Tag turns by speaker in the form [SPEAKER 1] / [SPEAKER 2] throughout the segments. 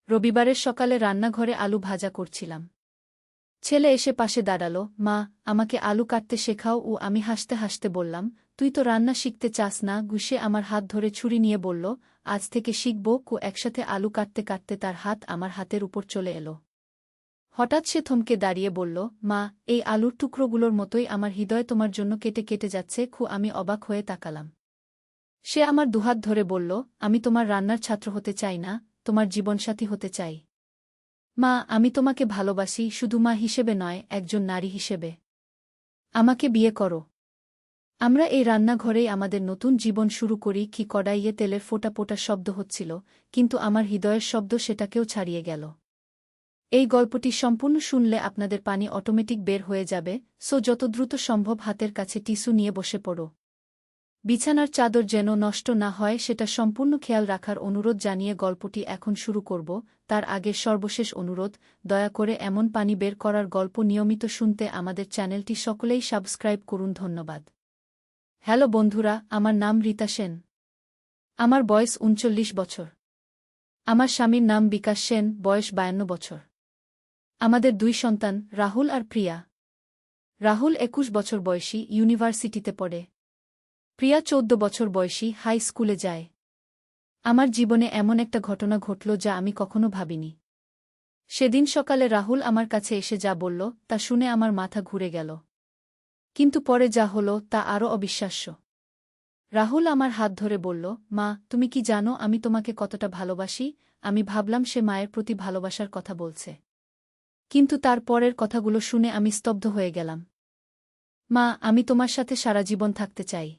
[SPEAKER 1] রবিবারের সকালে রান্নাঘরে আলু ভাজা করছিলাম। ছেলে এসে পাশে দাঁড়ালো, মা, আমাকে আলু কাটতে শেখাও। ও আমি হাসতে হাসতে বললাম, তুই তো রান্না শিখতে চাস না। গুসে আমার হাত ধরে ছুরি নিয়ে বলল, আজ থেকে শিখব। একসাথে আলু কাটতে কাটতে তার হাত আমার হাতের উপর চলে এলো। হঠাৎ সে থমকে দাঁড়িয়ে বলল, মা, এই আলুর টুকরোগুলোর মতোই আমার হৃদয় তোমার জন্য কেটে কেটে যাচ্ছে। আমি অবাক হয়ে তাকালাম। সে আমার দুহাত ধরে বলল, আমি তোমার রান্নার ছাত্র হতে চাই না, তোমার জীবনসাথী হতে চাই। মা, আমি তোমাকে ভালোবাসি, শুধু মা হিসেবে নয়, একজন নারী হিসেবে। আমাকে বিয়ে করো। আমরা এই রান্নাঘরেই আমাদের নতুন জীবন শুরু করি। কড়াইয়ে তেলের ফোঁটা ফোঁটা শব্দ হচ্ছিল, কিন্তু আমার হৃদয়ের শব্দ সেটাকেও ছাড়িয়ে গেল। এই গল্পটি সম্পূর্ণ শুনলে আপনাদের পানি অটোমেটিক বের হয়ে যাবে, যত দ্রুত সম্ভব হাতের কাছে টিস্যু নিয়ে বসে পড়ো। বিছানার চাদর যেন নষ্ট না হয় সেটা সম্পূর্ণ খেয়াল রাখার অনুরোধ জানিয়ে গল্পটি এখন শুরু করব। তার আগে সর্বশেষ অনুরোধ, দয়া করে এমন পানি বের করার গল্প নিয়মিত শুনতে আমাদের চ্যানেলটি সকলেই সাবস্ক্রাইব করুন। ধন্যবাদ। হ্যালো বন্ধুরা, আমার নাম রীতা সেন। আমার বয়স ৩৯ বছর। আমার স্বামীর নাম বিকাশ সেন, বয়স ৫২ বছর। আমাদের ২ সন্তান, রাহুল আর প্রিয়া। রাহুল ২১ বছর বয়সী, ইউনিভার্সিটিতে পড়ে। প্রিয়া ১৪ বছর বয়সী, হাই স্কুলে যায়। আমার জীবনে এমন একটা ঘটনা ঘটল যা আমি কখনো ভাবিনি। সেদিন সকালে রাহুল আমার কাছে এসে যা বলল তা শুনে আমার মাথা ঘুরে গেল। কিন্তু পরে যা হলো তা আরও অবিশ্বাস্য। রাহুল আমার হাত ধরে বলল, মা, তুমি কি জানো আমি তোমাকে কতটা ভালোবাসি? আমি ভাবলাম সে মায়ের প্রতি ভালোবাসার কথা বলছে। কিন্তু তার পরের কথাগুলো শুনে আমি স্তব্ধ হয়ে গেলাম। মা, আমি তোমার সাথে সারা জীবন থাকতে চাই।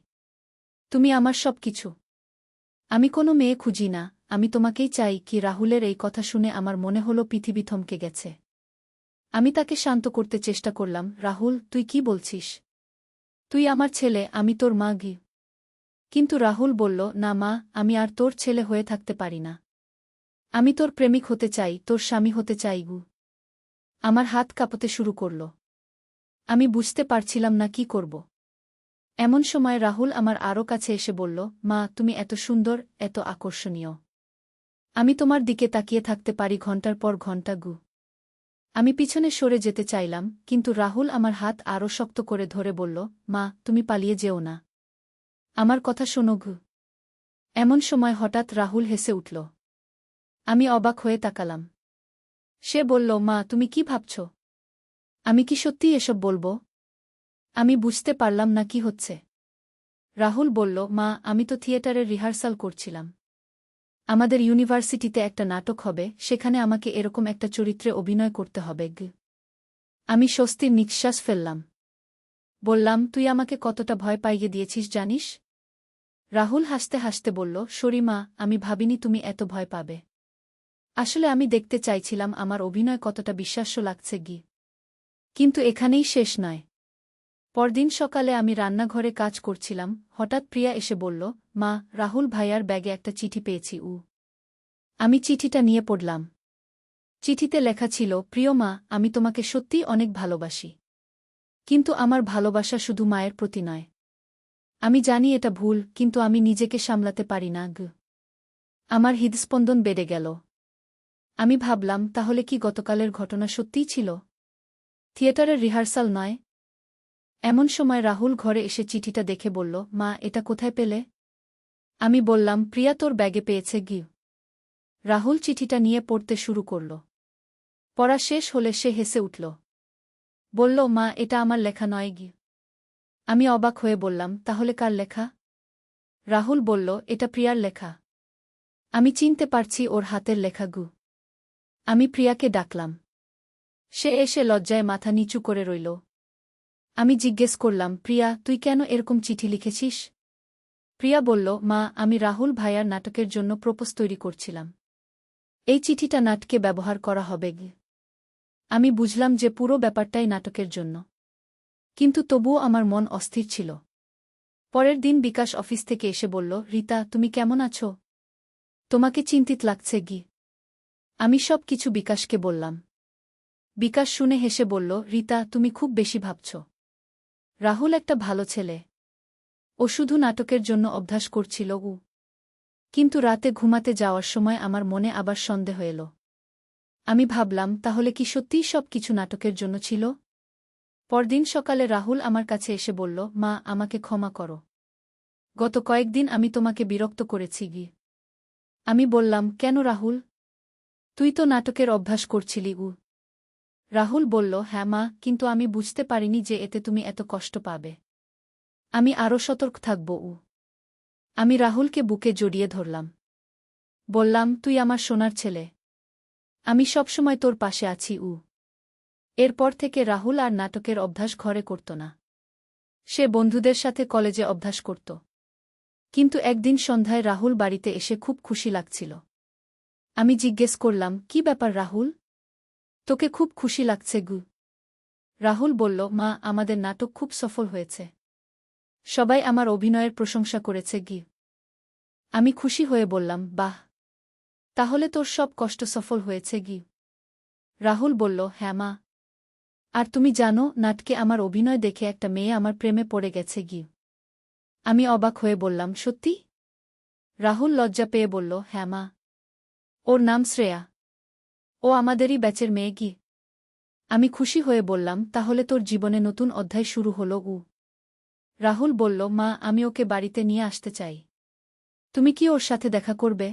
[SPEAKER 1] তুমি আমার সব কিছু। আমি কোনো মেয়ে খুঁজি না, আমি তোমাকেই চাই। রাহুলের এই কথা শুনে আমার মনে হলো পৃথিবী থমকে গেছে। আমি তাকে শান্ত করতে চেষ্টা করলাম, রাহুল, তুই কি বলছিস? তুই আমার ছেলে, আমি তোর মা। কিন্তু রাহুল বলল, না মা, আমি আর তোর ছেলে হয়ে থাকতে পারি না। আমি তোর প্রেমিক হতে চাই, তোর স্বামী হতে চাই। আমার হাত কাঁপতে শুরু করল। আমি বুঝতে পারছিলাম না কি করব। এমন সময় রাহুল আমার আরও কাছে এসে বলল, মা, তুমি এত সুন্দর, এত আকর্ষণীয়। আমি তোমার দিকে তাকিয়ে থাকতে পারি ঘণ্টার পর ঘণ্টা। আমি পিছনে সরে যেতে চাইলাম, কিন্তু রাহুল আমার হাত আরও শক্ত করে ধরে বলল, মা, তুমি পালিয়ে যেও না। আমার কথা শোনো। এমন সময় হঠাৎ রাহুল হেসে উঠল। আমি অবাক হয়ে তাকালাম। সে বলল, মা, তুমি কি ভাবছ? আমি কি সত্যিই এসব বলবো? আমি বুঝতে পারলাম না কি হচ্ছে। রাহুল বলল, মা, আমি তো থিয়েটারের রিহার্সাল করছিলাম। আমাদের ইউনিভার্সিটিতে একটা নাটক হবে, সেখানে আমাকে এরকম একটা চরিত্রে অভিনয় করতে হবে। আমি স্বস্তির নিঃশ্বাস ফেললাম। বললাম, তুই আমাকে কতটা ভয় পাইয়ে দিয়েছিস জানিস? রাহুল হাসতে হাসতে বলল, সরি মা, আমি ভাবিনি তুমি এত ভয় পাবে। আসলে আমি দেখতে চাইছিলাম আমার অভিনয় কতটা বিশ্বাস্য লাগছে। কিন্তু এখানেই শেষ নয়। পরদিন সকালে আমি রান্নাঘরে কাজ করছিলাম, হঠাৎ প্রিয়া এসে বলল, মা, রাহুল ভাইয়ার ব্যাগে একটা চিঠি পেয়েছি। আমি চিঠিটা নিয়ে পড়লাম। চিঠিতে লেখা ছিল, প্রিয় মা, আমি তোমাকে সত্যিই অনেক ভালোবাসি। কিন্তু আমার ভালোবাসা শুধু মায়ের প্রতি নয়। আমি জানি এটা ভুল, কিন্তু আমি নিজেকে সামলাতে পারি না। আমার হৃদস্পন্দন বেড়ে গেল। আমি ভাবলাম, তাহলে কি গতকালের ঘটনা সত্যিই ছিল? থিয়েটারের রিহার্সাল নয়? এমন সময় রাহুল ঘরে এসে চিঠিটা দেখে বলল, মা, এটা কোথায় পেলে? আমি বললাম, প্রিয়া তোর ব্যাগে পেয়েছে। রাহুল চিঠিটা নিয়ে পড়তে শুরু করল। পড়া শেষ হলে সে হেসে উঠল। বলল, মা, এটা আমার লেখা নয়। আমি অবাক হয়ে বললাম, তাহলে কার লেখা? রাহুল বলল, এটা প্রিয়ার লেখা। আমি চিনতে পারছি ওর হাতের লেখা। আমি প্রিয়াকে ডাকলাম। সে এসে লজ্জায় মাথা নিচু করে রইল। আমি জিজ্ঞেস করলাম, প্রিয়া, তুই কেন এরকম চিঠি লিখেছিস? প্রিয়া বলল, মা, আমি রাহুল ভাইয়ার নাটকের জন্য প্রপোজ তৈরি করছিলাম। এই চিঠিটা নাটকে ব্যবহার করা হবে। আমি বুঝলাম যে পুরো ব্যাপারটাই নাটকের জন্য। কিন্তু তবুও আমার মন অস্থির ছিল। পরের দিন বিকাশ অফিস থেকে এসে বলল, রীতা, তুমি কেমন আছো? তোমাকে চিন্তিত লাগছে। আমি সব কিছু বিকাশকে বললাম। বিকাশ শুনে হেসে বলল, রীতা, তুমি খুব বেশি ভাবছ। রাহুল একটা ভালো ছেলে। ও শুধু নাটকের জন্য অভ্যাস করছিল। কিন্তু রাতে ঘুমাতে যাওয়ার সময় আমার মনে আবার সন্দেহ এল। আমি ভাবলাম তাহলে কি সত্যিই সব কিছু নাটকের জন্য ছিল? পরদিন সকালে রাহুল আমার কাছে এসে বলল, মা, আমাকে ক্ষমা করো। গত কয়েকদিন আমি তোমাকে বিরক্ত করেছি গি। আমি বললাম, কেন রাহুল? তুই তো নাটকের অভ্যাস করছিলি। রাহুল বলল, হ্যাঁ মা, কিন্তু আমি বুঝতে পারিনি যে এতে তুমি এত কষ্ট পাবে। আমি আরও সতর্ক থাকব। আমি রাহুলকে বুকে জড়িয়ে ধরলাম। বললাম, তুই আমার সোনার ছেলে। আমি সবসময় তোর পাশে আছি। এরপর থেকে রাহুল আর নাটকের অভ্যাস ঘরে করত না। সে বন্ধুদের সাথে কলেজে অভ্যাস করত। কিন্তু একদিন সন্ধ্যায় রাহুল বাড়িতে এসে খুব খুশি লাগছিল। আমি জিজ্ঞেস করলাম, কি ব্যাপার রাহুল? তোকে খুব খুশি লাগছে গু। রাহুল বলল, মা, আমাদের নাটক খুব সফল হয়েছে। সবাই আমার অভিনয়ের প্রশংসা করেছে গি। আমি খুশি হয়ে বললাম, বাহ! তাহলে তোর সব কষ্ট সফল হয়েছে গি। রাহুল বলল, হ্যাঁ মা। আর তুমি জানো, নাটকে আমার অভিনয় দেখে একটা মেয়ে আমার প্রেমে পড়ে গেছে গি। আমি অবাক হয়ে বললাম, সত্যি? রাহুল লজ্জা পেয়ে বলল, হ্যাঁ মা। ওর নাম শ্রেয়া। ও আমাদেরই ব্যাচের মেয়ে গি। আমি খুশি হয়ে বললাম, তাহলে তোর জীবনে নতুন অধ্যায় শুরু হলো। রাহুল বলল, মা, আমি ওকে বাড়িতে নিয়ে আসতে চাই। তুমি কি ওর সাথে দেখা করবে?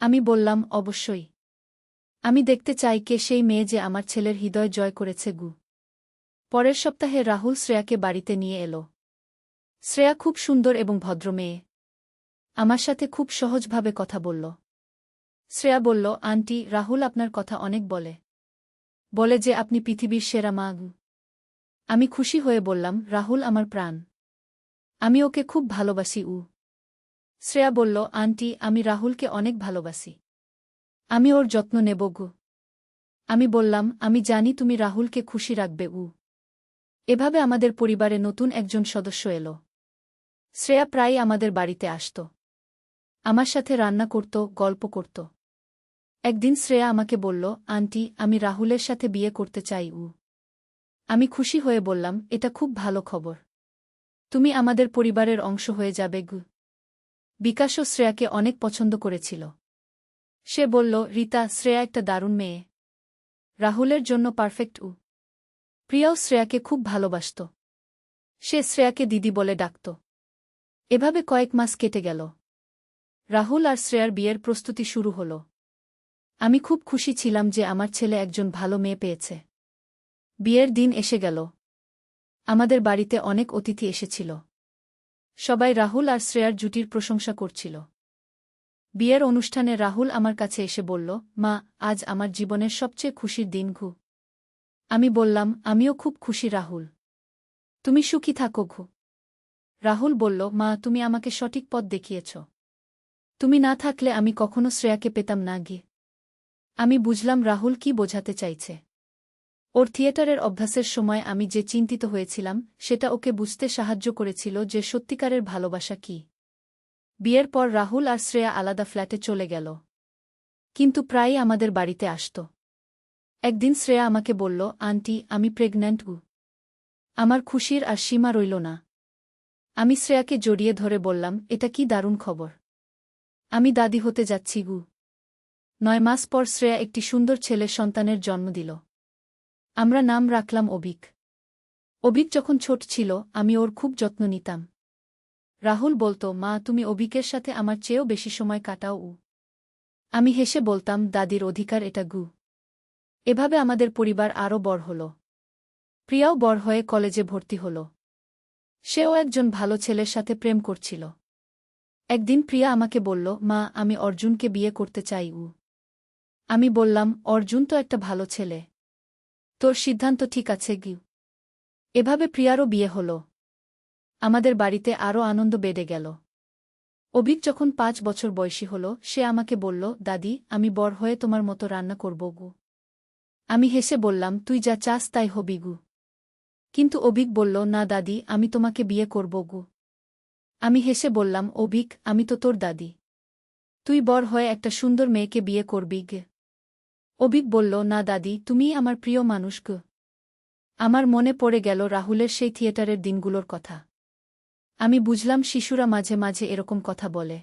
[SPEAKER 1] আমি বললাম, অবশ্যই। আমি দেখতে চাই কে সেই মেয়ে যে আমার ছেলের হৃদয় জয় করেছে গু। পরের সপ্তাহে রাহুল শ্রেয়াকে বাড়িতে নিয়ে এল। শ্রেয়া খুব সুন্দর এবং ভদ্র মেয়ে। আমার সাথে খুব সহজভাবে কথা বলল। শ্রেয়া বলল, আন্টি, রাহুল আপনার কথা অনেক বলে। বলে যে আপনি পৃথিবীর সেরা মা গু। আমি খুশি হয়ে বললাম, রাহুল আমার প্রাণ। আমি ওকে খুব ভালোবাসি। শ্রেয়া বলল, আন্টি, আমি রাহুলকে অনেক ভালোবাসি। আমি ওর যত্ন নেব গু। আমি বললাম, আমি জানি তুমি রাহুলকে খুশি রাখবে। এভাবে আমাদের পরিবারে নতুন একজন সদস্য এলো। শ্রেয়া প্রায়ই আমাদের বাড়িতে আসত। আমার সাথে রান্না করত, গল্প করত। একদিন শ্রেয়া আমাকে বলল, আন্টি, আমি রাহুলের সাথে বিয়ে করতে চাই। আমি খুশি হয়ে বললাম, এটা খুব ভালো খবর। তুমি আমাদের পরিবারের অংশ হয়ে যাবে গু। বিকাশও শ্রেয়াকে অনেক পছন্দ করেছিল। সে বলল, রিতা, শ্রেয়া একটা দারুণ মেয়ে। রাহুলের জন্য পারফেক্ট। প্রিয়াও শ্রেয়াকে খুব ভালোবাসত। সে শ্রেয়াকে দিদি বলে ডাকত। এভাবে কয়েক মাস কেটে গেল। রাহুল আর শ্রেয়ার বিয়ের প্রস্তুতি শুরু হল। আমি খুব খুশি ছিলাম যে আমার ছেলে একজন ভালো মেয়ে পেয়েছে। বিয়ের দিন এসে গেল। আমাদের বাড়িতে অনেক অতিথি এসেছিল। সবাই রাহুল আর শ্রেয়ার জুটির প্রশংসা করছিল। বিয়ের অনুষ্ঠানে রাহুল আমার কাছে এসে বলল, মা, আজ আমার জীবনের সবচেয়ে খুশির দিন ঘু। আমি বললাম, আমিও খুব খুশি রাহুল। তুমি সুখী থাকো ঘু। রাহুল বলল, মা, তুমি আমাকে সঠিক পথ দেখিয়েছ। তুমি না থাকলে আমি কখনো শ্রেয়াকে পেতাম না গিয়ে। আমি বুঝলাম রাহুল কি বোঝাতে চাইছে। ওর থিয়েটারের অভ্যাসের সময় আমি যে চিন্তিত হয়েছিলাম, সেটা ওকে বুঝতে সাহায্য করেছিল যে সত্যিকারের ভালোবাসা কি। বিয়ের পর রাহুল আর শ্রেয়া আলাদা ফ্ল্যাটে চলে গেল। কিন্তু প্রায়ই আমাদের বাড়িতে আসত। একদিন শ্রেয়া আমাকে বলল, আন্টি, আমি প্রেগন্যান্ট। আমার খুশির আর সীমা রইল না। আমি শ্রেয়াকে জড়িয়ে ধরে বললাম, এটা কি দারুণ খবর। আমি দাদি হতে যাচ্ছি গু। 9 মাস পর শ্রেয়া একটি সুন্দর ছেলে সন্তানের জন্ম দিল। আমরা নাম রাখলাম অভিক। অভিক যখন ছোট ছিল, আমি ওর খুব যত্ন নিতাম। রাহুল বলতো, মা, তুমি অভিকের সাথে আমার চেয়েও বেশি সময় কাটাও। আমি হেসে বলতাম, দাদির অধিকার এটা গু। এভাবে আমাদের পরিবার আরও বড় হল। প্রিয়াও বড় হয়ে কলেজে ভর্তি হল। সেও একজন ভালো ছেলের সাথে প্রেম করছিল। একদিন প্রিয়া আমাকে বলল, মা, আমি অর্জুনকে বিয়ে করতে চাই। আমি বললাম, অর্জুন তো একটা ভালো ছেলে। তোর সিদ্ধান্ত ঠিক আছে গি। এভাবে প্রিয়ারও বিয়ে হল। আমাদের বাড়িতে আরও আনন্দ বেড়ে গেল। অভিক যখন 5 বছর বয়সী হল, সে আমাকে বলল, দাদি, আমি বড় হয়ে তোমার মতো রান্না করব গু। আমি হেসে বললাম, তুই যা চাস তাই হবি গু। কিন্তু অভিক বলল, না দাদি, আমি তোমাকে বিয়ে করব গু। আমি হেসে বললাম, অভিক, আমি তো তোর দাদি। তুই বড় হয়ে একটা সুন্দর মেয়েকে বিয়ে করবি গে। অভিক বলল, না দাদি, তুমিই আমার প্রিয় মানুষ গো। আমার মনে পড়ে গেল রাহুলের সেই থিয়েটারের দিনগুলোর কথা। আমি বুঝলাম শিশুরা মাঝে মাঝে এরকম কথা বলে।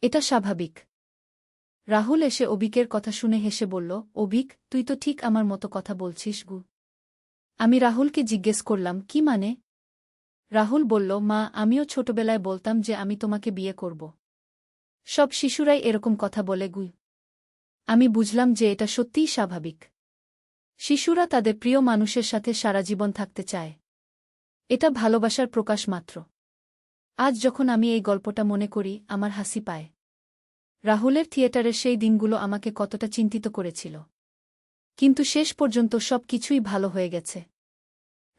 [SPEAKER 1] এটা স্বাভাবিক। রাহুল এসে অবিকের কথা শুনে হেসে বলল, অবিক, তুই তো ঠিক আমার মতো কথা বলছিস গু। আমি রাহুলকে জিজ্ঞেস করলাম, কি মানে? রাহুল বলল, মা, আমিও ছোটবেলায় বলতাম যে আমি তোমাকে বিয়ে করব। সব শিশুরাই এরকম কথা বলে গু। আমি বুঝলাম যে এটা সত্যিই স্বাভাবিক। শিশুরা তাদের প্রিয় মানুষের সাথে সারা জীবন থাকতে চায়। এটা ভালোবাসার প্রকাশ মাত্র। আজ যখন আমি এই গল্পটা মনে করি, আমার হাসি পায়। রাহুলের থিয়েটারের সেই দিনগুলো আমাকে কতটা চিন্তিত করেছিল। কিন্তু শেষ পর্যন্ত সব কিছুই ভালো হয়ে গেছে।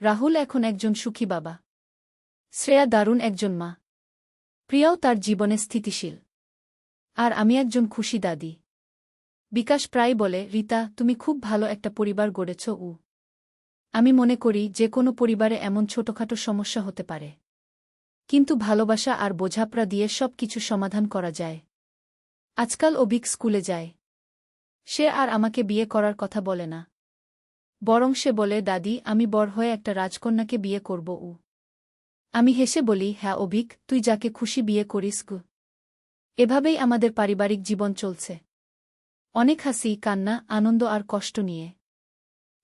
[SPEAKER 1] রাহুল এখন একজন সুখী বাবা। শ্রেয়া দারুণ একজন মা। প্রিয়াও তার জীবনে স্থিতিশীল। আর আমি একজন খুশি দাদি। বিকাশ প্রায় বলে, রিতা, তুমি খুব ভালো একটা পরিবার গড়েছ। আমি মনে করি যে কোনো পরিবারে এমন ছোটখাটো সমস্যা হতে পারে, কিন্তু ভালোবাসা আর বোঝাপড়া দিয়ে সব কিছু সমাধান করা যায়। আজকাল অভিক স্কুলে যায়। সে আর আমাকে বিয়ে করার কথা বলে না। বরং সে বলে, দাদি, আমি বড় হয়ে একটা রাজকন্যাকে বিয়ে করব। আমি হেসে বলি, হ্যাঁ অভিক, তুই যাকে খুশি বিয়ে করিস গু। এভাবেই আমাদের পারিবারিক জীবন চলছে। অনেক হাসি, কান্না, আনন্দ আর কষ্ট নিয়ে।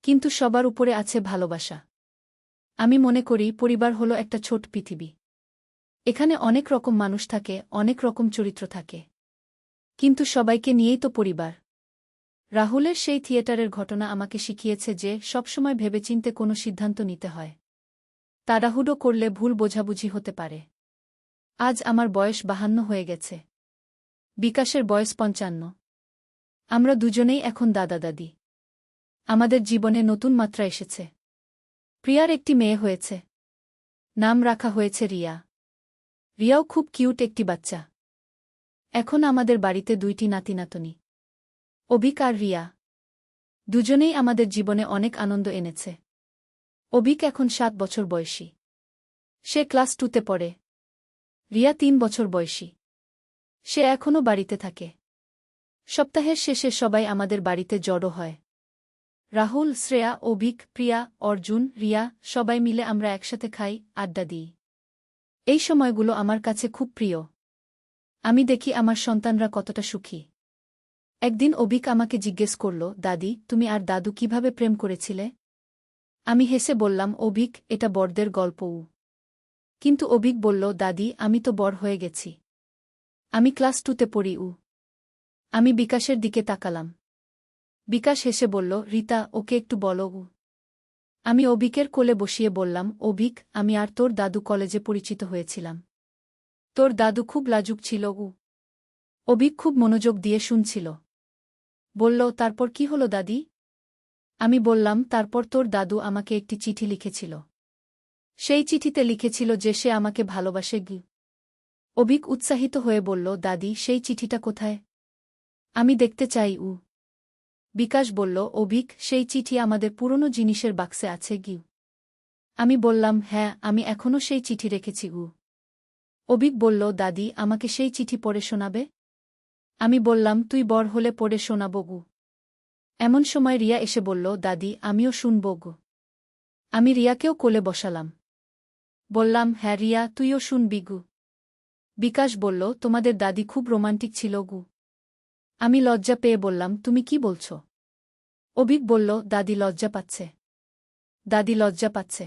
[SPEAKER 1] কিন্তু সবার উপরে আছে ভালোবাসা। আমি মনে করি পরিবার হলো একটা ছোট পৃথিবী। এখানে অনেক রকম মানুষ থাকে, অনেক রকম চরিত্র থাকে। কিন্তু সবাইকে নিয়েই তো পরিবার। রাহুলের সেই থিয়েটারের ঘটনা আমাকে শিখিয়েছে যে সবসময় ভেবেচিন্তে কোনো সিদ্ধান্ত নিতে হয়। তাড়াহুড়ো করলে ভুল বোঝাবুঝি হতে পারে। আজ আমার বয়স 52 হয়ে গেছে। বিকাশের বয়স 55। আমরা দুজনেই এখন দাদা দাদি। আমাদের জীবনে নতুন মাত্রা এসেছে। প্রিয়ার একটি মেয়ে হয়েছে। নাম রাখা হয়েছে রিয়া। রিয়াও খুব কিউট একটি বাচ্চা। এখন আমাদের বাড়িতে 2টি নাতি-নাতনি। অভিক আর রিয়া। দুজনেই আমাদের জীবনে অনেক আনন্দ এনেছে। অভিক এখন 7 বছর বয়সী। সে ক্লাস 2তে পড়ে। রিয়া 3 বছর বয়সী। সে এখনও বাড়িতে থাকে। সপ্তাহের শেষে সবাই আমাদের বাড়িতে জড়ো হয়। রাহুল, শ্রেয়া, অভিক, প্রিয়া, অর্জুন, রিয়া, সবাই মিলে আমরা একসাথে খাই, আড্ডা দিই। এই সময়গুলো আমার কাছে খুব প্রিয়। আমি দেখি আমার সন্তানরা কতটা সুখী। একদিন অভিক আমাকে জিজ্ঞেস করল, দাদি, তুমি আর দাদু কিভাবে প্রেম করেছিলে? আমি হেসে বললাম, অভিক, এটা বড়দের গল্প। কিন্তু অভিক বলল, দাদি, আমি তো বড় হয়ে গেছি। আমি ক্লাস 2তে পড়ি। আমি বিকাশের দিকে তাকালাম। বিকাশ হেসে বলল, রিতা, ওকে একটু বলো। আমি অভিকের কোলে বসিয়ে বললাম, অভিক, আমি আর তোর দাদু কলেজে পরিচিত হয়েছিলাম। তোর দাদু খুব লাজুক ছিল। অভিক খুব মনোযোগ দিয়ে শুনছিল। বলল, তারপর কি হলো দাদি? আমি বললাম, তারপর তোর দাদু আমাকে একটি চিঠি লিখেছিল। সেই চিঠিতে লিখেছিল যে সে আমাকে ভালোবাসে। অভিক উৎসাহিত হয়ে বলল, দাদি, সেই চিঠিটা কোথায়? আমি দেখতে চাই। বিকাশ বলল, অভিক, সেই চিঠি আমাদের পুরনো জিনিসের বাক্সে আছে। আমি বললাম, হ্যাঁ, আমি এখনও সেই চিঠি রেখেছি। অভিক বলল, দাদি, আমাকে সেই চিঠি পড়ে শোনাবে? আমি বললাম, তুই বড় হলে পড়ে শোনাব। এমন সময় রিয়া এসে বলল, দাদি, আমিও শুনব। আমি রিয়াকেও কোলে বসালাম। বললাম, হ্যাঁ রিয়া, তুইও শুনবি। বিকাশ বলল, তোমাদের দাদি খুব রোমান্টিক ছিল। আমি লজ্জা পেয়ে বললাম, তুমি কি বলছ? অভিক বলল, দাদি লজ্জা পাচ্ছে। দাদি লজ্জা পাচ্ছে।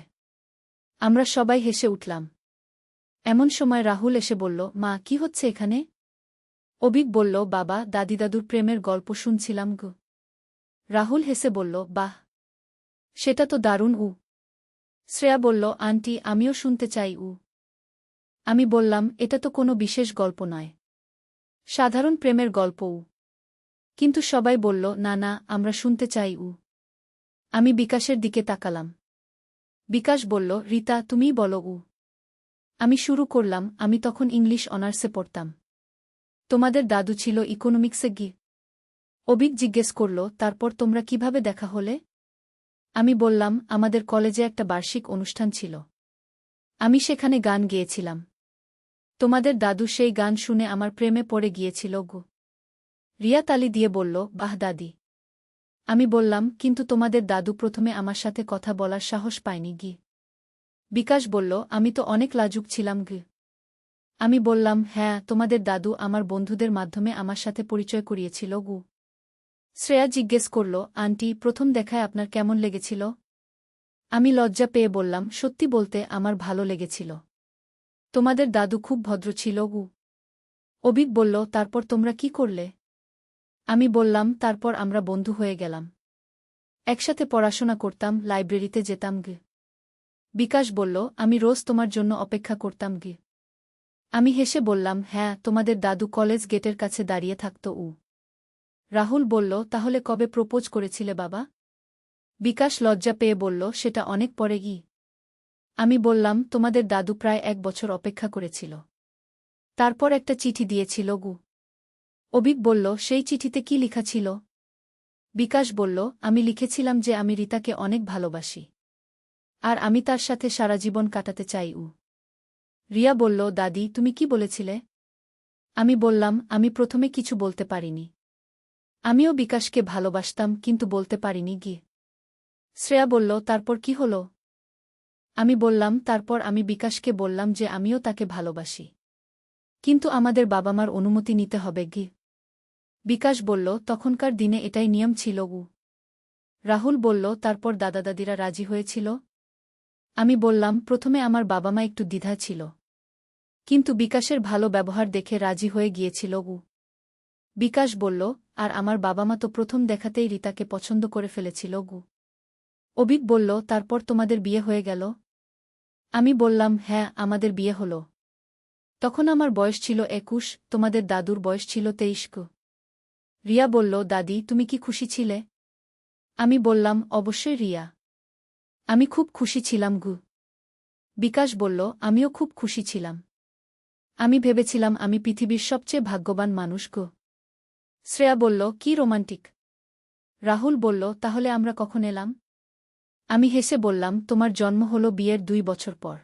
[SPEAKER 1] আমরা সবাই হেসে উঠলাম। এমন সময় রাহুল এসে বলল, মা, কি হচ্ছে এখানে? অভিক বলল, বাবা, দাদি দাদুর প্রেমের গল্প শুনছিলাম। রাহুল হেসে বলল, বাহ, সেটা তো দারুণ। শ্রেয়া বলল, আন্টি, আমিও শুনতে চাই। আমি বললাম, এটা তো কোনো বিশেষ গল্প নয়। সাধারণ প্রেমের গল্প। কিন্তু সবাই বলল, না না, আমরা শুনতে চাই। আমি বিকাশের দিকে তাকালাম। বিকাশ বলল, রিতা, তুমিই বলো। আমি শুরু করলাম। আমি তখন ইংলিশ অনার্সে পড়তাম। তোমাদের দাদু ছিল ইকোনমিক্সে। অভিক জিজ্ঞেস করল, তারপর তোমরা কিভাবে দেখা হলে? আমি বললাম, আমাদের কলেজে একটা বার্ষিক অনুষ্ঠান ছিল। আমি সেখানে গান গেয়েছিলাম। তোমাদের দাদু সেই গান শুনে আমার প্রেমে পড়ে গিয়েছিল। রিয়া তালি দিয়ে বলল, বাহ দাদি। আমি বললাম, কিন্তু তোমাদের দাদু প্রথমে আমার সাথে কথা বলার সাহস পায়নি। বিকাশ বলল, আমি তো অনেক লাজুক ছিলাম। আমি বললাম, হ্যাঁ, তোমাদের দাদু আমার বন্ধুদের মাধ্যমে আমার সাথে পরিচয় করিয়েছিল গু। শ্রেয়া জিজ্ঞেস করল, আন্টি, প্রথম দেখায় আপনার কেমন লেগেছিল? আমি লজ্জা পেয়ে বললাম, সত্যি বলতে আমার ভালো লেগেছিল। তোমাদের দাদু খুব ভদ্র ছিল গু। অবিক বলল, তারপর তোমরা কি করলে? আমি বললাম, তারপর আমরা বন্ধু হয়ে গেলাম। একসাথে পড়াশোনা করতাম, লাইব্রেরিতে যেতাম গে। বিকাশ বলল, আমি রোজ তোমার জন্য অপেক্ষা করতাম গে। আমি হেসে বললাম, হ্যাঁ, তোমাদের দাদু কলেজ গেটের কাছে দাঁড়িয়ে থাকত। রাহুল বলল, তাহলে কবে প্রপোজ করেছিলে বাবা? বিকাশ লজ্জা পেয়ে বলল, সেটা অনেক পরে গি। আমি বললাম, তোমাদের দাদু প্রায় 1 বছর অপেক্ষা করেছিল। তারপর একটা চিঠি দিয়েছিল গু। অবিক বলল, সেই চিঠিতে কি লিখা ছিল? বিকাশ বলল, আমি লিখেছিলাম যে আমি রিতাকে অনেক ভালোবাসি। আর আমি তার সাথে সারা জীবন কাটাতে চাই। রিয়া বলল, দাদি, তুমি কি বলেছিলে? আমি বললাম, আমি প্রথমে কিছু বলতে পারিনি। আমিও বিকাশকে ভালোবাসতাম, কিন্তু বলতে পারিনি গি। শ্রেয়া বলল, তারপর কি হল? আমি বললাম, তারপর আমি বিকাশকে বললাম যে আমিও তাকে ভালোবাসি। কিন্তু আমাদের বাবা মার অনুমতি নিতে হবে গি। বিকাশ বলল, তখনকার দিনে এটাই নিয়ম ছিল গু। রাহুল বলল, তারপর দাদা দাদিরা রাজি হয়েছিল? আমি বললাম, প্রথমে আমার বাবা মা একটু দ্বিধা ছিল। কিন্তু বিকাশের ভালো ব্যবহার দেখে রাজি হয়ে গিয়েছিল গু। বিকাশ বলল, আর আমার বাবা মা তো প্রথম দেখাতেই রিতাকে পছন্দ করে ফেলেছিল গু। অবিক বলল, তারপর তোমাদের বিয়ে হয়ে গেল? আমি বললাম, হ্যাঁ, আমাদের বিয়ে হল। তখন আমার বয়স ছিল 21, তোমাদের দাদুর বয়স ছিল 23 গু। রিয়া বলল, দাদি, তুমি কি খুশি ছিলে? আমি বললাম, অবশ্যই রিয়া। আমি খুব খুশি ছিলাম গু। বিকাশ বলল, আমিও খুব খুশি ছিলাম। আমি ভেবেছিলাম আমি পৃথিবীর সবচেয়ে ভাগ্যবান মানুষ গো। শ্রেয়া বলল, কি রোমান্টিক। রাহুল বলল, তাহলে আমরা কখন এলাম? আমি হেসে বললাম, তোমার জন্ম হল বিয়ের 2 বছর পর।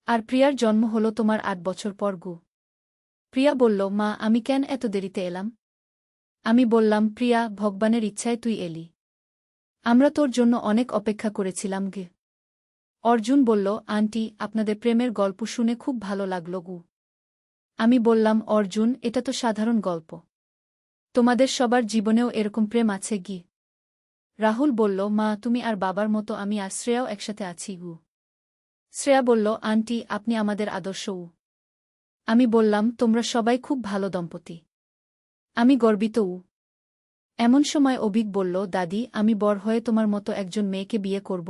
[SPEAKER 1] আর প্রিয়ার জন্ম হল তোমার 8 বছর পর গু। প্রিয়া বলল, মা, আমি কেন এত দেরিতে এলাম? আমি বললাম, প্রিয়া, ভগবানের ইচ্ছায় তুই এলি। আমরা তোর জন্য অনেক অপেক্ষা করেছিলাম গে। অর্জুন বলল, আন্টি, আপনাদের প্রেমের গল্প শুনে খুব ভালো লাগল গু। আমি বললাম, অর্জুন, এটা তো সাধারণ গল্প। তোমাদের সবার জীবনেও এরকম প্রেম আছে গি। রাহুল বলল, মা, তুমি আর বাবার মতো আমি আর শ্রেয়াও একসাথে আছি গু। শ্রেয়া বলল, আন্টি, আপনি আমাদের আদর্শ। আমি বললাম, তোমরা সবাই খুব ভালো দম্পতি। আমি গর্বিত। এমন সময় অভিক বলল, দাদি, আমি বড় হয়ে তোমার মতো একজন মেয়েকে বিয়ে করব।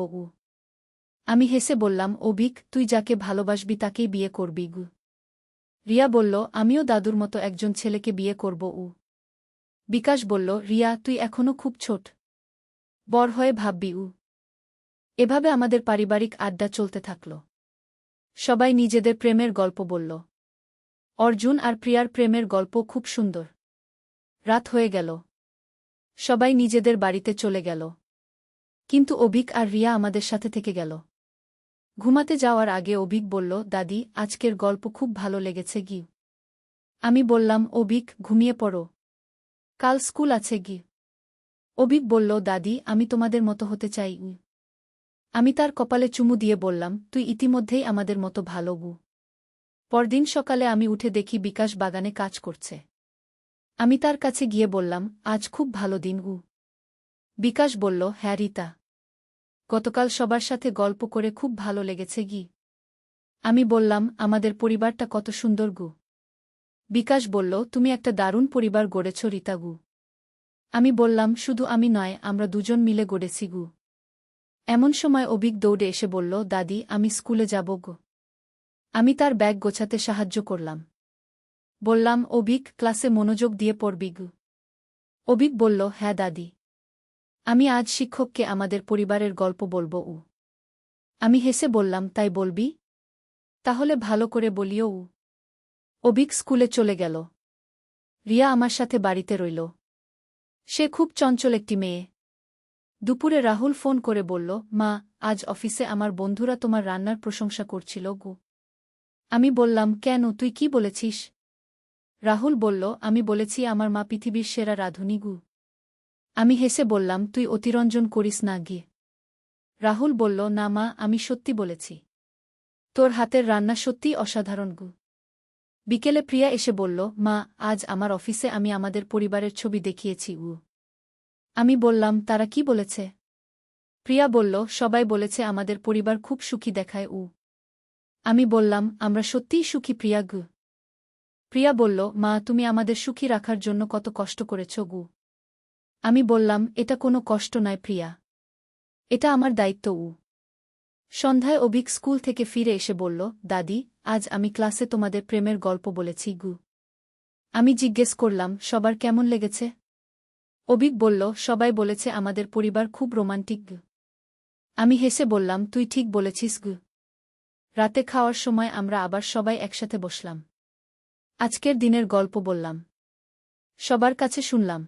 [SPEAKER 1] আমি হেসে বললাম, অভিক, তুই যাকে ভালোবাসবি তাকেই বিয়ে করবি গু। রিয়া বলল, আমিও দাদুর মতো একজন ছেলেকে বিয়ে করব। বিকাশ বলল, রিয়া, তুই এখনও খুব ছোট। বড় হয়ে ভাববি। এভাবে আমাদের পারিবারিক আড্ডা চলতে থাকল। সবাই নিজেদের প্রেমের গল্প বলল। অর্জুন আর প্রিয়ার প্রেমের গল্প খুব সুন্দর। রাত হয়ে গেল। সবাই নিজেদের বাড়িতে চলে গেল। কিন্তু অভিক আর রিয়া আমাদের সাথে থেকে গেল। ঘুমাতে যাওয়ার আগে অভিক বলল, দাদি, আজকের গল্প খুব ভালো লেগেছে গি। আমি বললাম, অভিক, ঘুমিয়ে পড়ো। কাল স্কুল আছে গি। অভিক বলল, দাদি, আমি তোমাদের মতো হতে চাই। আমি তার কপালে চুমু দিয়ে বললাম, তুই ইতিমধ্যেই আমাদের মতো ভালো গু। পরদিন সকালে আমি উঠে দেখি বিকাশ বাগানে কাজ করছে। আমি তার কাছে গিয়ে বললাম, আজ খুব ভালো দিন গু। বিকাশ বলল, হ্যাঁ রিতা, গতকাল সবার সাথে গল্প করে খুব ভালো লেগেছে গি। আমি বললাম, আমাদের পরিবারটা কত সুন্দর গু। বিকাশ বলল, তুমি একটা দারুণ পরিবার গড়েছ রিতা গু। আমি বললাম, শুধু আমি নয়, আমরা দুজন মিলে গড়েছি গু। এমন সময় অভিক দৌড়ে এসে বলল, দাদি, আমি স্কুলে যাব গো। আমি তার ব্যাগ গোছাতে সাহায্য করলাম। বললাম, অভিক, ক্লাসে মনোযোগ দিয়ে পড়বি গু। অভিক বলল, হ্যাঁ দাদি। আমি আজ শিক্ষককে আমাদের পরিবারের গল্প বলব। আমি হেসে বললাম, তাই বলবি? তাহলে ভালো করে বলিও। অভিক স্কুলে চলে গেল। রিয়া আমার সাথে বাড়িতে রইল। সে খুব চঞ্চল একটি মেয়ে। দুপুরে রাহুল ফোন করে বলল, মা, আজ অফিসে আমার বন্ধুরা তোমার রান্নার প্রশংসা করছিল গো। আমি বললাম, কেন, তুই কি বলেছিস? রাহুল বলল, আমি বলেছি আমার মা পৃথিবীর সেরা রাঁধুনি গু। আমি হেসে বললাম, তুই অতিরঞ্জন করিস না গিয়ে। রাহুল বলল, না মা, আমি সত্যি বলেছি। তোর হাতের রান্না সত্যিই অসাধারণ গু। বিকেলে প্রিয়া এসে বলল, মা, আজ আমার অফিসে আমি আমাদের পরিবারের ছবি দেখিয়েছি। আমি বললাম, তারা কি বলেছে? প্রিয়া বলল, সবাই বলেছে আমাদের পরিবার খুব সুখী দেখায়। আমি বললাম, আমরা সত্যিই সুখী প্রিয়া। প্রিয়া বলল, মা, তুমি আমাদের সুখী রাখার জন্য কত কষ্ট করেছ। আমি বললাম, এটা কোনো কষ্ট নয় প্রিয়া, এটা আমার দায়িত্ব। সন্ধ্যায় অভিক স্কুল থেকে ফিরে এসে বলল, দাদি, আজ আমি ক্লাসে তোমাদের প্রেমের গল্প বলেছি। আমি জিজ্ঞেস করলাম, সবার কেমন লেগেছে? অভিক বলল, সবাই বলেছে আমাদের পরিবার খুব রোমান্টিক। আমি হেসে বললাম, তুই ঠিক বলেছিস। রাতে খাওয়ার সময় আমরা আবার সবাই একসাথে বসলাম। আজকের দিনের গল্প বললাম, সবার কাছে শুনলাম।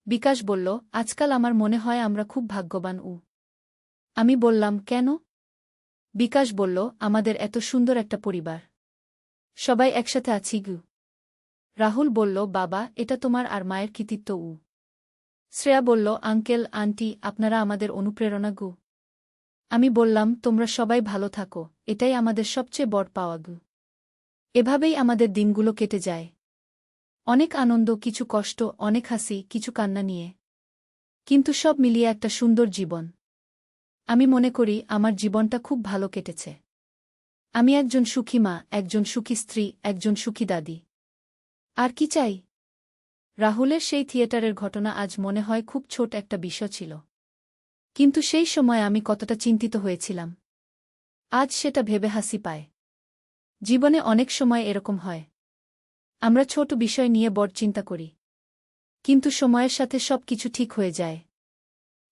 [SPEAKER 1] বিকাশ বলল, আজকাল আমার মনে হয় আমরা খুব ভাগ্যবান। আমি বললাম, কেন? বিকাশ বলল, আমাদের এত সুন্দর একটা পরিবার, সবাই একসাথে আছি। রাহুল বলল, বাবা, এটা তোমার আর মায়ের কৃতিত্ব। শ্রেয়া বলল, আঙ্কেল আন্টি, আপনারা আমাদের অনুপ্রেরণা। আমি বললাম, তোমরা সবাই ভালো থাকো, এটাই আমাদের সবচেয়ে বড় পাওয়া। এভাবেই আমাদের দিনগুলো কেটে যায়, অনেক আনন্দ, কিছু কষ্ট, অনেক হাসি, কিছু কান্না নিয়ে, কিন্তু সব মিলিয়ে একটা সুন্দর জীবন। আমি মনে করি আমার জীবনটা খুব ভালো কেটেছে। আমি একজন সুখী মা, একজন সুখী স্ত্রী, একজন সুখী দাদি। আর কি চাই? রাহুলের সেই থিয়েটারের ঘটনা আজ মনে হয় খুব ছোট একটা বিষয় ছিল, কিন্তু সেই সময় আমি কতটা চিন্তিত হয়েছিলাম, আজ সেটা ভেবে হাসি পায়। জীবনে অনেক সময় এরকম হয়, আমরা ছোট বিষয় নিয়ে বড় চিন্তা করি, কিন্তু সময়ের সাথে সব কিছু ঠিক হয়ে যায়।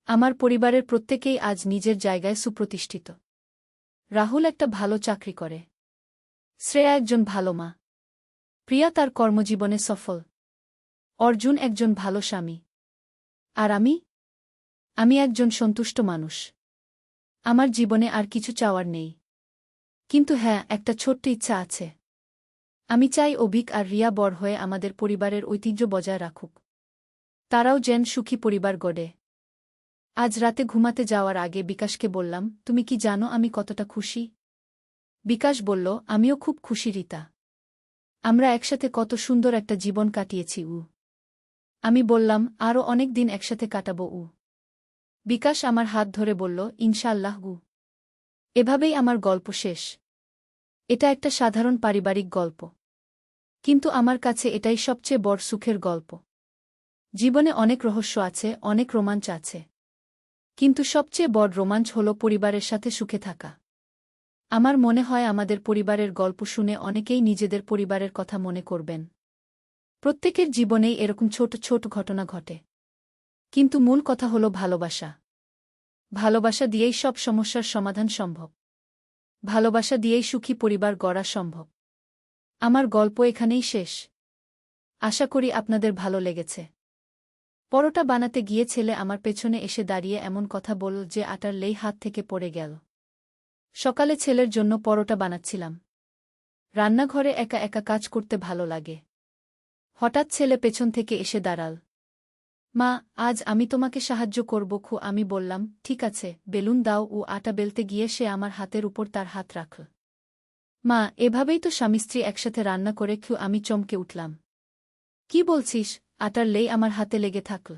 [SPEAKER 1] আমার পরিবারের প্রত্যেকেই আজ নিজের জায়গায় সুপ্রতিষ্ঠিত। রাহুল একটা ভালো চাকরি করে, শ্রেয়া একজন ভালো মা, প্রিয়া তার কর্মজীবনে সফল, অর্জুন একজন ভালো স্বামী, আর আমি একজন সন্তুষ্ট মানুষ। আমার জীবনে আর কিছু চাওয়ার নেই, কিন্তু হ্যাঁ, একটা ছোট্ট ইচ্ছা আছে। আমি চাই অভিক আর রিয়া বড় হয়ে আমাদের পরিবারের ঐতিহ্য বজায় রাখুক, তারাও যেন সুখী পরিবার গড়ে। আজ রাতে ঘুমাতে যাওয়ার আগে বিকাশকে বললাম, তুমি কি জানো আমি কতটা খুশি? বিকাশ বলল, আমিও খুব খুশি রীতা, আমরা একসাথে কত সুন্দর একটা জীবন কাটিয়েছি। আমি বললাম, আরও অনেক দিন একসাথে কাটাবো। বিকাশ আমার হাত ধরে বলল, ইনশাআল্লাহ। এভাবেই আমার গল্প শেষ। এটা একটা সাধারণ পারিবারিক গল্প, কিন্তু আমার কাছে এটাই সবচেয়ে বড় সুখের গল্প। জীবনে অনেক রহস্য আছে, অনেক রোমাঞ্চ আছে, কিন্তু সবচেয়ে বড় রোমাঞ্চ হল পরিবারের সাথে সুখে থাকা। আমার মনে হয় আমাদের পরিবারের গল্প শুনে অনেকেই নিজেদের পরিবারের কথা মনে করবেন। প্রত্যেকের জীবনেই এরকম ছোট ছোট ঘটনা ঘটে, কিন্তু মূল কথা হল ভালোবাসা। ভালোবাসা দিয়েই সব সমস্যার সমাধান সম্ভব, ভালোবাসা দিয়েই সুখী পরিবার গড়া সম্ভব। আমার গল্প এখানেই শেষ। আশা করি আপনাদের ভালো লেগেছে। পরোটা বানাতে গিয়ে ছেলে আমার পেছনে এসে দাঁড়িয়ে এমন কথা বলল যে আটার লেই হাত থেকে পড়ে গেল। সকালে ছেলের জন্য পরোটা বানাচ্ছিলাম। রান্নাঘরে একা একা কাজ করতে ভালো লাগে। হঠাৎ ছেলে পেছন থেকে এসে দাঁড়াল। মা, আজ আমি তোমাকে সাহায্য করব। আমি বললাম, ঠিক আছে, বেলুন দাও। আটা বেলতে গিয়ে সে আমার হাতের উপর তার হাত রাখল। মা, এভাবেই তো স্বামী স্ত্রী একসাথে রান্না করে। আমি চমকে উঠলাম। কি বলছিস? আটার লেই আমার হাতে লেগে থাকল।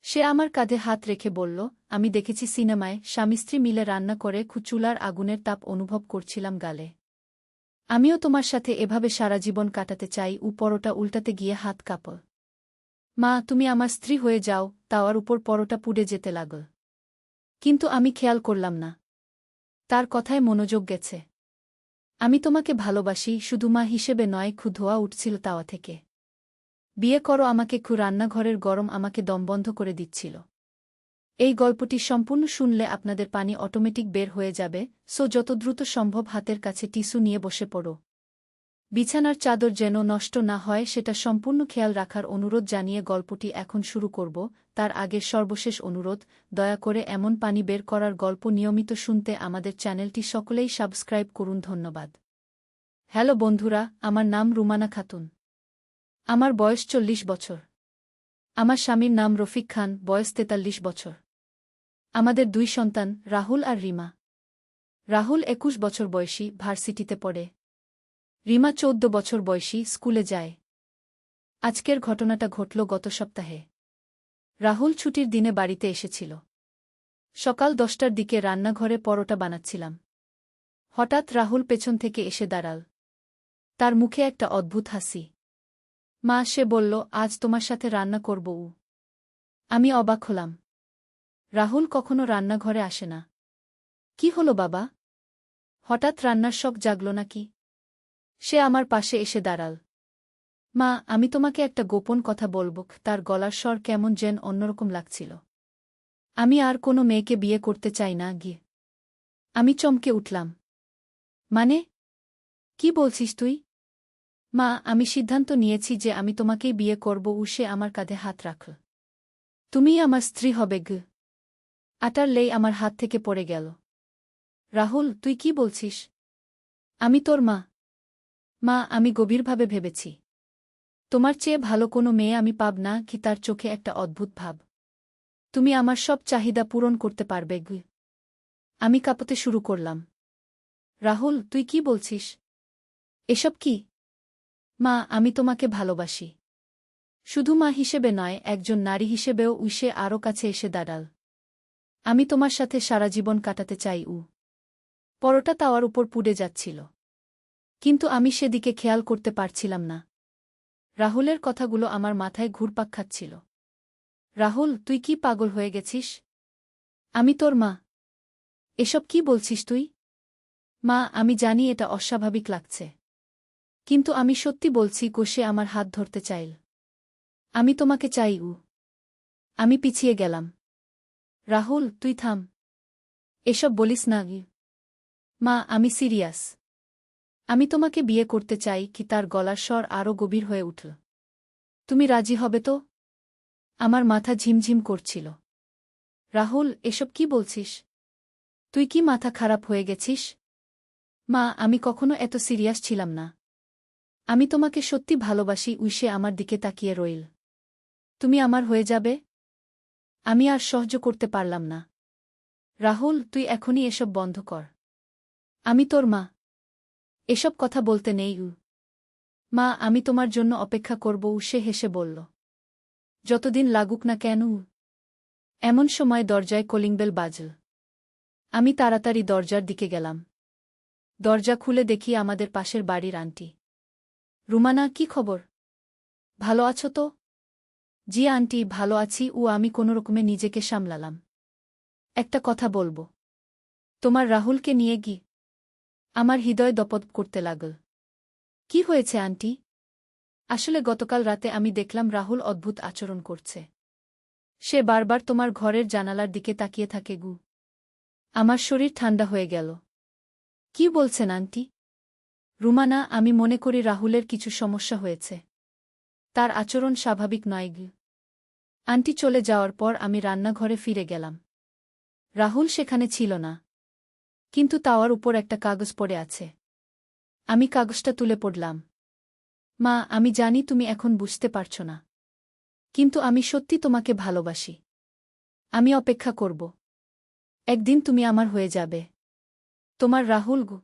[SPEAKER 1] সে আমার কাঁধে হাত রেখে বলল, আমি দেখেছি সিনেমায় স্বামী স্ত্রী মিলে রান্না করে চুলার আগুনের তাপ অনুভব করছিলাম গালে। আমিও তোমার সাথে এভাবে সারা জীবন কাটাতে চাই। পরোটা উল্টাতে গিয়ে হাত কাঁপল। মা, তুমি আমার স্ত্রী হয়ে যাও। তাওয়ার উপর পরোটা পুড়ে যেতে লাগল, কিন্তু আমি খেয়াল করলাম না। তার কথায় মনোযোগ গেছে। আমি তোমাকে ভালোবাসি, শুধু মা হিসেবে নয়। ধোঁয়া উঠছিল তাওয়া থেকে। বিয়ে করো আমাকে। রান্নাঘরের গরম আমাকে দমবন্ধ করে দিচ্ছিল। এই গল্পটি সম্পূর্ণ শুনলে আপনাদের পানি অটোমেটিক বের হয়ে যাবে, সো যত দ্রুত সম্ভব হাতের কাছে টিস্যু নিয়ে বসে পড়ো। বিছানার চাদর যেন নষ্ট না হয় সেটা সম্পূর্ণ খেয়াল রাখার অনুরোধ জানিয়ে গল্পটি এখন শুরু করব। তার আগের সর্বশেষ অনুরোধ, দয়া করে এমন পানি বের করার গল্প নিয়মিত শুনতে আমাদের চ্যানেলটি সকলেই সাবস্ক্রাইব করুন। ধন্যবাদ। হ্যালো বন্ধুরা, আমার নাম রুমানা খাতুন। আমার বয়স 40 বছর। আমার স্বামীর নাম রফিক খান, বয়স 43 বছর। আমাদের 2 সন্তান, রাহুল আর রিমা। রাহুল 21 বছর বয়সী, ভার্সিটিতে পড়ে। রিমা 14 বছর বয়সী, স্কুলে যায়। আজকের ঘটনাটা ঘটল গত সপ্তাহে। রাহুল ছুটির দিনে বাড়িতে এসেছিল। সকাল 10টার দিকে রান্নাঘরে পরোটা বানাচ্ছিলাম। হঠাৎ রাহুল পেছন থেকে এসে দাঁড়াল। তার মুখে একটা অদ্ভুত হাসি। মা, সে বলল, আজ তোমার সাথে রান্না করব। আমি অবাক হলাম। রাহুল কখনো রান্নাঘরে আসে না। কি হলো বাবা? হঠাৎ রান্নার শখ জাগল নাকি? সে আমার পাশে এসে দাঁড়াল। মা, আমি তোমাকে একটা গোপন কথা বলব। তার গলার স্বর কেমন যেন অন্যরকম লাগছিল। আমি আর কোনো মেয়েকে বিয়ে করতে চাই না গিয়ে। আমি চমকে উঠলাম। মানে? কি বলছিস তুই? মা, আমি সিদ্ধান্ত নিয়েছি যে আমি তোমাকেই বিয়ে করব। সে আমার কাঁধে হাত রাখল। তুমিই আমার স্ত্রী হবে গ। আটার লেই আমার হাত থেকে পড়ে গেল। রাহুল, তুই কি বলছিস? আমি তোর মা। মা, আমি গভীরভাবে ভেবেছি। তোমার চেয়ে ভালো কোনো মেয়ে আমি পাব না। কি তার চোখে একটা অদ্ভুত ভাব। তুমি আমার সব চাহিদা পূরণ করতে পারবে গ। আমি কাঁপতে শুরু করলাম। রাহুল, তুই কি বলছিস? এসব কি? মা, আমি তোমাকে ভালোবাসি। শুধু মা হিসেবে নয়, একজন নারী হিসেবেও। সে আরও কাছে এসে দাঁড়াল। আমি তোমার সাথে সারা জীবন কাটাতে চাই। পরোটা তাওয়ার উপর পুড়ে যাচ্ছিল। কিন্তু আমি সেদিকে খেয়াল করতে পারছিলাম না। রাহুলের কথাগুলো আমার মাথায় ঘুরপাক খাচ্ছিল। রাহুল, তুই কি পাগল হয়ে গেছিস? আমি তোর মা। এসব কি বলছিস তুই? মা, আমি জানি এটা অস্বাভাবিক লাগছে। কিন্তু আমি সত্যি বলছি। সে আমার হাত ধরতে চাইল। আমি তোমাকে চাই। আমি পিছিয়ে গেলাম। রাহুল, তুই থাম। এসব বলিস না। মা, আমি সিরিয়াস। আমি তোমাকে বিয়ে করতে চাই। কি তার গলার স্বর আরও গভীর হয়ে উঠল। তুমি রাজি হবে তো? আমার মাথা ঝিমঝিম করছিল। রাহুল, এসব কি বলছিস? তুই কি মাথা খারাপ হয়ে গেছিস? মা, আমি কখনো এত সিরিয়াস ছিলাম না। আমি তোমাকে সত্যি ভালোবাসি। সে আমার দিকে তাকিয়ে রইল। তুমি আমার হয়ে যাবে? আমি আর সহ্য করতে পারলাম না। রাহুল, তুই এখনই এসব বন্ধ কর। আমি তোর মা। এসব কথা বলতে নেই। মা, আমি তোমার জন্য অপেক্ষা করব। সে হেসে বলল। যতদিন লাগুক না কেন। এমন সময় দরজায় কলিংবেল বাজল। আমি তাড়াতাড়ি দরজার দিকে গেলাম। দরজা খুলে দেখি আমাদের পাশের বাড়ির আন্টি। রুমানা, কি খবর? ভালো আছো তো? জি আন্টি, ভালো আছি। আমি কোনোরকমে নিজেকে সামলালাম। একটা কথা বলবো। তোমার রাহুলকে নিয়ে আমার হৃদয় দপদ করতে লাগল। কি হয়েছে আন্টি? আসলে গতকাল রাতে আমি দেখলাম রাহুল অদ্ভুত আচরণ করছে। সে বারবার তোমার ঘরের জানালার দিকে তাকিয়ে থাকে। আমার শরীর ঠান্ডা হয়ে গেল। কি বলছেন আন্টি? রুমানা, আমি মনে করি রাহুলের কিছু সমস্যা হয়েছে। তার আচরণ স্বাভাবিক নয়। আন্টি চলে যাওয়ার পর আমি রান্নাঘরে ফিরে গেলাম। রাহুল সেখানে ছিল না। কিন্তু তাওয়ার উপর একটা কাগজ পড়ে আছে। আমি কাগজটা তুলে পড়লাম। মা, আমি জানি তুমি এখন বুঝতে পারছ না। কিন্তু আমি সত্যি তোমাকে ভালোবাসি। আমি অপেক্ষা করব। একদিন তুমি আমার হয়ে যাবে। তোমার রাহুল।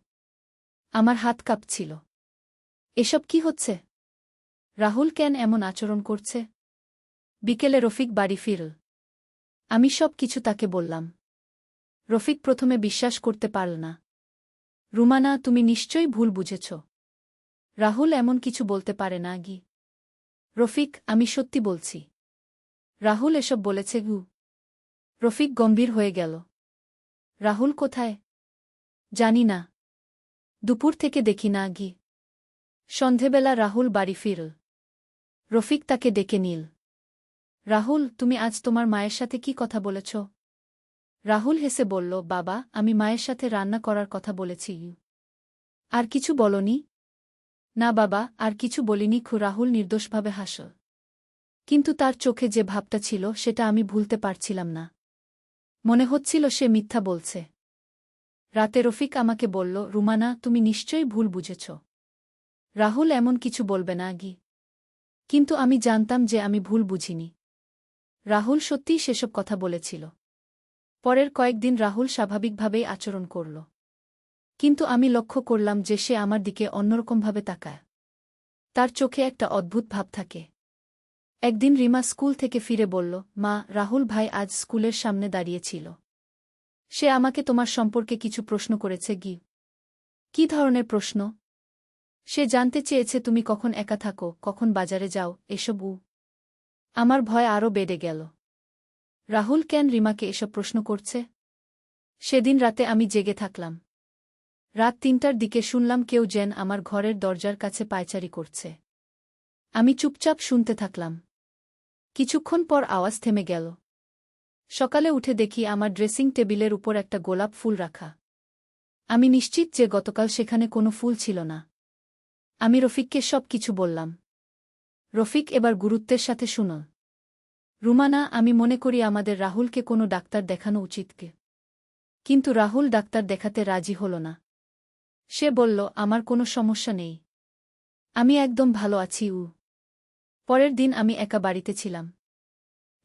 [SPEAKER 1] আমার হাত কাঁপছিল। এসব কি হচ্ছে? রাহুল কেন এমন আচরণ করছে? বিকেলে রফিক বাড়ি ফিরল। আমি সব কিছু তাকে বললাম। রফিক প্রথমে বিশ্বাস করতে পারল না। রুমানা, তুমি নিশ্চয়ই ভুল বুঝেছ। রাহুল এমন কিছু বলতে পারে না। রফিক, আমি সত্যি বলছি। রাহুল এসব বলেছে। রফিক গম্ভীর হয়ে গেল। রাহুল কোথায়? জানি না। দুপুর থেকে দেখি না। সন্ধেবেলা রাহুল বাড়ি ফিরল। রফিক তাকে ডেকে নিল। রাহুল, তুমি আজ তোমার মায়ের সাথে কি কথা বলেছ? রাহুল হেসে বলল, বাবা, আমি মায়ের সাথে রান্না করার কথা বলেছি। আর কিছু বলনি? না বাবা, আর কিছু বলিনি। রাহুল নির্দোষভাবে হাসল। কিন্তু তার চোখে যে ভাবটা ছিল সেটা আমি ভুলতে পারছিলাম না। মনে হচ্ছিল সে মিথ্যা বলছে। রাতে রফিক আমাকে বলল, রুমানা, তুমি নিশ্চয়ই ভুল বুঝেছ। রাহুল এমন কিছু বলবে না। কিন্তু আমি জানতাম যে আমি ভুল বুঝিনি। রাহুল সত্যিই সেসব কথা বলেছিল। পরের কয়েকদিন রাহুল স্বাভাবিকভাবেই আচরণ করল। কিন্তু আমি লক্ষ্য করলাম যে সে আমার দিকে অন্যরকমভাবে তাকায়। তার চোখে একটা অদ্ভুত ভাব থাকে। একদিন রিমা স্কুল থেকে ফিরে বলল, মা, রাহুল ভাই আজ স্কুলের সামনে দাঁড়িয়েছিল। সে আমাকে তোমার সম্পর্কে কিছু প্রশ্ন করেছে। কি ধরনের প্রশ্ন? সে জানতে চেয়েছে তুমি কখন একা থাকো, কখন বাজারে যাও, এসব। আমার ভয় আরও বেড়ে গেল। রাহুল কেন রিমাকে এসব প্রশ্ন করছে? সেদিন রাতে আমি জেগে থাকলাম। রাত ৩টার দিকে শুনলাম কেউ যেন আমার ঘরের দরজার কাছে পায়চারি করছে। আমি চুপচাপ শুনতে থাকলাম। কিছুক্ষণ পর আওয়াজ থেমে গেল। সকালে উঠে দেখি আমার ড্রেসিং টেবিলের উপর একটা গোলাপ ফুল রাখা। আমি নিশ্চিত যে গতকাল সেখানে কোনো ফুল ছিল না। আমি রফিককে সব কিছু বললাম। রফিক এবার গুরুত্বের সাথে শুনল। রুমানা, আমি মনে করি আমাদের রাহুলকে কোনো ডাক্তার দেখানো উচিত। কিন্তু রাহুল ডাক্তার দেখাতে রাজি হল না। সে বলল, আমার কোনো সমস্যা নেই। আমি একদম ভালো আছি। পরের দিন আমি একা বাড়িতে ছিলাম।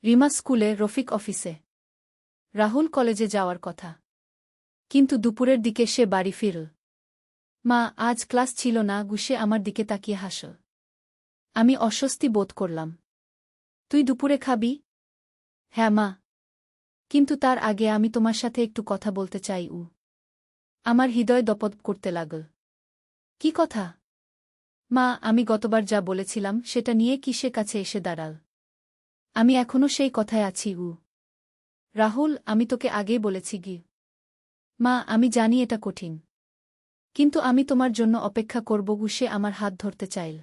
[SPEAKER 1] রিমা স্কুলে, রফিক অফিসে, রাহুল কলেজে যাওয়ার কথা। কিন্তু দুপুরের দিকে সে বাড়ি ফিরল। মা, আজ ক্লাস ছিল না। সে আমার দিকে তাকিয়ে হাসল। আমি অস্বস্তি বোধ করলাম। তুই দুপুরে খাবি? হ্যাঁ মা। কিন্তু তার আগে আমি তোমার সাথে একটু কথা বলতে চাই। আমার হৃদয় দপদপ করতে লাগল। কি কথা? মা, আমি গতবার যা বলেছিলাম সেটা নিয়ে কি সে কাছে এসে দাঁড়াল? আমি এখনও সেই কথায় আছি। রাহুল, আমি তোকে আগেই বলেছি। মা, আমি জানি এটা কঠিন। কিন্তু আমি তোমার জন্য অপেক্ষা করব। সে আমার হাত ধরতে চাইল।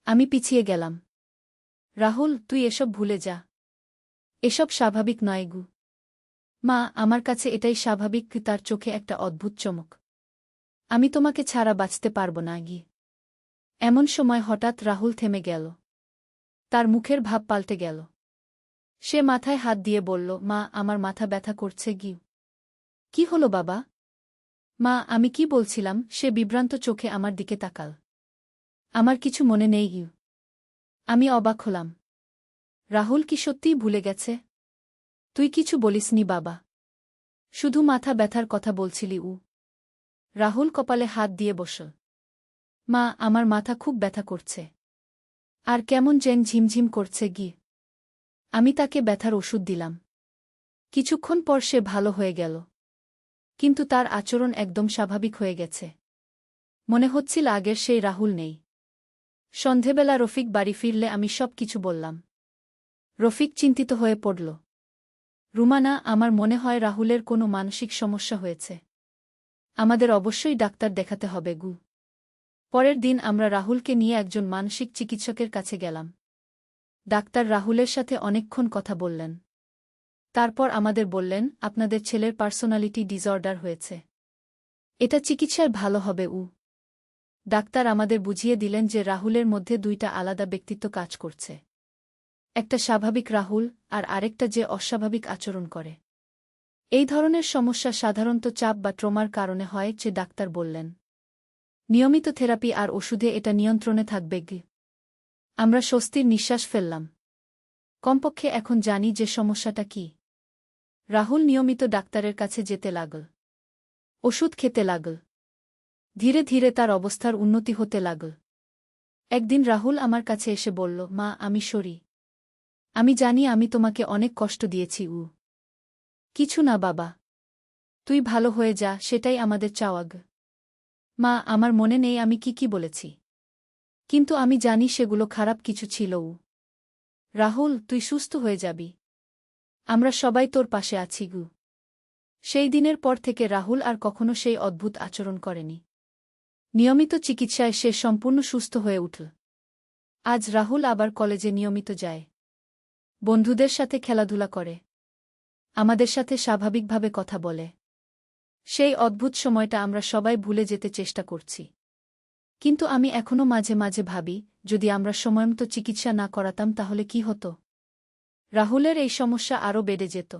[SPEAKER 1] আমি পিছিয়ে গেলাম। রাহুল, তুই এসব ভুলে যা। এসব স্বাভাবিক নয়। মা, আমার কাছে এটাই স্বাভাবিক। তার চোখে একটা অদ্ভুত চমক। আমি তোমাকে ছাড়া বাঁচতে পারব না। এমন সময় হঠাৎ রাহুল থেমে গেল। তার মুখের ভাব পাল্টে গেল। সে মাথায় হাত দিয়ে বলল, মা, আমার মাথা ব্যথা করছে। কি হলো বাবা? মা, আমি কি বলছিলাম? সে বিভ্রান্ত চোখে আমার দিকে তাকাল। আমার কিছু মনে নেই। আমি অবাক হলাম। রাহুল কি সত্যিই ভুলে গেছে? তুই কিছু বলিসনি বাবা? শুধু মাথা ব্যথার কথা বলছিলি। রাহুল কপালে হাত দিয়ে বসল। মা, আমার মাথা খুব ব্যথা করছে। আর কেমন যেন ঝিমঝিম করছে। আমি তাকে ব্যথার ওষুধ দিলাম। কিছুক্ষণ পর সে ভালো হয়ে গেল। কিন্তু তার আচরণ একদম স্বাভাবিক হয়ে গেছে। মনে হচ্ছিল আগের সেই রাহুল নেই। সন্ধেবেলা রফিক বাড়ি ফিরলে আমি সব কিছু বললাম। রফিক চিন্তিত হয়ে পড়ল। রুমানা, আমার মনে হয় রাহুলের কোনো মানসিক সমস্যা হয়েছে। আমাদের অবশ্যই ডাক্তার দেখাতে হবে। পরের দিন আমরা রাহুলকে নিয়ে একজন মানসিক চিকিৎসকের কাছে গেলাম। ডাক্তার রাহুলের সাথে অনেকক্ষণ কথা বললেন। তারপর আমাদের বললেন, আপনাদের ছেলের পার্সোনালিটি ডিসঅর্ডার হয়েছে। এটা চিকিৎসায় ভালো হবে। ডাক্তার আমাদের বুঝিয়ে দিলেন যে রাহুলের মধ্যে দুইটা আলাদা ব্যক্তিত্ব কাজ করছে। একটা স্বাভাবিক রাহুল, আর আরেকটা যে অস্বাভাবিক আচরণ করে। এই ধরনের সমস্যা সাধারণত চাপ বা ট্রমার কারণে হয়, যে ডাক্তার বললেন। নিয়মিত থেরাপি আর ওষুধে এটা নিয়ন্ত্রণে থাকবে। আমরা স্বস্তির নিঃশ্বাস ফেললাম। কমপক্ষে এখন জানি যে সমস্যাটা কি। রাহুল নিয়মিত ডাক্তারের কাছে যেতে লাগল। ওষুধ খেতে লাগল। ধীরে ধীরে তার অবস্থার উন্নতি হতে লাগল। একদিন রাহুল আমার কাছে এসে বলল, মা, আমি সরি। আমি জানি আমি তোমাকে অনেক কষ্ট দিয়েছি। কিছু না বাবা। তুই ভালো হয়ে যা, সেটাই আমাদের চাওয়া। মা, আমার মনে নেই আমি কি বলেছি। কিন্তু আমি জানি সেগুলো খারাপ কিছু ছিল। রাহুল, তুই সুস্থ হয়ে যাবি। আমরা সবাই তোর পাশে আছি। সেই দিনের পর থেকে রাহুল আর কখনো সেই অদ্ভুত আচরণ করেনি। নিয়মিত চিকিৎসায় সে সম্পূর্ণ সুস্থ হয়ে উঠল। আজ রাহুল আবার কলেজে নিয়মিত যায়। বন্ধুদের সাথে খেলাধুলা করে। আমাদের সাথে স্বাভাবিকভাবে কথা বলে। সেই অদ্ভুত সময়টা আমরা সবাই ভুলে যেতে চেষ্টা করছি। কিন্তু আমি এখনও মাঝে মাঝে ভাবি, যদি আমরা সময়মতো চিকিৎসা না করাতাম তাহলে কি হতো? রাহুলের এই সমস্যা আরও বেড়ে যেত।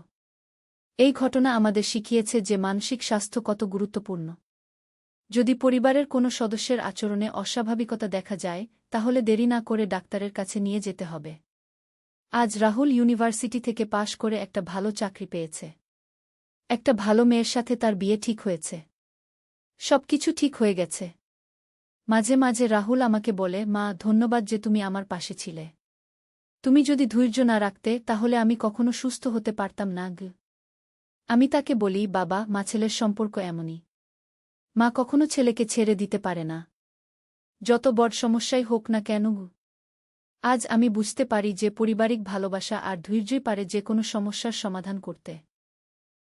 [SPEAKER 1] এই ঘটনা আমাদের শিখিয়েছে যে মানসিক স্বাস্থ্য কত গুরুত্বপূর্ণ। যদি পরিবারের কোনো সদস্যের আচরণে অস্বাভাবিকতা দেখা যায়, তাহলে দেরি না করে ডাক্তারের কাছে নিয়ে যেতে হবে। আজ রাহুল ইউনিভার্সিটি থেকে পাশ করে একটা ভালো চাকরি পেয়েছে। একটা ভালো মেয়ের সাথে তার বিয়ে ঠিক হয়েছে। সবকিছু ঠিক হয়ে গেছে। মাঝে মাঝে রাহুল আমাকে বলে, মা, ধন্যবাদ যে তুমি আমার পাশে ছিলে। তুমি যদি ধৈর্য না রাখতে তাহলে আমি কখনো সুস্থ হতে পারতাম না। আমি তাকে বলি, বাবা, মা ছেলের সম্পর্ক এমনই। মা কখনো ছেলেকে ছেড়ে দিতে পারে না, যত বড় সমস্যাই হোক না কেন। আজ আমি বুঝতে পারি যে পারিবারিক ভালোবাসা আর ধৈর্যই পারে যে কোনো সমস্যার সমাধান করতে।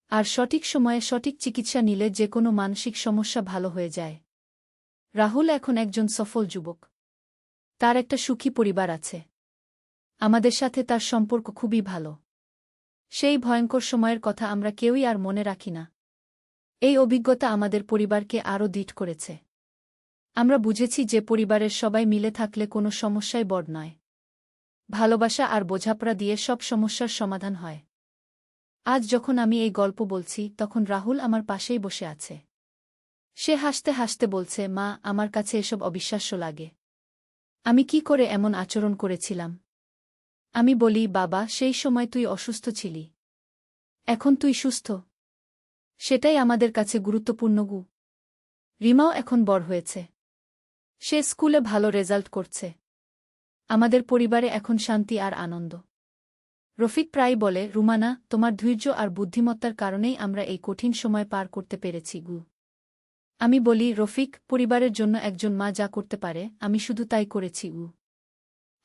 [SPEAKER 1] আর সঠিক সময়ে সঠিক চিকিৎসা নিলে যে কোনো মানসিক সমস্যা ভালো হয়ে যায়। রাহুল এখন একজন সফল যুবক। তার একটা সুখী পরিবার আছে। আমাদের সাথে তার সম্পর্ক খুবই ভালো। সেই ভয়ঙ্কর সময়ের কথা আমরা কেউই আর মনে রাখি না। এই অভিজ্ঞতা আমাদের পরিবারকে আরও দৃঢ় করেছে। আমরা বুঝেছি যে পরিবারের সবাই মিলে থাকলে কোনো সমস্যাই বড় নয়। ভালোবাসা আর বোঝাপড়া দিয়ে সব সমস্যার সমাধান হয়। আজ যখন আমি এই গল্প বলছি তখন রাহুল আমার পাশেই বসে আছে। সে হাসতে হাসতে বলছে, মা, আমার কাছে এসব অবিশ্বাস্য লাগে। আমি কি করে এমন আচরণ করেছিলাম? আমি বলি, বাবা, সেই সময় তুই অসুস্থ ছিলি। এখন তুই সুস্থ। সেটাই আমাদের কাছে গুরুত্বপূর্ণ। রিমাও এখন বড় হয়েছে। সে স্কুলে ভালো রেজাল্ট করছে। আমাদের পরিবারে এখন শান্তি আর আনন্দ। রফিক প্রায় বলে, রুমানা, তোমার ধৈর্য আর বুদ্ধিমত্তার কারণেই আমরা এই কঠিন সময় পার করতে পেরেছি। আমি বলি, রফিক, পরিবারের জন্য একজন মা যা করতে পারে আমি শুধু তাই করেছি।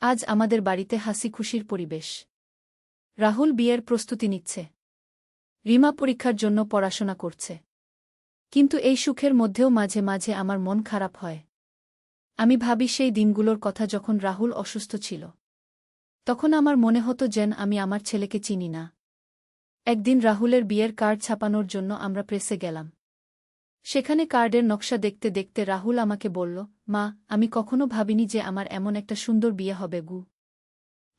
[SPEAKER 1] আজ আমাদের বাড়িতে হাসি খুশির পরিবেশ। রাহুল বিয়ের প্রস্তুতি নিচ্ছে। রিমা পরীক্ষার জন্য পড়াশোনা করছে। কিন্তু এই সুখের মধ্যেও মাঝে মাঝে আমার মন খারাপ হয়। আমি ভাবি সেই দিনগুলোর কথা যখন রাহুল অসুস্থ ছিল। তখন আমার মনে হতো যেন আমি আমার ছেলেকে চিনি না। একদিন রাহুলের বিয়ের কার্ড ছাপানোর জন্য আমরা প্রেসে গেলাম। সেখানে কার্ডের নকশা দেখতে দেখতে রাহুল আমাকে বলল, মা, আমি কখনো ভাবিনি যে আমার এমন একটা সুন্দর বিয়ে হবে।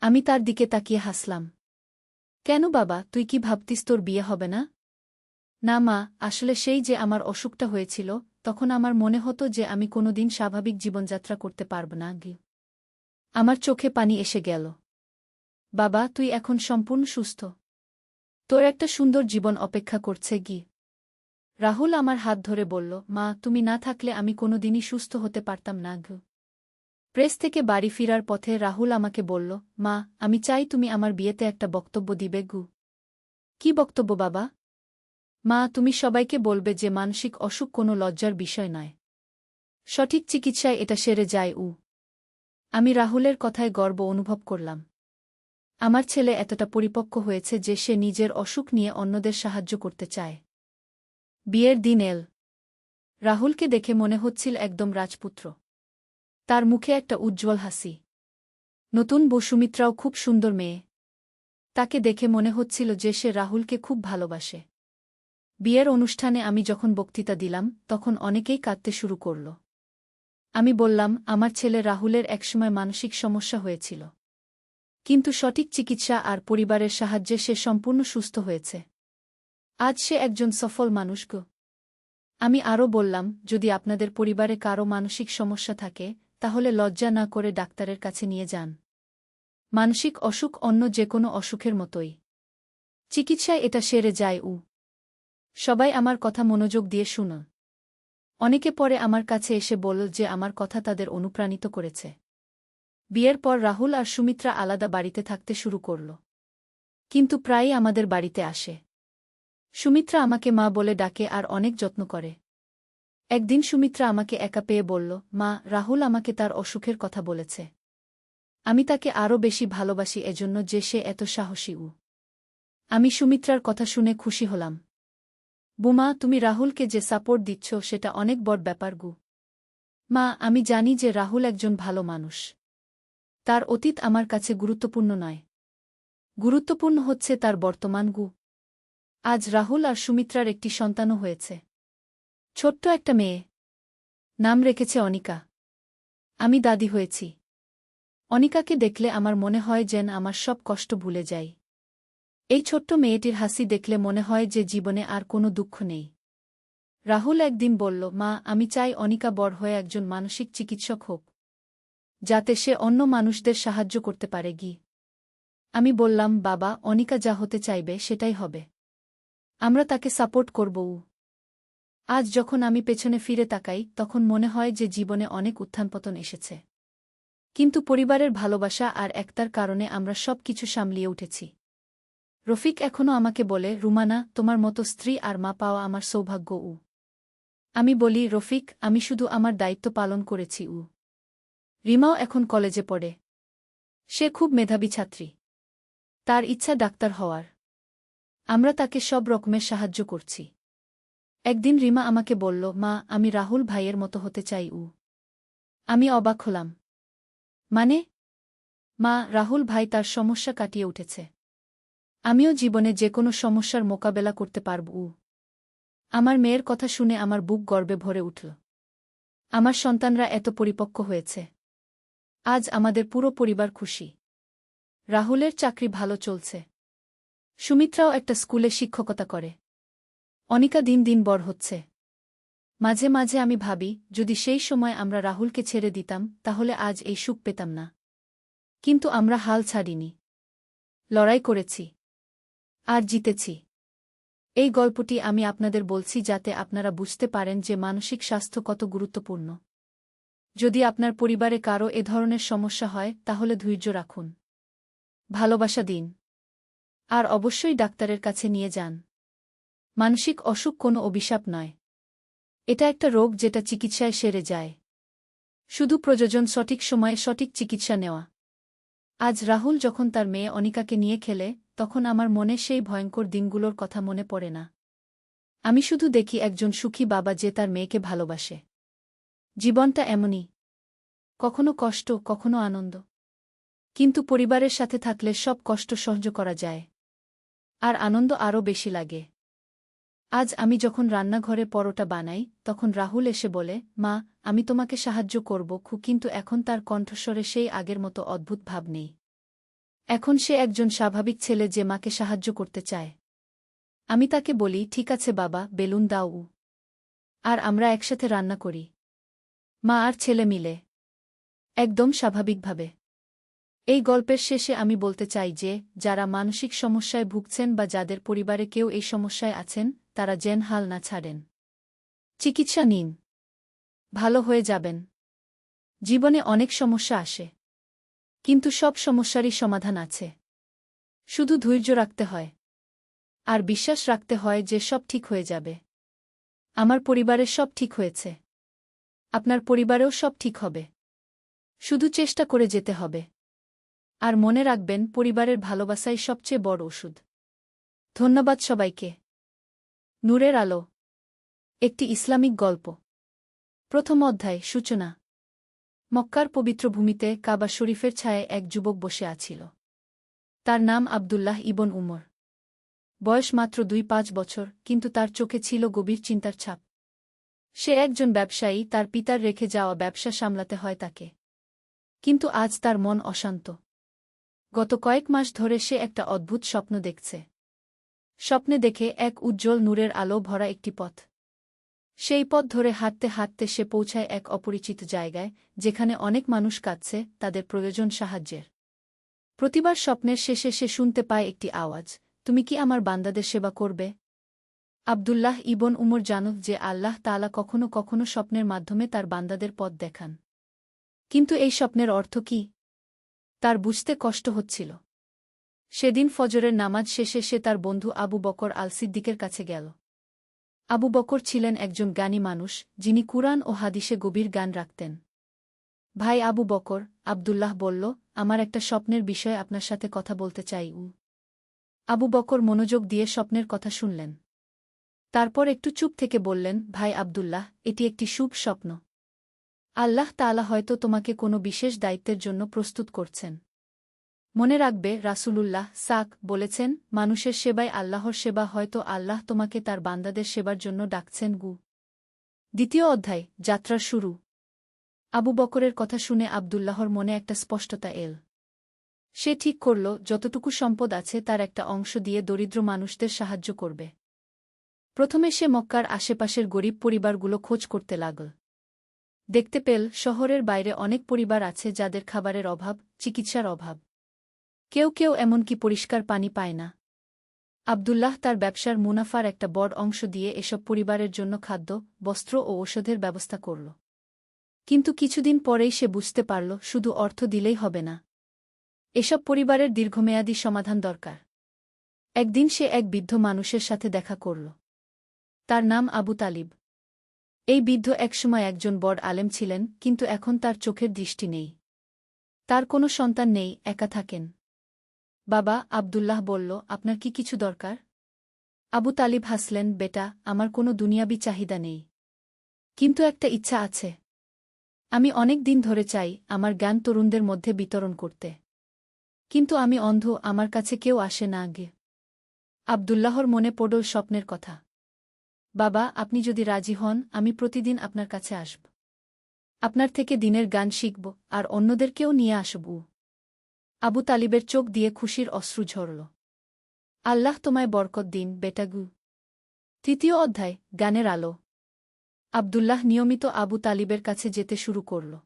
[SPEAKER 1] আমি তার দিকে তাকিয়ে হাসলাম। কেন বাবা, তুই কি ভাবতিস তোর বিয়ে হবে না? না মা, আসলে সেই যে আমার অসুখটা হয়েছিল তখন আমার মনে হতো যে আমি কোনোদিন স্বাভাবিক জীবনযাত্রা করতে পারব না। আমার চোখে পানি এসে গেল। বাবা, তুই এখন সম্পূর্ণ সুস্থ। তোর একটা সুন্দর জীবন অপেক্ষা করছে। রাহুল আমার হাত ধরে বলল, মা, তুমি না থাকলে আমি কোনোদিনই সুস্থ হতে পারতাম না। প্রেস থেকে বাড়ি ফিরার পথে রাহুল আমাকে বলল, মা, আমি চাই তুমি আমার বিয়েতে একটা বক্তব্য দিবে। কি বক্তব্য বাবা? মা, তুমি সবাইকে বলবে যে মানসিক অসুখ কোনো লজ্জার বিষয় নয়। সঠিক চিকিৎসায় এটা সেরে যায়। আমি রাহুলের কথায় গর্ব অনুভব করলাম। আমার ছেলে এতটা পরিপক্ক হয়েছে যে সে নিজের অসুখ নিয়ে অন্যদের সাহায্য করতে চায়। বিয়ের দিন এল। রাহুলকে দেখে মনে হচ্ছিল একদম রাজপুত্র। তার মুখে একটা উজ্জ্বল হাসি। নতুন বউ সুমিত্রাও খুব সুন্দর মেয়ে। তাকে দেখে মনে হচ্ছিল যে সে রাহুলকে খুব ভালোবাসে। বিয়ের অনুষ্ঠানে আমি যখন বক্তৃতা দিলাম তখন অনেকেই কাঁদতে শুরু করল। আমি বললাম, আমার ছেলে রাহুলের একসময় মানসিক সমস্যা হয়েছিল। কিন্তু সঠিক চিকিৎসা আর পরিবারের সাহায্যে সে সম্পূর্ণ সুস্থ হয়েছে। আজ সে একজন সফল মানুষ। আমি আরও বললাম, যদি আপনাদের পরিবারে কারও মানসিক সমস্যা থাকে তাহলে লজ্জা না করে ডাক্তারের কাছে নিয়ে যান। মানসিক অসুখ অন্য যে কোনো অসুখের মতোই। চিকিৎসায় এটা সেরে যায়। সবাই আমার কথা মনোযোগ দিয়ে শুন। অনেকে পরে আমার কাছে এসে বলল যে আমার কথা তাদের অনুপ্রাণিত করেছে। বিয়ের পর রাহুল আর সুমিত্রা আলাদা বাড়িতে থাকতে শুরু করল। কিন্তু প্রায়ই আমাদের বাড়িতে আসে। সুমিত্রা আমাকে মা বলে ডাকে আর অনেক যত্ন করে। একদিন সুমিত্রা আমাকে একা পেয়ে বলল, মা, রাহুল আমাকে তার অসুখের কথা বলেছে। আমি তাকে আরও বেশি ভালোবাসি এজন্য যে সে এত সাহসী। আমি সুমিত্রার কথা শুনে খুশি হলাম। বুমা, তুমি রাহুলকে যে সাপোর্ট দিচ্ছ সেটা অনেক বড় ব্যাপার। মা, আমি জানি যে রাহুল একজন ভালো মানুষ। তার অতীত আমার কাছে গুরুত্বপূর্ণ নয়। গুরুত্বপূর্ণ হচ্ছে তার বর্তমান। আজ রাহুল আর সুমিত্রার একটি সন্তানও হয়েছে। ছোট্ট একটা মেয়ে। নাম রেখেছে অনিকা। আমি দাদি হয়েছি। অনিকাকে দেখলে আমার মনে হয় যেন আমার সব কষ্ট ভুলে যাই। এই ছোট্ট মেয়েটির হাসি দেখলে মনে হয় যে জীবনে আর কোনো দুঃখ নেই। রাহুল একদিন বলল, মা, আমি চাই অনিকা বড় হয়ে একজন মানসিক চিকিৎসক হোক, যাতে সে অন্য মানুষদের সাহায্য করতে পারে। আমি বললাম, বাবা, অনিকা যা হতে চাইবে সেটাই হবে। আমরা তাকে সাপোর্ট করব। আজ যখন আমি পেছনে ফিরে তাকাই তখন মনে হয় যে জীবনে অনেক উত্থানপতন এসেছে। কিন্তু পরিবারের ভালোবাসা আর একতার কারণে আমরা সব কিছু সামলিয়ে উঠেছি। রফিক এখনও আমাকে বলে, রুমানা, তোমার মতো স্ত্রী আর মা পাওয়া আমার সৌভাগ্য। আমি বলি, রফিক, আমি শুধু আমার দায়িত্ব পালন করেছি। রিমাও এখন কলেজে পড়ে। সে খুব মেধাবী ছাত্রী। তার ইচ্ছা ডাক্তার হওয়ার। আমরা তাকে সব রকমের সাহায্য করছি। একদিন রিমা আমাকে বলল, মা, আমি রাহুল ভাইয়ের মতো হতে চাই। আমি অবাক হলাম। মানে? মা, রাহুল ভাই তার সমস্যা কাটিয়ে উঠেছে। আমিও জীবনে যে কোনো সমস্যার মোকাবেলা করতে পারব। আমার মেয়ের কথা শুনে আমার বুক গর্বে ভরে উঠল। আমার সন্তানরা এত পরিপক্ক হয়েছে। আজ আমাদের পুরো পরিবার খুশি। রাহুলের চাকরি ভালো চলছে। সুমিত্রাও একটা স্কুলে শিক্ষকতা করে। অনিকা দিন দিন বড় হচ্ছে। মাঝে মাঝে আমি ভাবি, যদি সেই সময় আমরা রাহুলকে ছেড়ে দিতাম তাহলে আজ এই সুখ পেতাম না। কিন্তু আমরা হাল ছাড়িনি। লড়াই করেছি। আর জিতেছি। এই গল্পটি আমি আপনাদের বলছি যাতে আপনারা বুঝতে পারেন যে মানসিক স্বাস্থ্য কত গুরুত্বপূর্ণ। যদি আপনার পরিবারে কারও এ ধরনের সমস্যা হয় তাহলে ধৈর্য রাখুন। ভালোবাসা দিন। আর অবশ্যই ডাক্তারের কাছে নিয়ে যান। মানসিক অসুখ কোনো অভিশাপ নয়। এটা একটা রোগ যেটা চিকিৎসায় সেরে যায়। শুধু প্রয়োজন সঠিক সময়ে সঠিক চিকিৎসা নেওয়া। আজ রাহুল যখন তার মেয়ে অনিকাকে নিয়ে খেলে তখন আমার মনে সেই ভয়ঙ্কর দিনগুলোর কথা মনে পড়ে না। আমি শুধু দেখি একজন সুখী বাবা যে তার মেয়েকে ভালোবাসে। জীবনটা এমনই। কখনো কষ্ট, কখনো আনন্দ। কিন্তু পরিবারের সাথে থাকলে সব কষ্ট সহ্য করা যায়। আর আনন্দ আরও বেশি লাগে। আজ আমি যখন রান্নাঘরে পরোটা বানাই তখন রাহুল এসে বলে, মা, আমি তোমাকে সাহায্য করব, কিন্তু এখন তার কণ্ঠস্বরে সেই আগের মতো অদ্ভুত ভাব নেই। এখন সে একজন স্বাভাবিক ছেলে যে মাকে সাহায্য করতে চায়। আমি তাকে বলি, ঠিক আছে বাবা, বেলুন দাও। আর আমরা একসাথে রান্না করি। মা আর ছেলে মিলে। একদম স্বাভাবিকভাবে। এই গল্পের শেষে আমি বলতে চাই যে, যারা মানসিক সমস্যায় ভুগছেন বা যাদের পরিবারে কেউ এই সমস্যায় আছেন, তারা যেন হাল না ছাড়েন। চিকিৎসা নিন। ভালো হয়ে যাবেন। জীবনে অনেক সমস্যা আসে। কিন্তু সব সমস্যারই সমাধান আছে। শুধু ধৈর্য রাখতে হয়। আর বিশ্বাস রাখতে হয় যে সব ঠিক হয়ে যাবে। আমার পরিবারের সব ঠিক হয়েছে। আপনার পরিবারেও সব ঠিক হবে। শুধু চেষ্টা করে যেতে হবে। আর মনে রাখবেন, পরিবারের ভালোবাসাই সবচেয়ে বড় ওষুধ। ধন্যবাদ সবাইকে। নূরের আলো। একটি ইসলামিক গল্প। প্রথম অধ্যায়, সূচনা। মক্কার পবিত্র ভূমিতে কাবা শরীফের ছায়ায় এক যুবক বসে আছিল। তার নাম আবদুল্লাহ ইবন উমর। বয়স মাত্র ২-৫ বছর, কিন্তু তার চোখে ছিল গভীর চিন্তার ছাপ। সে একজন ব্যবসায়ী, তার পিতার রেখে যাওয়া ব্যবসা সামলাতে হয় তাকে। কিন্তু আজ তার মন অশান্ত। গত কয়েক মাস ধরে সে একটা অদ্ভুত স্বপ্ন দেখছে। স্বপ্নে দেখে এক উজ্জ্বল নূরের আলো ভরা একটি পথ। সেই পথ ধরে হাঁটতে হাঁটতে সে পৌঁছায় এক অপরিচিত জায়গায়, যেখানে অনেক মানুষ কাঁদছে, তাদের প্রয়োজন সাহায্যের। প্রতিবার স্বপ্নের শেষে সে শুনতে পায় একটি আওয়াজ, তুমি কি আমার বান্দাদের সেবা করবে? আবদুল্লাহ ইবন উমর জানত যে আল্লাহ তাআলা কখনো কখনো স্বপ্নের মাধ্যমে তার বান্দাদের পথ দেখান। কিন্তু এই স্বপ্নের অর্থ কি? তার বুঝতে কষ্ট হচ্ছিল। সেদিন ফজরের নামাজ শেষে সে তার বন্ধু আবু বকর আল সিদ্দিকের কাছে গেল। আবু বকর ছিলেন একজন জ্ঞানী মানুষ, যিনি কুরআন ও হাদিসে গভীর জ্ঞান রাখতেন। ভাই আবু বকর, আবদুল্লাহ বলল, আমার একটা স্বপ্নের বিষয়ে আপনার সাথে কথা বলতে চাই। আবু বকর মনোযোগ দিয়ে স্বপ্নের কথা শুনলেন। তারপর একটু চুপ থেকে বললেন, ভাই আবদুল্লাহ, এটি একটি শুভ স্বপ্ন। আল্লাহ তাআলা হয়তো তোমাকে কোনো বিশেষ দায়িত্বের জন্য প্রস্তুত করছেন। মনে রাখবে, রাসূলুল্লাহ বলেছেন, মানুষের সেবাই আল্লাহর সেবা, হয়তো আল্লাহ তোমাকে তার বান্দাদের সেবার জন্য ডাকছেন। দ্বিতীয় অধ্যায়, যাত্রার শুরু। আবু বকরের কথা শুনে আবদুল্লাহর মনে একটা স্পষ্টতা এল। সে ঠিক করল, যতটুকু সম্পদ আছে তার একটা অংশ দিয়ে দরিদ্র মানুষদের সাহায্য করবে। প্রথমে সে মক্কার আশেপাশের গরিব পরিবারগুলো খোঁজ করতে লাগল। দেখতে পেল, শহরের বাইরে অনেক পরিবার আছে যাদের খাবারের অভাব, চিকিৎসার অভাব। কেউ কেউ এমনকি পরিষ্কার পানি পায় না। আবদুল্লাহ তার ব্যবসার মুনাফার একটা বড় অংশ দিয়ে এসব পরিবারের জন্য খাদ্য, বস্ত্র ও ঔষধের ব্যবস্থা করল। কিন্তু কিছুদিন পরেই সে বুঝতে পারল শুধু অর্থ দিলেই হবে না। এসব পরিবারের দীর্ঘমেয়াদী সমাধান দরকার। একদিন সে এক বৃদ্ধ মানুষের সাথে দেখা করল। তার নাম আবু তালিব। এই বৃদ্ধ একসময় একজন বড় আলেম ছিলেন, কিন্তু এখন তার চোখের দৃষ্টি নেই। তার কোনো সন্তান নেই, একা থাকেন। বাবা, আবদুল্লাহ বলল, আপনার কি কিছু দরকার? আবু তালিব হাসলেন, বেটা, আমার কোনো দুনিয়াবি চাহিদা নেই। কিন্তু একটা ইচ্ছা আছে। আমি অনেক দিন ধরে চাই আমার জ্ঞান তরুণদের মধ্যে বিতরণ করতে। কিন্তু আমি অন্ধ, আমার কাছে কেউ আসে না আগে। আবদুল্লাহর মনে পড়ল স্বপ্নের কথা। বাবা, আপনি যদি রাজি হন, আমি প্রতিদিন আপনার কাছে আসব। আপনার থেকে দিনের গান শিখব, আর অন্যদেরকেও নিয়ে আসব। আবু তালিবের চোখ দিয়ে খুশির অশ্রু ঝরল। আল্লাহ তোমায় বরকত দিন, বেটাগু। তৃতীয় অধ্যায়, জ্ঞানের আলো। আবদুল্লাহ নিয়মিত আবু তালিবের কাছে যেতে শুরু করল।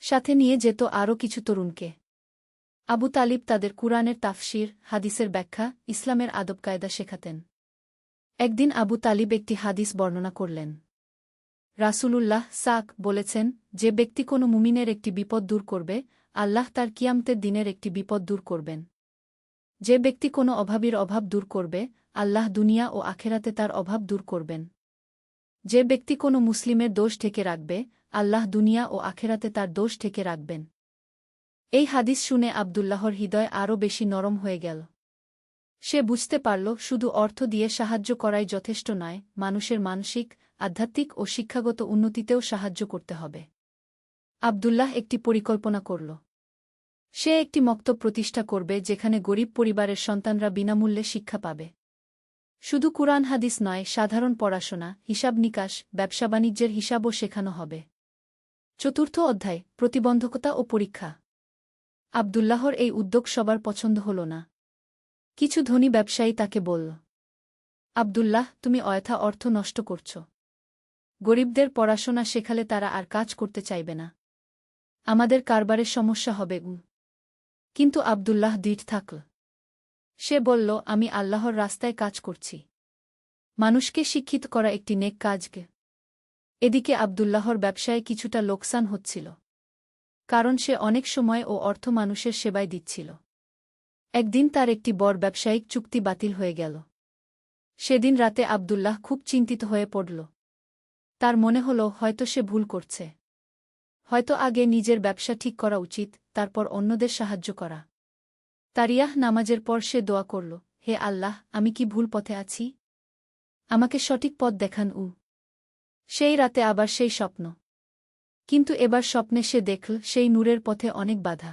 [SPEAKER 1] সাথে নিয়ে যেত আরও কিছু তরুণকে। আবু তালিব তাদের কুরআনের তাফসির, হাদিসের ব্যাখ্যা, ইসলামের আদবকায়দা শেখাতেন। একদিন আবু তালিব একটি হাদিস বর্ণনা করলেন। রাসূলুল্লাহ বলেছেন, যে ব্যক্তি কোনো মুমিনের একটি বিপদ দূর করবে, আল্লাহ তার কিয়ামতের দিনের একটি বিপদ দূর করবেন। যে ব্যক্তি কোনো অভাবীর অভাব দূর করবে, আল্লাহ দুনিয়া ও আখেরাতে তার অভাব দূর করবেন। যে ব্যক্তি কোনো মুসলিমের দোষ ঢেকে রাখবে, আল্লাহ দুনিয়া ও আখেরাতে তার দোষ ঢেকে রাখবেন। এই হাদিস শুনে আবদুল্লাহর হৃদয় আরও বেশি নরম হয়ে গেল। সে বুঝতে পারল শুধু অর্থ দিয়ে সাহায্য করাই যথেষ্ট নয়, মানুষের মানসিক, আধ্যাত্মিক ও শিক্ষাগত উন্নতিতেও সাহায্য করতে হবে। আবদুল্লাহ একটি পরিকল্পনা করল। সে একটি মক্তব প্রতিষ্ঠা করবে যেখানে গরিব পরিবারের সন্তানরা বিনামূল্যে শিক্ষা পাবে। শুধু কুরআন হাদিস নয়, সাধারণ পড়াশোনা, হিসাব নিকাশ, ব্যবসা বাণিজ্যের হিসাবও শেখানো হবে। চতুর্থ অধ্যায়, প্রতিবন্ধকতা ও পরীক্ষা। আবদুল্লাহর এই উদ্যোগ সবার পছন্দ হল না। কিছু ধনী ব্যবসায়ী তাকে বলল, আবদুল্লাহ, তুমি অযথা অর্থ নষ্ট করছ। গরিবদের পড়াশোনা শেখালে তারা আর কাজ করতে চাইবে না। আমাদের কারবারের সমস্যা হবে। কিন্তু আবদুল্লাহ দৃঢ় থাকল। সে বলল, আমি আল্লাহর রাস্তায় কাজ করছি। মানুষকে শিক্ষিত করা একটি নেক কাজকে। এদিকে আবদুল্লাহর ব্যবসায় কিছুটা লোকসান হচ্ছিল। কারণ সে অনেক সময় ও অর্থ মানুষের সেবায় দিচ্ছিল। একদিন তার একটি বড় ব্যবসায়িক চুক্তি বাতিল হয়ে গেল। সেদিন রাতে আবদুল্লাহ খুব চিন্তিত হয়ে পড়ল। তার মনে হল হয়তো সে ভুল করছে। হয়তো আগে নিজের ব্যবসা ঠিক করা উচিত, তারপর অন্যদের সাহায্য করা। তারিয়াহ নামাজের পর সে দোয়া করল, হে আল্লাহ, আমি কি ভুল পথে আছি? আমাকে সঠিক পথ দেখান। সেই রাতে আবার সেই স্বপ্ন। কিন্তু এবার স্বপ্নে সে দেখল সেই নূরের পথে অনেক বাধা।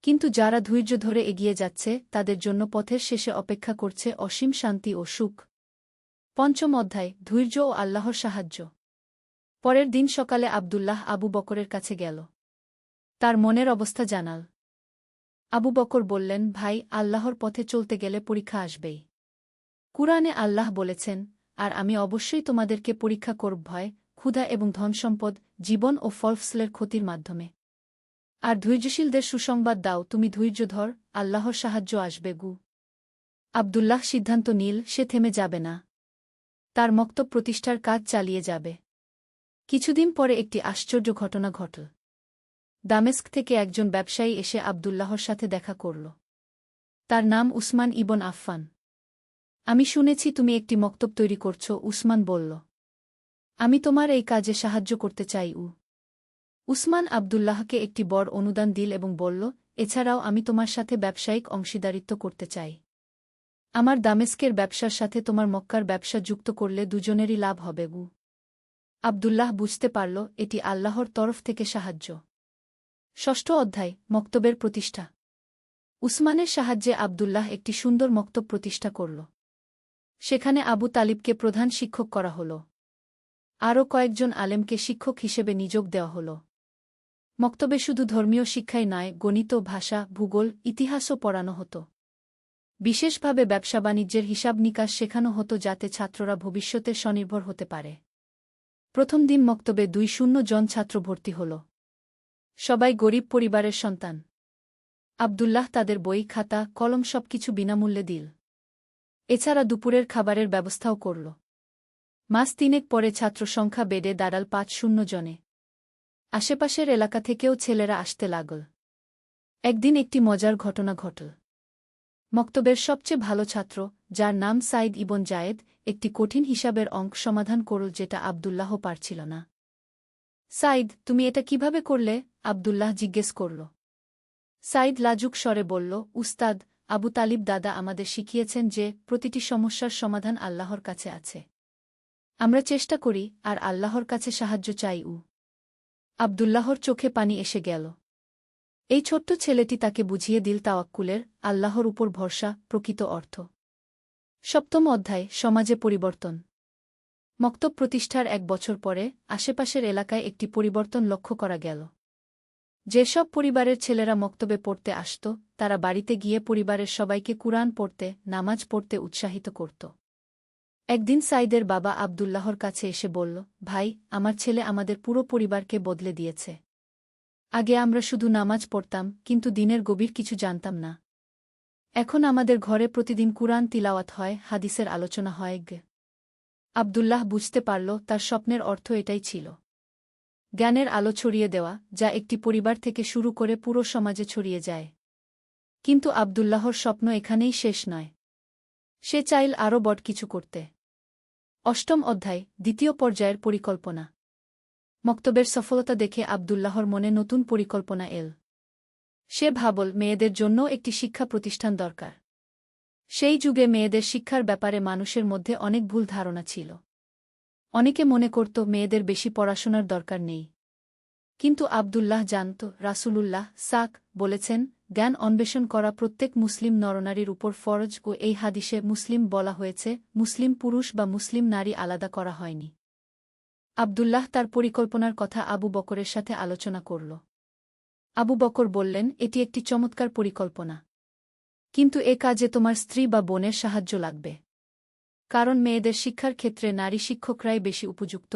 [SPEAKER 1] কিন্তু যারা ধৈর্য ধরে এগিয়ে যাচ্ছে, তাদের জন্য পথের শেষে অপেক্ষা করছে অসীম শান্তি ও সুখ। পঞ্চম অধ্যায়, ধৈর্য ও আল্লাহর সাহায্য। পরের দিন সকালে আবদুল্লাহ আবু বকরের কাছে গেল। তার মনের অবস্থা জানাল। আবু বকর বললেন, ভাই, আল্লাহর পথে চলতে গেলে পরীক্ষা আসবেই। কুরআনে আল্লাহ বলেছেন, আর আমি অবশ্যই তোমাদেরকে পরীক্ষা করব ভয়, ক্ষুধা এবং ধনসম্পদ, জীবন ও ফলফসলের ক্ষতির মাধ্যমে। আর ধৈর্যশীলদের সুসংবাদ দাও, তুমি ধৈর্য ধর, আল্লাহর সাহায্য আসবে। আবদুল্লাহ সিদ্ধান্ত নিল সে থেমে যাবে না। তার মক্তব প্রতিষ্ঠার কাজ চালিয়ে যাবে। কিছুদিন পরে একটি আশ্চর্য ঘটনা ঘটল। দামেস্ক থেকে একজন ব্যবসায়ী এসে আবদুল্লাহর সাথে দেখা করল। তার নাম উসমান ইবন আফফান। আমি শুনেছি তুমি একটি মক্তব তৈরি করছ, উসমান বলল। আমি তোমার এই কাজে সাহায্য করতে চাই। উসমান আবদুল্লাহকে একটি বড় অনুদান দিল এবং বলল, এছাড়াও আমি তোমার সাথে ব্যবসায়িক অংশীদারিত্ব করতে চাই। আমার দামেস্কের ব্যবসার সাথে তোমার মক্কার ব্যবসা যুক্ত করলে দুজনেরই লাভ হবে। আবদুল্লাহ বুঝতে পারল এটি আল্লাহর তরফ থেকে সাহায্য। ষষ্ঠ অধ্যায়, মক্তবের প্রতিষ্ঠা। উসমানের সাহায্যে আবদুল্লাহ একটি সুন্দর মক্তব প্রতিষ্ঠা করল। সেখানে আবু তালিবকে প্রধান শিক্ষক করা হল। আরও কয়েকজন আলেমকে শিক্ষক হিসেবে নিযোগ দেওয়া হল। মক্তবে শুধু ধর্মীয় শিক্ষাই নয়, গণিত, ভাষা, ভূগোল, ইতিহাসও পড়ানো হতো। বিশেষভাবে ব্যবসা বাণিজ্যের হিসাব নিকাশ শেখানো হতো যাতে ছাত্ররা ভবিষ্যতে স্বনির্ভর হতে পারে। প্রথম দিন মক্তবে 200 জন ছাত্র ভর্তি হল। সবাই গরিব পরিবারের সন্তান। আবদুল্লাহ তাদের বই, খাতা, কলম সবকিছু বিনামূল্যে দিল। এছাড়া দুপুরের খাবারের ব্যবস্থাও করল। মাস তিনেক পরে ছাত্র সংখ্যা বেড়ে দাঁড়াল ৫-০ জনে। আশেপাশের এলাকা থেকেও ছেলেরা আসতে লাগল। একদিন একটি মজার ঘটনা ঘটল। মক্তবের সবচেয়ে ভালো ছাত্র, যার নাম সাইদ ইবন জায়েদ, একটি কঠিন হিসাবের অঙ্ক সমাধান করল যেটা আব্দুল্লাহ পারছিল না। সাইদ, তুমি এটা কিভাবে করলে? আব্দুল্লাহ জিজ্ঞেস করল। সাইদ লাজুক স্বরে বলল, উস্তাদ, আবু তালিব দাদা আমাদের শিখিয়েছেন যে প্রতিটি সমস্যার সমাধান আল্লাহর কাছে আছে। আমরা চেষ্টা করি আর আল্লাহর কাছে সাহায্য চাই। আব্দুল্লাহর চোখে পানি এসে গেল। এই ছোট্ট ছেলেটি তাকে বুঝিয়ে দিল তাওয়াক্কুলের, আল্লাহর উপর ভরসা, প্রকৃত অর্থ। ৭ম অধ্যায়, সমাজে পরিবর্তন। মক্তব প্রতিষ্ঠার ১ বছর পরে আশেপাশের এলাকায় একটি পরিবর্তন লক্ষ্য করা গেল। যেসব পরিবারের ছেলেরা মক্তবে পড়তে আসত, তারা বাড়িতে গিয়ে পরিবারের সবাইকে কুরআন পড়তে, নামাজ পড়তে উৎসাহিত করত। একদিন সাইদের বাবা আব্দুল্লাহর কাছে এসে বলল, ভাই, আমার ছেলে আমাদের পুরো পরিবারকে বদলে দিয়েছে। আগে আমরা শুধু নামাজ পড়তাম, কিন্তু দিনের গভীর কিছু জানতাম না। এখন আমাদের ঘরে প্রতিদিন কুরআন তিলাওয়াত হয়, হাদিসের আলোচনা হয়। আব্দুল্লাহ বুঝতে পারল তার স্বপ্নের অর্থ এটাই ছিল, জ্ঞানের আলো ছড়িয়ে দেওয়া, যা একটি পরিবার থেকে শুরু করে পুরো সমাজে ছড়িয়ে যায়। কিন্তু আব্দুল্লাহর স্বপ্ন এখানেই শেষ নয়। সে চাইল আরও বড় কিছু করতে। ৮ম অধ্যায়, দ্বিতীয় পর্যায়ের পরিকল্পনা। মক্তবের সফলতা দেখে আব্দুল্লাহর মনে নতুন পরিকল্পনা এল। সে ভাবল মেয়েদের জন্য একটি শিক্ষা প্রতিষ্ঠান দরকার। সেই যুগে মেয়েদের শিক্ষার ব্যাপারে মানুষের মধ্যে অনেক ভুল ধারণা ছিল। অনেকে মনে করত মেয়েদের বেশি পড়াশোনার দরকার নেই। কিন্তু আব্দুল্লাহ জানত রাসূলুল্লাহ বলেছেন, জ্ঞান অন্বেষণ করা প্রত্যেক মুসলিম নরনারীর উপর ফরজ, ও এই হাদিসে মুসলিম বলা হয়েছে, মুসলিম পুরুষ বা মুসলিম নারী আলাদা করা হয়নি। আব্দুল্লাহ তার পরিকল্পনার কথা আবু বকরের সাথে আলোচনা করল। আবু বকর বললেন, এটি একটি চমৎকার পরিকল্পনা। কিন্তু এ কাজে তোমার স্ত্রী বা বোনের সাহায্য লাগবে। কারণ মেয়েদের শিক্ষার ক্ষেত্রে নারী শিক্ষকরাই বেশি উপযুক্ত।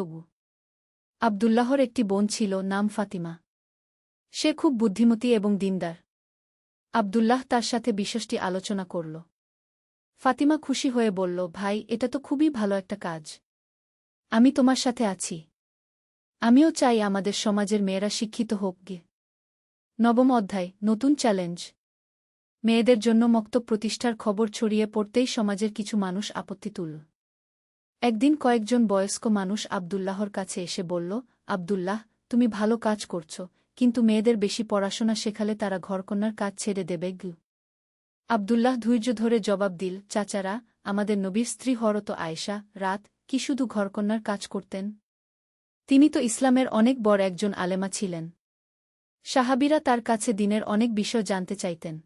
[SPEAKER 1] আব্দুল্লাহর একটি বোন ছিল, নাম ফাতিমা। সে খুব বুদ্ধিমতী এবং দিনদার। আব্দুল্লাহ তার সাথে বিষয়টি আলোচনা করল। ফাতিমা খুশি হয়ে বলল, ভাই, এটা তো খুবই ভালো একটা কাজ। আমি তোমার সাথে আছি। আমিও চাই আমাদের সমাজের মেয়েরা শিক্ষিত হোক। ৯ম অধ্যায়, নতুন চ্যালেঞ্জ। মেয়েদের জন্য মক্তব প্রতিষ্ঠার খবর ছড়িয়ে পড়তেই সমাজের কিছু মানুষ আপত্তি তুলল। একদিন কয়েকজন বয়স্ক মানুষ আব্দুল্লাহর কাছে এসে বলল, আব্দুল্লাহ, তুমি ভালো কাজ করছ, কিন্তু মেয়েদের বেশি পড়াশোনা শেখালে তারা ঘরকন্যার কাজ ছেড়ে দেবে। আব্দুল্লাহ ধৈর্য ধরে জবাব দিল, চাচারা, আমাদের নবীর স্ত্রী হরত আয়েশা রাত কি শুধু ঘরকন্যার কাজ করতেন? তিনি তো ইসলামের অনেক বড় একজন আলেমা ছিলেন। সাহাবীরা তার কাছে দিনের অনেক বিষয় জানতে চাইতেন।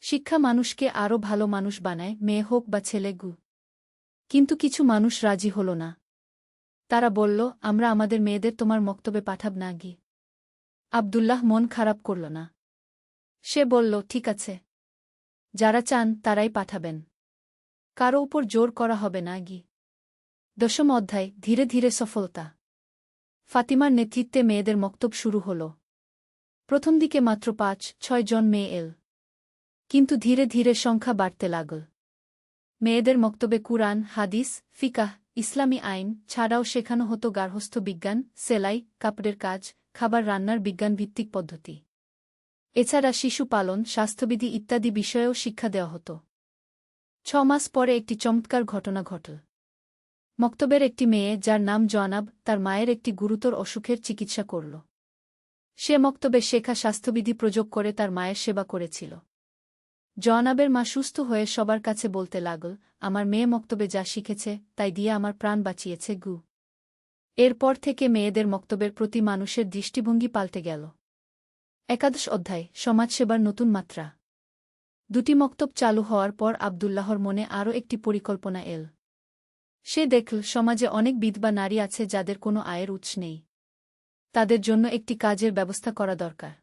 [SPEAKER 1] শিক্ষা মানুষকে আরও ভালো মানুষ বানায়, মেয়ে হোক বা ছেলে। কিন্তু কিছু মানুষ রাজি হল না। তারা বলল, আমরা আমাদের মেয়েদের তোমার মক্তবে পাঠাব না। আব্দুল্লাহ মন খারাপ করল না। সে বলল, ঠিক আছে, যারা চান তারাই পাঠাবেন, কারো উপর জোর করা হবে না। ১০ম অধ্যায়, ধীরে ধীরে সফলতা। ফাতিমার নেতৃত্বে মেয়েদের মক্তব শুরু হল। প্রথম দিকে মাত্র ৫-৬ জন মেয়ে এল। কিন্তু ধীরে ধীরে সংখ্যা বাড়তে লাগল। মেয়েদের মক্তবে কুরআন, হাদিস, ফিকাহ, ইসলামী আইন ছাড়াও শেখানো হতো গার্হস্থ্য বিজ্ঞান, সেলাই, কাপড়ের কাজ, খাবার রান্নার বিজ্ঞানভিত্তিক পদ্ধতি। এছাড়া শিশু পালন, স্বাস্থ্যবিধি ইত্যাদি বিষয়েও শিক্ষা দেওয়া হতো। ৬ মাস পরে একটি চমৎকার ঘটনা ঘটল। মক্তবের একটি মেয়ে, যার নাম জয়নাব, তার মায়ের একটি গুরুতর অসুখের চিকিৎসা করল। সে মক্তবে শেখা স্বাস্থ্যবিধি প্রয়োগ করে তার মায়ের সেবা করেছিল। জয়নাবের মা সুস্থ হয়ে সবার কাছে বলতে লাগল, আমার মেয়ে মক্তবে যা শিখেছে তাই দিয়ে আমার প্রাণ বাঁচিয়েছে। এরপর থেকে মেয়েদের মক্তবের প্রতি মানুষের দৃষ্টিভঙ্গি পাল্টে গেল। একাদশ অধ্যায়, সমাজসেবার নতুন মাত্রা। ২টি মক্তব চালু হওয়ার পর আব্দুল্লাহর মনে আরও একটি পরিকল্পনা এল। সে দেখল সমাজে অনেক বিধবা নারী আছে যাদের কোনো আয়ের উৎস নেই। তাদের জন্য একটি কাজের ব্যবস্থা করা দরকার।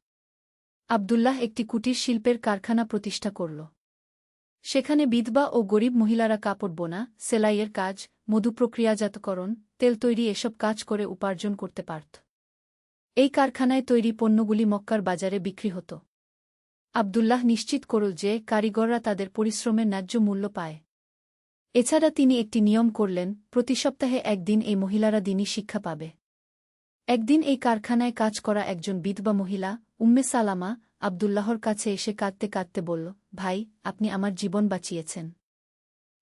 [SPEAKER 1] আব্দুল্লাহ একটি কুটির শিল্পের কারখানা প্রতিষ্ঠা করল। সেখানে বিধবা ও গরিব মহিলারা কাপড় বোনা, সেলাইয়ের কাজ, মধু প্রক্রিয়াজাতকরণ, তেল তৈরি এসব কাজ করে উপার্জন করতে পারত। এই কারখানায় তৈরি পণ্যগুলি মক্কার বাজারে বিক্রি হতো। আব্দুল্লাহ নিশ্চিত করল যে কারিগররা তাদের পরিশ্রমের ন্যায্য মূল্য পায়। এছাড়া তিনি একটি নিয়ম করলেন, প্রতি সপ্তাহে একদিন এই মহিলারা দিনই শিক্ষা পাবে। একদিন এই কারখানায় কাজ করা একজন বিধবা মহিলা, উম্মে সালামা, আবদুল্লাহর কাছে এসে কাঁদতে কাঁদতে বলল, ভাই, আপনি আমার জীবন বাঁচিয়েছেন।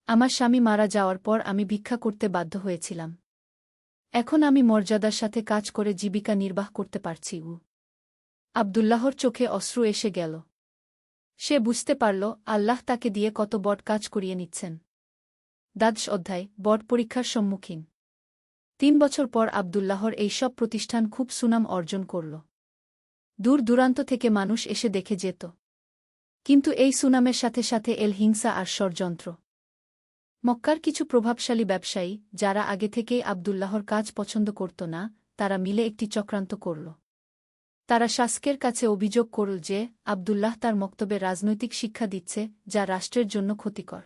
[SPEAKER 1] আমার স্বামী মারা যাওয়ার পর আমি ভিক্ষা করতে বাধ্য হয়েছিলাম। এখন আমি মর্যাদার সাথে কাজ করে জীবিকা নির্বাহ করতে পারছি। আবদুল্লাহর চোখে অশ্রু এসে গেল। সে বুঝতে পারল, আল্লাহ তাকে দিয়ে কত বড় কাজ করিয়ে নিচ্ছেন। দ্বাদশ অধ্যায়, বড় পরীক্ষার সম্মুখীন। ৩ বছর পর আবদুল্লাহর এই সব প্রতিষ্ঠান খুব সুনাম অর্জন করল। দূর দূরান্ত থেকে মানুষ এসে দেখে যেত। কিন্তু এই সুনামের সাথে সাথে এল হিংসা আর ষড়যন্ত্র। মক্কার কিছু প্রভাবশালী ব্যবসায়ী, যারা আগে থেকেই আবদুল্লাহর কাজ পছন্দ করত না, তারা মিলে একটি চক্রান্ত করল। তারা শাসকের কাছে অভিযোগ করল যে আবদুল্লাহ তার মক্তবে রাজনৈতিক শিক্ষা দিচ্ছে, যা রাষ্ট্রের জন্য ক্ষতিকর।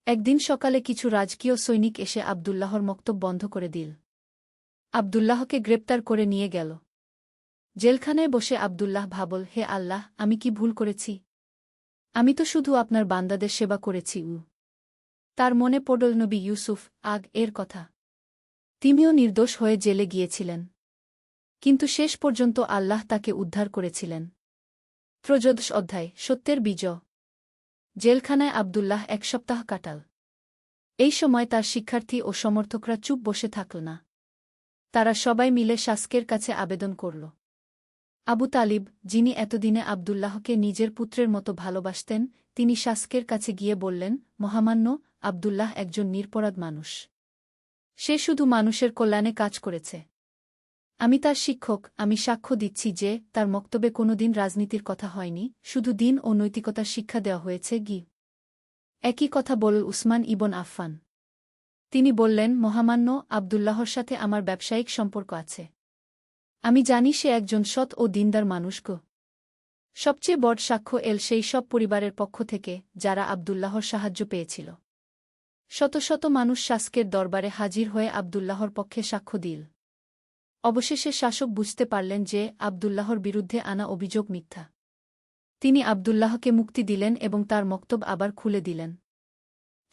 [SPEAKER 1] একদিন সকালে কিছু রাজকীয় সৈনিক এসে আবদুল্লাহর মক্তব বন্ধ করে দিল। আবদুল্লাহকে গ্রেপ্তার করে নিয়ে গেল। জেলখানায় বসে আবদুল্লাহ ভাবল, হে আল্লাহ, আমি কি ভুল করেছি? আমি তো শুধু আপনার বান্দাদের সেবা করেছি। তার মনে পড়ল নবী ইউসুফ এর কথা। তিনিও নির্দোষ হয়ে জেলে গিয়েছিলেন, কিন্তু শেষ পর্যন্ত আল্লাহ তাকে উদ্ধার করেছিলেন। ত্রয়োদশ অধ্যায়, সত্যের বিজয়। জেলখানায় আবদুল্লাহ ১ সপ্তাহ কাটাল। এই সময় তার শিক্ষার্থী ও সমর্থকরা চুপ বসে থাকল না। তারা সবাই মিলে শাসকের কাছে আবেদন করল। আবু তালিব, যিনি এতদিনে আবদুল্লাহকে নিজের পুত্রের মতো ভালোবাসতেন, তিনি শাসকের কাছে গিয়ে বললেন, মহামান্য, আবদুল্লাহ একজন নিরপরাধ মানুষ। সে শুধু মানুষের কল্যাণে কাজ করেছে। আমি তার শিক্ষক, আমি সাক্ষ্য দিচ্ছি যে তার মক্তবে কোনোদিন রাজনীতির কথা হয়নি, শুধু দিন ও নৈতিকতার শিক্ষা দেওয়া হয়েছে। একই কথা বলল উসমান ইবন আফফান। তিনি বললেন, মহামান্য, আবদুল্লাহর সাথে আমার ব্যবসায়িক সম্পর্ক আছে। আমি জানি সে একজন সৎ ও দিনদার মানুষ। সবচেয়ে বড় সাক্ষ্য এল সেই সব পরিবারের পক্ষ থেকে যারা আবদুল্লাহর সাহায্য পেয়েছিল। শত শত মানুষ শাসকের দরবারে হাজির হয়ে আবদুল্লাহর পক্ষে সাক্ষ্য দিল। অবশেষে শাসক বুঝতে পারলেন যে আবদুল্লাহর বিরুদ্ধে আনা অভিযোগ মিথ্যা। তিনি আবদুল্লাহকে মুক্তি দিলেন এবং তার মক্তব আবার খুলে দিলেন।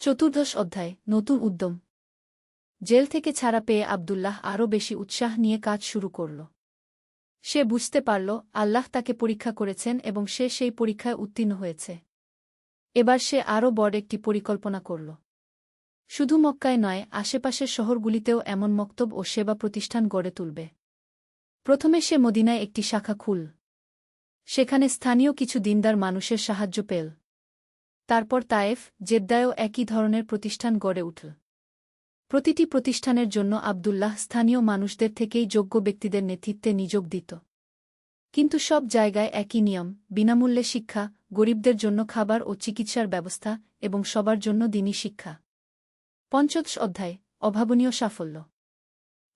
[SPEAKER 1] চতুর্দশ অধ্যায়, নতুন উদ্যম। জেল থেকে ছাড়া পেয়ে আবদুল্লাহ আরও বেশি উৎসাহ নিয়ে কাজ শুরু করল। সে বুঝতে পারল, আল্লাহ তাকে পরীক্ষা করেছেন এবং সে সেই পরীক্ষায় উত্তীর্ণ হয়েছে। এবার সে আরও বড় একটি পরিকল্পনা করল। শুধু মক্কায় নয়, আশেপাশের শহরগুলিতেও এমন মক্তব ও সেবা প্রতিষ্ঠান গড়ে তুলবে। প্রথমে সে মদিনায় একটি শাখা খুল। সেখানে স্থানীয় কিছু দিনদার মানুষের সাহায্য পেল। তারপর তায়েফ, জেদ্দায়ও একই ধরনের প্রতিষ্ঠান গড়ে উঠল। প্রতিটি প্রতিষ্ঠানের জন্য আবদুল্লাহ স্থানীয় মানুষদের থেকেই যোগ্য ব্যক্তিদের নেতৃত্বে নিয়োগ দিত। কিন্তু সব জায়গায় একই নিয়ম, বিনামূল্যে শিক্ষা, গরিবদের জন্য খাবার ও চিকিৎসার ব্যবস্থা, এবং সবার জন্য দ্বীনি শিক্ষা। পঞ্চদশ অধ্যায়, অভাবনীয় সাফল্য।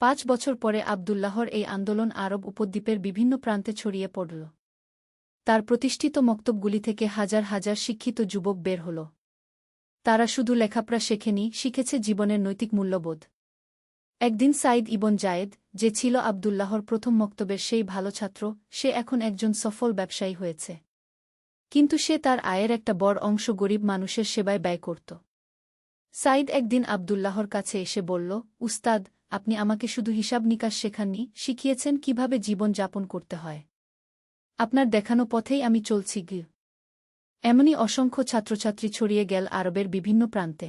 [SPEAKER 1] ৫ বছর পরে আবদুল্লাহর এই আন্দোলন আরব উপদ্বীপের বিভিন্ন প্রান্তে ছড়িয়ে পড়ল। তার প্রতিষ্ঠিত মক্তবগুলি থেকে হাজার হাজার শিক্ষিত যুবক বের হল। তারা শুধু লেখাপড়া শেখেনি, শিখেছে জীবনের নৈতিক মূল্যবোধ। একদিন সাইদ ইবন জায়েদ, যে ছিল আবদুল্লাহর প্রথম মক্তবের সেই ভালো ছাত্র, সে এখন একজন সফল ব্যবসায়ী হয়েছে। কিন্তু সে তার আয়ের একটা বড় অংশ গরিব মানুষের সেবায় ব্যয় করত। সাইদ একদিন আবদুল্লাহর কাছে এসে বলল, উস্তাদ, আপনি আমাকে শুধু হিসাব নিকাশ শেখাননি, শিখিয়েছেন কিভাবে জীবন যাপন করতে হয়। আপনার দেখানো পথেই আমি চলছি। এমনই অসংখ্য ছাত্রছাত্রী ছড়িয়ে গেল আরবের বিভিন্ন প্রান্তে।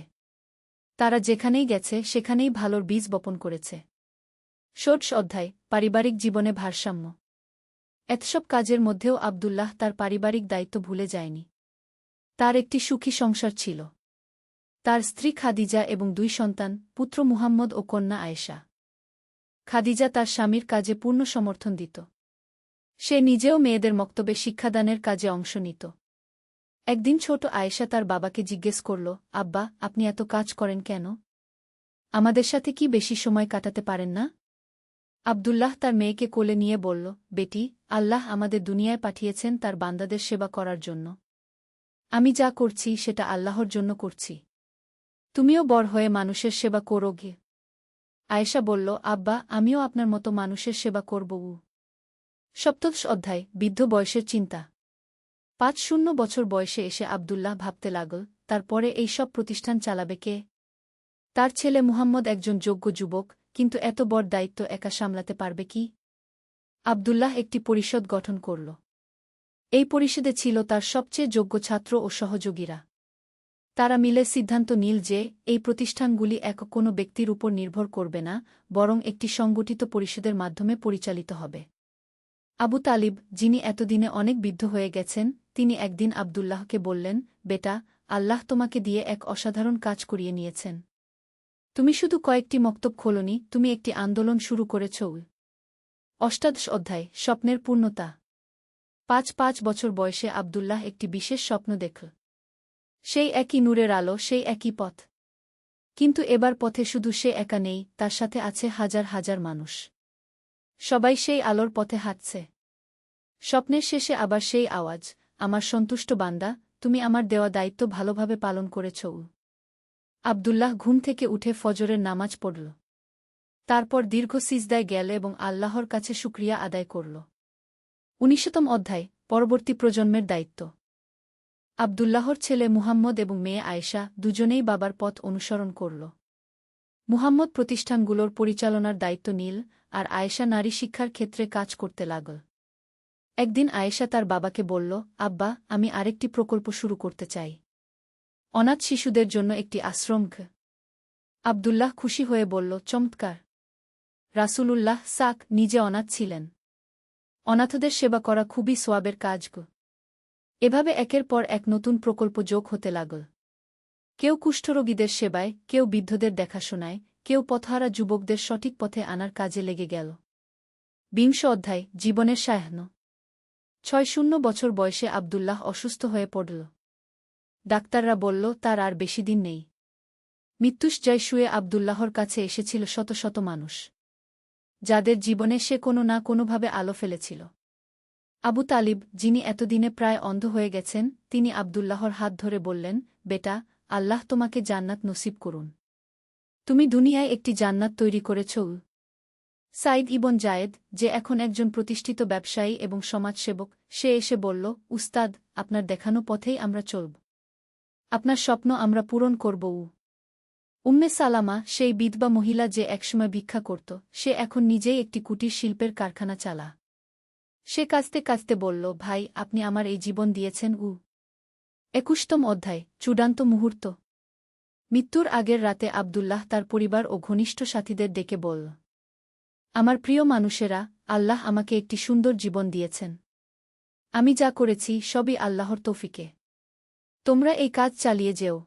[SPEAKER 1] তারা যেখানেই গেছে সেখানেই ভালোর বীজ বপন করেছে। ষোড়শ অধ্যায়, পারিবারিক জীবনে ভারসাম্য। এতসব কাজের মধ্যেও আবদুল্লাহ তার পারিবারিক দায়িত্ব ভুলে যায়নি। তার একটি সুখী সংসার ছিল। তার স্ত্রী খাদিজা এবং 2 সন্তান, পুত্র মুহাম্মদ ও কন্যা আয়েশা। খাদিজা তার স্বামীর কাজে পূর্ণ সমর্থন দিত। সে নিজেও মেয়েদের মক্তবে শিক্ষাদানের কাজে অংশ নিত। একদিন ছোট আয়েশা তার বাবাকে জিজ্ঞেস করল, আব্বা, আপনি এত কাজ করেন কেন? আমাদের সাথে কি বেশি সময় কাটাতে পারেন না? আবদুল্লাহ তার মেয়েকে কোলে নিয়ে বলল, বেটি, আল্লাহ আমাদের দুনিয়ায় পাঠিয়েছেন তার বান্দাদের সেবা করার জন্য। আমি যা করছি সেটা আল্লাহর জন্য করছি। তুমিও বড় হয়ে মানুষের সেবা করো। আয়েশা বলল, আব্বা, আমিও আপনার মতো মানুষের সেবা করব। সপ্তদশ অধ্যায়, বৃদ্ধ বয়সের চিন্তা। ৫০ বছর বয়সে এসে আবদুল্লাহ ভাবতে লাগল, তারপরে এই সব প্রতিষ্ঠান চালাবে কে? তার ছেলে মুহাম্মদ একজন যোগ্য যুবক, কিন্তু এত বড় দায়িত্ব একা সামলাতে পারবে কি? আবদুল্লাহ একটি পরিষদ গঠন করল। এই পরিষদে ছিল তার সবচেয়ে যোগ্য ছাত্র ও সহযোগীরা। তারা মিলে সিদ্ধান্ত নিল যে এই প্রতিষ্ঠানগুলি একক কোনো ব্যক্তির উপর নির্ভর করবে না, বরং একটি সংগঠিত পরিষদের মাধ্যমে পরিচালিত হবে। আবু তালিব, যিনি এতদিনে অনেক বৃদ্ধ হয়ে গেছেন, তিনি একদিন আবদুল্লাহকে বললেন, বেটা, আল্লাহ তোমাকে দিয়ে এক অসাধারণ কাজ করিয়ে নিয়েছেন। তুমি শুধু কয়েকটি মক্তব খোলনি, তুমি একটি আন্দোলন শুরু করেছ। অষ্টাদশ অধ্যায়, স্বপ্নের পূর্ণতা। ৫ বছর বয়সে আবদুল্লাহ একটি বিশেষ স্বপ্ন দেখল। সেই একই নূরের আলো, সেই একই পথ। কিন্তু এবার পথে শুধু সে একা নেই, তার সাথে আছে হাজার হাজার মানুষ। সবাই সেই আলোর পথে হাঁটছে। স্বপ্নের শেষে আবার সেই আওয়াজ, আমার সন্তুষ্ট বান্দা, তুমি আমার দেওয়া দায়িত্ব ভালোভাবে পালন করেছ। আবদুল্লাহ ঘুম থেকে উঠে ফজরের নামাজ পড়ল। তারপর দীর্ঘ সিজদায় গেল এবং আল্লাহর কাছে শুকরিয়া আদায় করল। ১৯তম অধ্যায়, পরবর্তী প্রজন্মের দায়িত্ব। আবদুল্লাহর ছেলে মুহাম্মদ এবং মেয়ে আয়েশা দুজনেই বাবার পথ অনুসরণ করল। মুহাম্মদ প্রতিষ্ঠানগুলোর পরিচালনার দায়িত্ব নিল, আর আয়েশা নারী শিক্ষার ক্ষেত্রে কাজ করতে লাগল। একদিন আয়েশা তার বাবাকে বলল, আব্বা, আমি আরেকটি প্রকল্প শুরু করতে চাই। অনাথ শিশুদের জন্য একটি আশ্রম। আবদুল্লাহ খুশি হয়ে বলল, চমৎকার। রাসূলুল্লাহ নিজে অনাথ ছিলেন। অনাথদের সেবা করা খুবই সোয়াবের কাজ। এভাবে একের পর এক নতুন প্রকল্প যোগ হতে লাগল। কেউ কুষ্ঠরোগীদের সেবায়, কেউ বৃদ্ধদের দেখাশোনায়, কেউ পথহারা যুবকদের সঠিক পথে আনার কাজে লেগে গেল। ২০ অধ্যায়, জীবনের সায়াহ্ন। ৬ বছর বয়সে আবদুল্লাহ অসুস্থ হয়ে পড়ল। ডাক্তাররা বলল, তার আর বেশি দিন নেই। মৃত্যুশয্যায় শুয়ে আবদুল্লাহর কাছে এসেছিল শত শত মানুষ, যাদের জীবনে সে কোনো না কোনোভাবে আলো ফেলেছিল। আবু তালিব, যিনি এতদিনে প্রায় অন্ধ হয়ে গেছেন, তিনি আবদুল্লাহর হাত ধরে বললেন, বেটা, আল্লাহ তোমাকে জান্নাত নসিব করুন। তুমি দুনিয়ায় একটি জান্নাত তৈরি করেছ। সাইদ ইবন জায়েদ, যে এখন একজন প্রতিষ্ঠিত ব্যবসায়ী এবং সমাজসেবক, সে এসে বলল, উস্তাদ, আপনার দেখানো পথেই আমরা চলব। আপনার স্বপ্ন আমরা পূরণ করব। উম্মে সালামা, সেই বিধবা মহিলা যে একসময় ভিক্ষা করত, সে এখন নিজেই একটি কুটির শিল্পের কারখানা চালা। সে কাঁদতে কাঁদতে বলল, ভাই, আপনি আমার এই জীবন দিয়েছেন। ২১তম অধ্যায়, চূড়ান্ত মুহূর্ত। মৃত্যুর আগের রাতে আবদুল্লাহ তার পরিবার ও ঘনিষ্ঠ সাথীদের ডেকে বলল, আমার প্রিয় মানুষেরা, আল্লাহ আমাকে একটি সুন্দর জীবন দিয়েছেন। আমি যা করেছি সবই আল্লাহর তৌফিকে। তোমরা এই কাজ চালিয়ে যেও।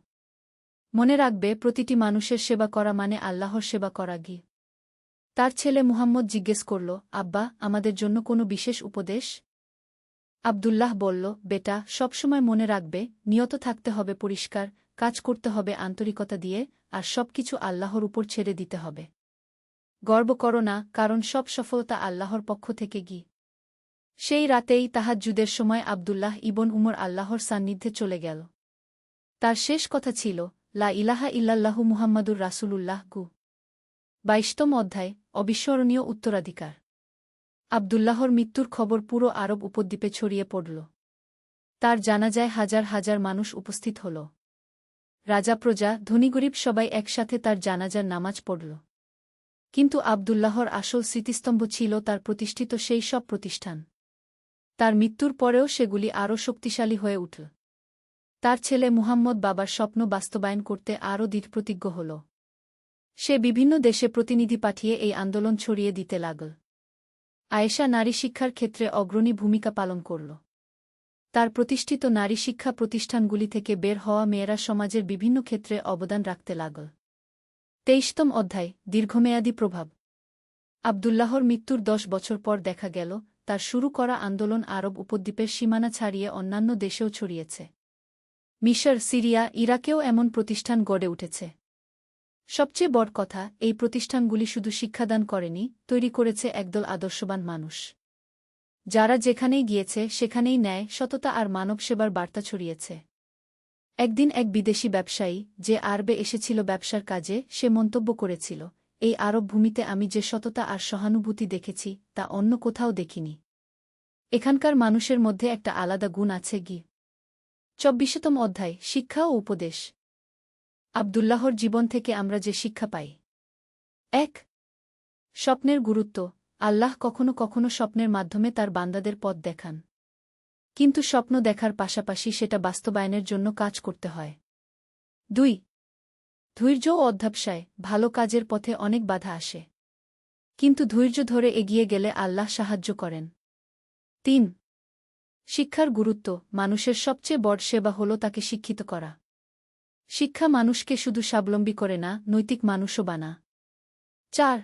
[SPEAKER 1] মনে রাখবে, প্রতিটি মানুষের সেবা করা মানে আল্লাহর সেবা করা। তার ছেলে মুহাম্মদ জিজ্ঞেস করল, আব্বা, আমাদের জন্য কোনো বিশেষ উপদেশ? আবদুল্লাহ বলল, বেটা, সবসময় মনে রাখবে, নিয়ত থাকতে হবে পরিষ্কার, কাজ করতে হবে আন্তরিকতা দিয়ে, আর সবকিছু আল্লাহর উপর ছেড়ে দিতে হবে। গর্ব করো না, কারণ সব সফলতা আল্লাহর পক্ষ থেকে। সেই রাতেই তাহাজ্জুদের সময় আবদুল্লাহ ইবন উমর আল্লাহর সান্নিধ্যে চলে গেল। তার শেষ কথা ছিল, লা ইলাহা ইল্লাল্লাহু মুহাম্মাদুর রাসূলুল্লাহ। ২২তম অধ্যায়, অবিস্মরণীয় উত্তরাধিকার। আবদুল্লাহর মৃত্যুর খবর পুরো আরব উপদ্বীপে ছড়িয়ে পড়ল। তার জানাজায় হাজার হাজার মানুষ উপস্থিত হল। রাজা, প্রজা, ধনী-গরিব সবাই একসাথে তার জানাজার নামাজ পড়ল। কিন্তু আবদুল্লাহর আসল স্মৃতিস্তম্ভ ছিল তার প্রতিষ্ঠিত সেই সব প্রতিষ্ঠান। তার মৃত্যুর পরেও সেগুলি আরও শক্তিশালী হয়ে উঠল। তার ছেলে মুহাম্মদ বাবার স্বপ্ন বাস্তবায়ন করতে আরও দৃঢ়প্রতিজ্ঞ হল। সে বিভিন্ন দেশে প্রতিনিধি পাঠিয়ে এই আন্দোলন ছড়িয়ে দিতে লাগল। আয়েশা নারী শিক্ষার ক্ষেত্রে অগ্রণী ভূমিকা পালন করল। তার প্রতিষ্ঠিত নারী শিক্ষা প্রতিষ্ঠানগুলি থেকে বের হওয়া মেয়েরা সমাজের বিভিন্ন ক্ষেত্রে অবদান রাখতে লাগল। ২৩তম অধ্যায়, দীর্ঘমেয়াদী প্রভাব। আবদুল্লাহর মৃত্যুর ১০ বছর পর দেখা গেল, তার শুরু করা আন্দোলন আরব উপদ্বীপের সীমানা ছাড়িয়ে অন্যান্য দেশেও ছড়িয়েছে। মিশর, সিরিয়া, ইরাকেও এমন প্রতিষ্ঠান গড়ে উঠেছে। সবচেয়ে বড় কথা, এই প্রতিষ্ঠানগুলি শুধু শিক্ষাদান করেনি, তৈরি করেছে একদল আদর্শবান মানুষ, যারা যেখানেই গিয়েছে সেখানেই ন্যায়, সততা আর মানব সেবার বার্তা ছড়িয়েছে। একদিন এক বিদেশি ব্যবসায়ী, যে আরবে এসেছিল ব্যবসার কাজে, সে মন্তব্য করেছিল, এই আরব ভূমিতে আমি যে সততা আর সহানুভূতি দেখেছি, তা অন্য কোথাও দেখিনি। এখানকার মানুষের মধ্যে একটা আলাদা গুণ আছে। 24তম অধ্যায় শিক্ষা ও উপদেশ। আব্দুল্লাহর জীবন থেকে আমরা যে শিক্ষা পাই। ১. স্বপ্নের গুরুত্ব। আল্লাহ কখনো কখনো স্বপ্নের মাধ্যমে তার বান্দাদের পথ দেখান। কিন্তু স্বপ্ন দেখার পাশাপাশি সেটা বাস্তবায়নের জন্য কাজ করতে হয়। ২. ধৈর্য ও অধ্যবসায়। ভালো কাজের পথে অনেক বাধা আসে, কিন্তু ধৈর্য ধরে এগিয়ে গেলে আল্লাহ সাহায্য করেন। ৩. শিক্ষার গুরুত্ব। মানুষের সবচেয়ে বড় সেবা হল তাকে শিক্ষিত করা। শিক্ষা মানুষকে শুধু স্বাবলম্বী করে না, নৈতিক মানুষও বানা। ৪.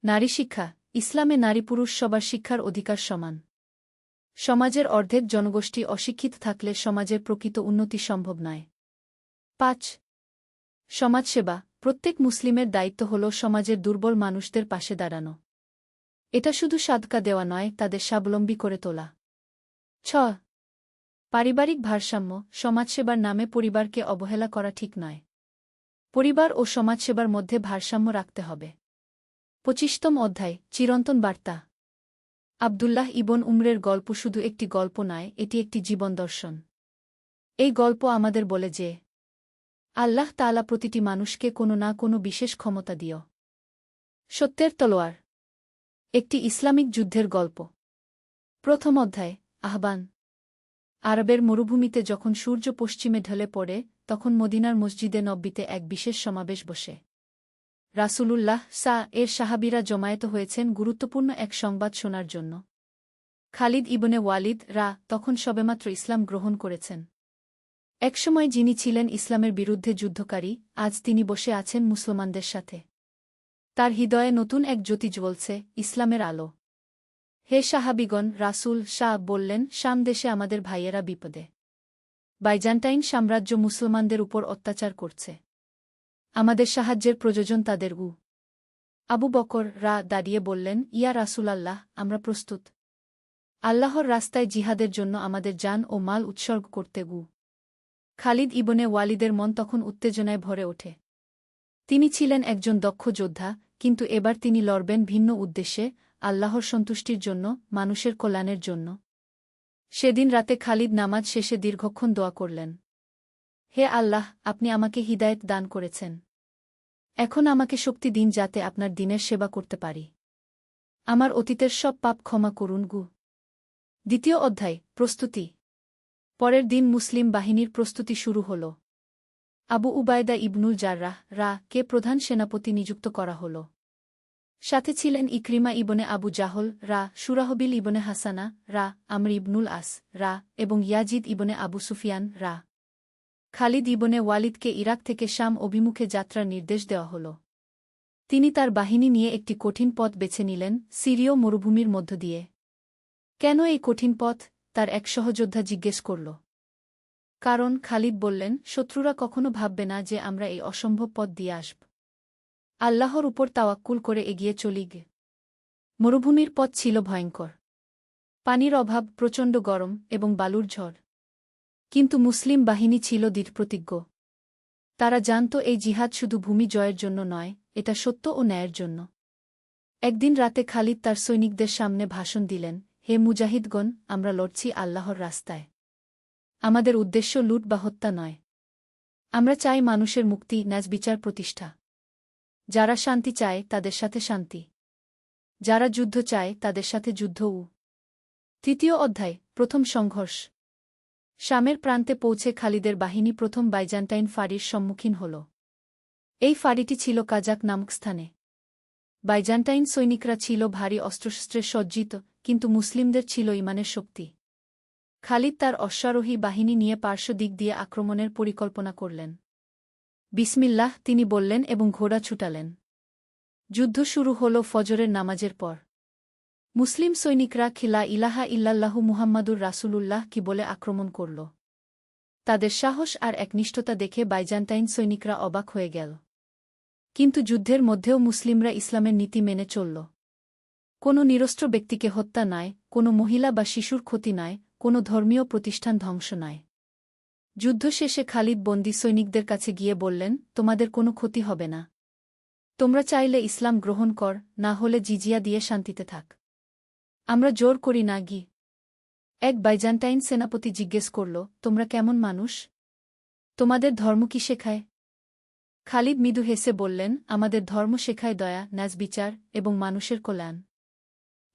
[SPEAKER 1] নারী শিক্ষা। ইসলামে নারী পুরুষ সবার শিক্ষার অধিকার সমান। সমাজের অর্ধেক জনগোষ্ঠী অশিক্ষিত থাকলে সমাজের প্রকৃত উন্নতি সম্ভব নয়। ৫. সমাজসেবা। প্রত্যেক মুসলিমের দায়িত্ব হল সমাজের দুর্বল মানুষদের পাশে দাঁড়ানো। এটা শুধু সাদকা দেওয়া নয়, তাদের স্বাবলম্বী করে তোলা। ৬. পারিবারিক ভারসাম্য। সমাজসেবার নামে পরিবারকে অবহেলা করা ঠিক নয়। পরিবার ও সমাজসেবার মধ্যে ভারসাম্য রাখতে হবে। ২৫তম অধ্যায় চিরন্তন বার্তা। আব্দুল্লাহ ইবন উমরের গল্প শুধু একটি গল্প নয়, এটি একটি জীবন দর্শন। এই গল্প আমাদের বলে যে আল্লাহ তাআলা প্রতিটি মানুষকে কোনো না কোনো বিশেষ ক্ষমতা দিও। সত্যের তলোয়ার। একটি ইসলামিক যুদ্ধের গল্প। প্রথম অধ্যায় আহ্বান। আরবের মরুভূমিতে যখন সূর্য পশ্চিমে ঢলে পড়ে, তখন মদিনার মসজিদে নব্বীতে এক বিশেষ সমাবেশ বসে। রাসূলুল্লাহ এর সাহাবীরা জমায়েত হয়েছেন গুরুত্বপূর্ণ এক সংবাদ শোনার জন্য। খালিদ ইবনে ওয়ালিদ তখন সবেমাত্র ইসলাম গ্রহণ করেছেন। একসময় যিনি ছিলেন ইসলামের বিরুদ্ধে যুদ্ধকারী, আজ তিনি বসে আছেন মুসলমানদের সাথে। তার হৃদয়ে নতুন এক জ্যোতি জ্বলছে, ইসলামের আলো। হে সাহাবীগণ, রাসূল বললেন, শাম দেশে আমাদের ভাইয়েরা বিপদে। বাইজান্টাইন সাম্রাজ্য মুসলমানদের উপর অত্যাচার করছে। আমাদের সাহায্যের প্রয়োজন তাদের। আবু বকর দাঁড়িয়ে বললেন, ইয়া রাসূলাল্লাহ, আমরা প্রস্তুত। আল্লাহর রাস্তায় জিহাদের জন্য আমাদের জান ও মাল উৎসর্গ করতে। খালিদ ইবনে ওয়ালিদের মন তখন উত্তেজনায় ভরে ওঠে। তিনি ছিলেন একজন দক্ষ যোদ্ধা, কিন্তু এবার তিনি লড়বেন ভিন্ন উদ্দেশ্যে, আল্লাহর সন্তুষ্টির জন্য, মানুষের কল্যাণের জন্য। সেদিন রাতে খালিদ নামাজ শেষে দীর্ঘক্ষণ দোয়া করলেন। হে আল্লাহ, আপনি আমাকে হিদায়েত দান করেছেন। এখন আমাকে শক্তি দিন যাতে আপনার দিনের সেবা করতে পারি। আমার অতীতের সব পাপ ক্ষমা করুন। দ্বিতীয় অধ্যায় প্রস্তুতি। পরের দিন মুসলিম বাহিনীর প্রস্তুতি শুরু হল। আবু উবায়দা ইবনুল জাররাহ কে প্রধান সেনাপতি নিযুক্ত করা হল। সাথে ছিলেন ইকরিমা ইবনে আবু জাহল সুরাহবিল ইবনে হাসানা আমর ইবনুল আস এবং ইয়াজিদ ইবনে আবু সুফিয়ান খালিদ ইবনে ওয়ালিদকে ইরাক থেকে শাম অভিমুখে যাত্রার নির্দেশ দেওয়া হল। তিনি তার বাহিনী নিয়ে একটি কঠিন পথ বেছে নিলেন, সিরীয় মরুভূমির মধ্য দিয়ে। কেন এই কঠিন পথ? তার এক সহযোদ্ধা জিজ্ঞেস করল। কারণ, খালিদ বললেন, শত্রুরা কখনো ভাববে না যে আমরা এই অসম্ভব পথ দিয়ে আসব। আল্লাহর উপর তাওয়াক্কুল করে এগিয়ে চলি। মরুভূমির পথ ছিল ভয়ঙ্কর। পানির অভাব, প্রচণ্ড গরম এবং বালুর ঝড়। কিন্তু মুসলিম বাহিনী ছিল দৃঢ়প্রতিজ্ঞ। তারা জানত এই জিহাদ শুধু ভূমি জয়ের জন্য নয়, এটা সত্য ও ন্যায়ের জন্য। একদিন রাতে খালিদ তার সৈনিকদের সামনে ভাষণ দিলেন, হে মুজাহিদগণ, আমরা লড়ছি আল্লাহর রাস্তায়। আমাদের উদ্দেশ্য লুট বা হত্যা নয়। আমরা চাই মানুষের মুক্তি, ন্যায় বিচার প্রতিষ্ঠা। যারা শান্তি চায় তাদের সাথে শান্তি, যারা যুদ্ধ চায় তাদের সাথে যুদ্ধও। তৃতীয় অধ্যায় প্রথম সংঘর্ষ। শামের প্রান্তে পৌঁছে খালিদের বাহিনী প্রথম বাইজান্টাইন ফাঁড়ির সম্মুখীন হল। এই ফাঁড়িটি ছিল কাজাক নামক স্থানে। বাইজান্টাইন সৈনিকরা ছিল ভারী অস্ত্রশস্ত্রে সজ্জিত, কিন্তু মুসলিমদের ছিল ঈমানের শক্তি। খালিদ তার অশ্বারোহী বাহিনী নিয়ে পার্শ্ব দিক দিয়ে আক্রমণের পরিকল্পনা করলেন। বিসমিল্লাহ তিনি বললেন এবং ঘোড়া ছুটালেন। যুদ্ধ শুরু হল ফজরের নামাজের পর। মুসলিম সৈনিকরা লা ইলাহা ইল্লাল্লাহু মুহাম্মাদুর রাসূলুল্লাহ কি বলে আক্রমণ করল। তাদের সাহস আর একনিষ্ঠতা দেখে বাইজান্টাইন সৈনিকরা অবাক হয়ে গেল। কিন্তু যুদ্ধের মধ্যেও মুসলিমরা ইসলামের নীতি মেনে চলল। কোনো নিরস্ত্র ব্যক্তিকে হত্যা নয়, কোনো মহিলা বা শিশুর ক্ষতি নয়, কোনো ধর্মীয় প্রতিষ্ঠান ধ্বংস নয়। যুদ্ধ শেষে খালিদ বন্দী সৈনিকদের কাছে গিয়ে বললেন, তোমাদের কোনো ক্ষতি হবে না। তোমরা চাইলে ইসলাম গ্রহণ কর, না হলে জিজিয়া দিয়ে শান্তিতে থাক। আমরা জোর করি না। এক বাইজান্টাইন সেনাপতি জিজ্ঞেস করল, তোমরা কেমন মানুষ? তোমাদের ধর্ম কি শেখায়? খালিদ মৃদু হেসে বললেন, আমাদের ধর্ম শেখায় দয়া, ন্যায়বিচার এবং মানুষের কল্যাণ।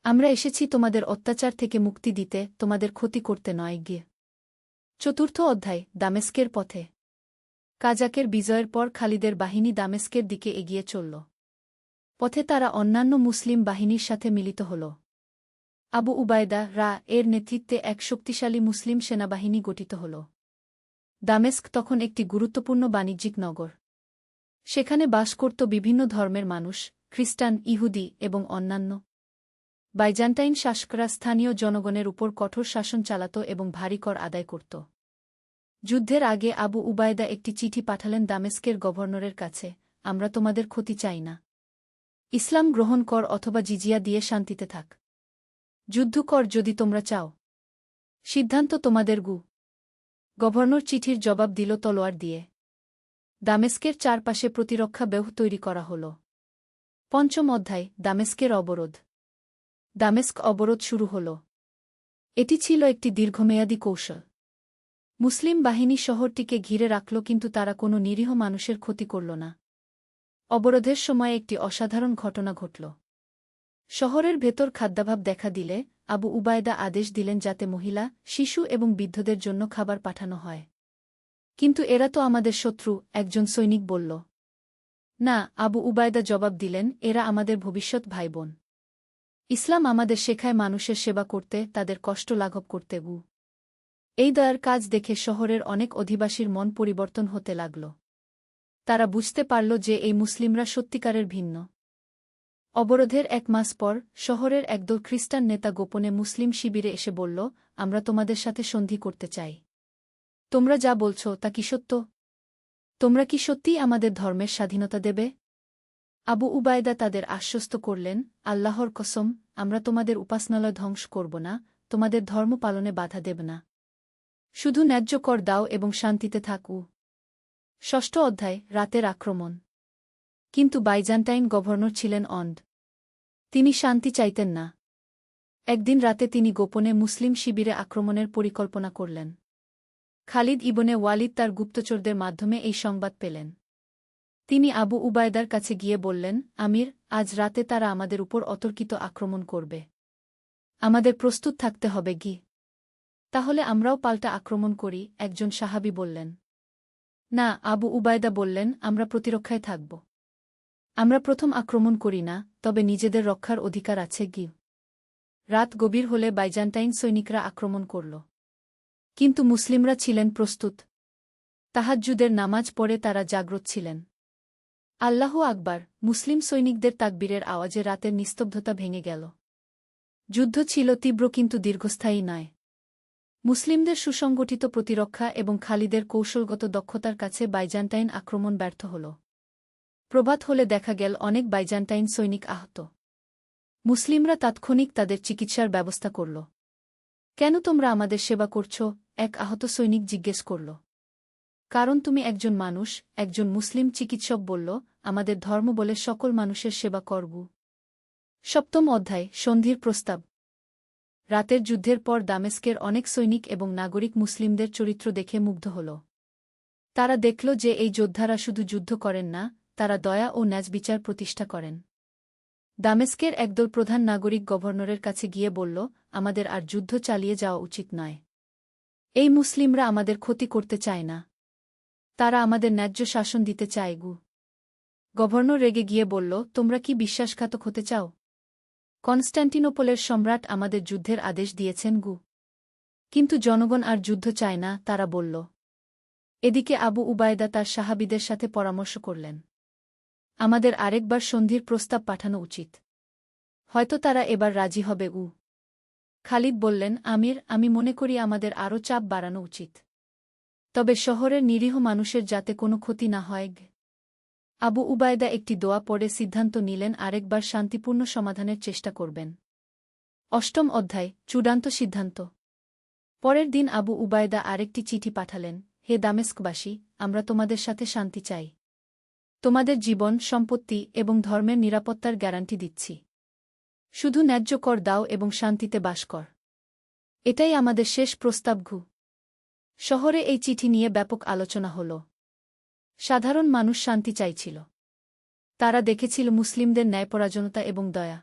[SPEAKER 1] আমরা এসেছি তোমাদের অত্যাচার থেকে মুক্তি দিতে, তোমাদের ক্ষতি করতে নয় গিয়ে। চতুর্থ অধ্যায়, দামেস্কের পথে। কাজাকের বিজয়ের পর খালিদের বাহিনী দামেস্কের দিকে এগিয়ে চলল। পথে তারা অন্যান্য মুসলিম বাহিনীর সাথে মিলিত হল। আবু উবায়দা এর নেতৃত্বে এক শক্তিশালী মুসলিম সেনাবাহিনী গঠিত হল। দামেস্ক তখন একটি গুরুত্বপূর্ণ বাণিজ্যিক নগর। সেখানে বাস করত বিভিন্ন ধর্মের মানুষ, খ্রিস্টান, ইহুদি এবং অন্যান্য। বাইজান্টাইন শাসকরা স্থানীয় জনগণের উপর কঠোর শাসন চালাত এবং ভারী কর আদায় করত। যুদ্ধের আগে আবু উবায়দা একটি চিঠি পাঠালেন দামেস্কের গভর্নরের কাছে, আমরা তোমাদের ক্ষতি চাই না। ইসলাম গ্রহণ কর অথবা জিজিয়া দিয়ে শান্তিতে থাক। যুদ্ধ কর যদি তোমরা চাও। সিদ্ধান্ত তোমাদের গভর্নর চিঠির জবাব দিল তলোয়ার দিয়ে। দামেস্কের চারপাশে প্রতিরক্ষা ব্যূহ তৈরি করা হল। পঞ্চম অধ্যায়, দামেস্কের অবরোধ। দামেস্ক অবরোধ শুরু হল। এটি ছিল একটি দীর্ঘমেয়াদী কৌশল। মুসলিম বাহিনী শহরটিকে ঘিরে রাখল, কিন্তু তারা কোনো নিরীহ মানুষের ক্ষতি করল না। অবরোধের সময় একটি অসাধারণ ঘটনা ঘটল। শহরের ভেতর খাদ্যাভাব দেখা দিলে আবু উবায়দা আদেশ দিলেন যাতে মহিলা, শিশু এবং বৃদ্ধদের জন্য খাবার পাঠানো হয়। কিন্তু এরা তো আমাদের শত্রু, একজন সৈনিক বলল। না, আবু উবায়দা জবাব দিলেন, এরা আমাদের ভবিষ্যৎ ভাইবোন। ইসলাম আমাদের শেখায় মানুষের সেবা করতে, তাদের কষ্ট লাঘব করতে। এই দয়ার কাজ দেখে শহরের অনেক অধিবাসীর মন পরিবর্তন হতে লাগল। তারা বুঝতে পারল যে এই মুসলিমরা সত্যিকারের ভিন্ন। অবরোধের এক মাস পর শহরের একদল খ্রিস্টান নেতা গোপনে মুসলিম শিবিরে এসে বলল, আমরা তোমাদের সাথে সন্ধি করতে চাই। তোমরা যা বলছ তা কি সত্য? তোমরা কি সত্যিই আমাদের ধর্মের স্বাধীনতা দেবে? আবু উবায়দা তাদের আশ্বস্ত করলেন, আল্লাহর কসম, আমরা তোমাদের উপাসনালয় ধ্বংস করব না, তোমাদের ধর্ম পালনে বাধা দেব না। শুধু ন্যায্য কর দাও এবং শান্তিতে থাকু। ষষ্ঠ অধ্যায়, রাতের আক্রমণ। কিন্তু বাইজান্টাইন গভর্নর ছিলেন অন্ধ। তিনি শান্তি চাইতেন না। একদিন রাতে তিনি গোপনে মুসলিম শিবিরে আক্রমণের পরিকল্পনা করলেন। খালিদ ইবনে ওয়ালিদ তার গুপ্তচরদের মাধ্যমে এই সংবাদ পেলেন। তিনি আবু উবায়দার কাছে গিয়ে বললেন, আমির, আজ রাতে তারা আমাদের উপর অতর্কিত আক্রমণ করবে। আমাদের প্রস্তুত থাকতে হবে তাহলে আমরাও পাল্টা আক্রমণ করি, একজন সাহাবী বললেন। না, আবু উবায়দা বললেন, আমরা প্রতিরক্ষায় থাকব। আমরা প্রথম আক্রমণ করি না, তবে নিজেদের রক্ষার অধিকার আছে রাত গভীর হলে বাইজান্টাইন সৈনিকরা আক্রমণ করল। কিন্তু মুসলিমরা ছিলেন প্রস্তুত। তাহাজ্জুদের নামাজ পড়ে তারা জাগ্রত ছিলেন। আল্লাহু আকবার, মুসলিম সৈনিকদের তাকবীরের আওয়াজে রাতের নিস্তব্ধতা ভেঙে গেল। যুদ্ধ ছিল তীব্র কিন্তু দীর্ঘস্থায়ী নয়। মুসলিমদের সুসংগঠিত প্রতিরক্ষা এবং খালিদের কৌশলগত দক্ষতার কাছে বাইজান্টাইন আক্রমণ ব্যর্থ হল। প্রভাত হলে দেখা গেল অনেক বাইজান্টাইন সৈনিক আহত। মুসলিমরা তাৎক্ষণিক তাদের চিকিৎসার ব্যবস্থা করল। কেন তোমরা আমাদের সেবা করছ? এক আহত সৈনিক জিজ্ঞেস করল। কারণ তুমি একজন মানুষ, একজন মুসলিম চিকিৎসক বলল, আমাদের ধর্ম বলে সকল মানুষের সেবা করব। সপ্তম অধ্যায়, সন্ধির প্রস্তাব। রাতের যুদ্ধের পর দামেস্কের অনেক সৈনিক এবং নাগরিক মুসলিমদের চরিত্র দেখে মুগ্ধ হল। তারা দেখল যে এই যোদ্ধারা শুধু যুদ্ধ করেন না, তারা দয়া ও ন্যায়বিচার প্রতিষ্ঠা করেন। দামেস্কের একদল প্রধান নাগরিক গভর্নরের কাছে গিয়ে বলল, আমাদের আর যুদ্ধ চালিয়ে যাওয়া উচিত নয়। এই মুসলিমরা আমাদের ক্ষতি করতে চায় না। তারা আমাদের ন্যায্য শাসন দিতে চায় গভর্নর রেগে গিয়ে বলল, তোমরা কি বিশ্বাসঘাতক হতে চাও? কনস্ট্যান্টিনোপলের সম্রাট আমাদের যুদ্ধের আদেশ দিয়েছেন কিন্তু জনগণ আর যুদ্ধ চায় না, তারা বলল। এদিকে আবু উবায়দা তার সাহাবীদের সাথে পরামর্শ করলেন। আমাদের আরেকবার সন্ধির প্রস্তাব পাঠানো উচিত। হয়তো তারা এবার রাজি হবে খালিদ বললেন, আমির, আমি মনে করি আমাদের আরও চাপ বাড়ানো উচিত। তবে শহরের নিরীহ মানুষের যাতে কোনো ক্ষতি না হয়। আবু উবায়দা একটি দোয়া পড়ে সিদ্ধান্ত নিলেন আরেকবার শান্তিপূর্ণ সমাধানের চেষ্টা করবেন। অষ্টম অধ্যায়, চূড়ান্ত সিদ্ধান্ত। পরের দিন আবু উবায়দা আরেকটি চিঠি পাঠালেন, হে দামেস্কবাসী, আমরা তোমাদের সাথে শান্তি চাই। তোমাদের জীবন, সম্পত্তি এবং ধর্মের নিরাপত্তার গ্যারান্টি দিচ্ছি। শুধু ন্যায্য কর দাও এবং শান্তিতে বাস কর। এটাই আমাদের শেষ প্রস্তাব। শহরে এই চিঠি নিয়ে ব্যাপক আলোচনা হল। সাধারণ মানুষ শান্তি চাইছিল। তারা দেখেছিল মুসলিমদের ন্যায়পরায়ণতা এবং দয়া।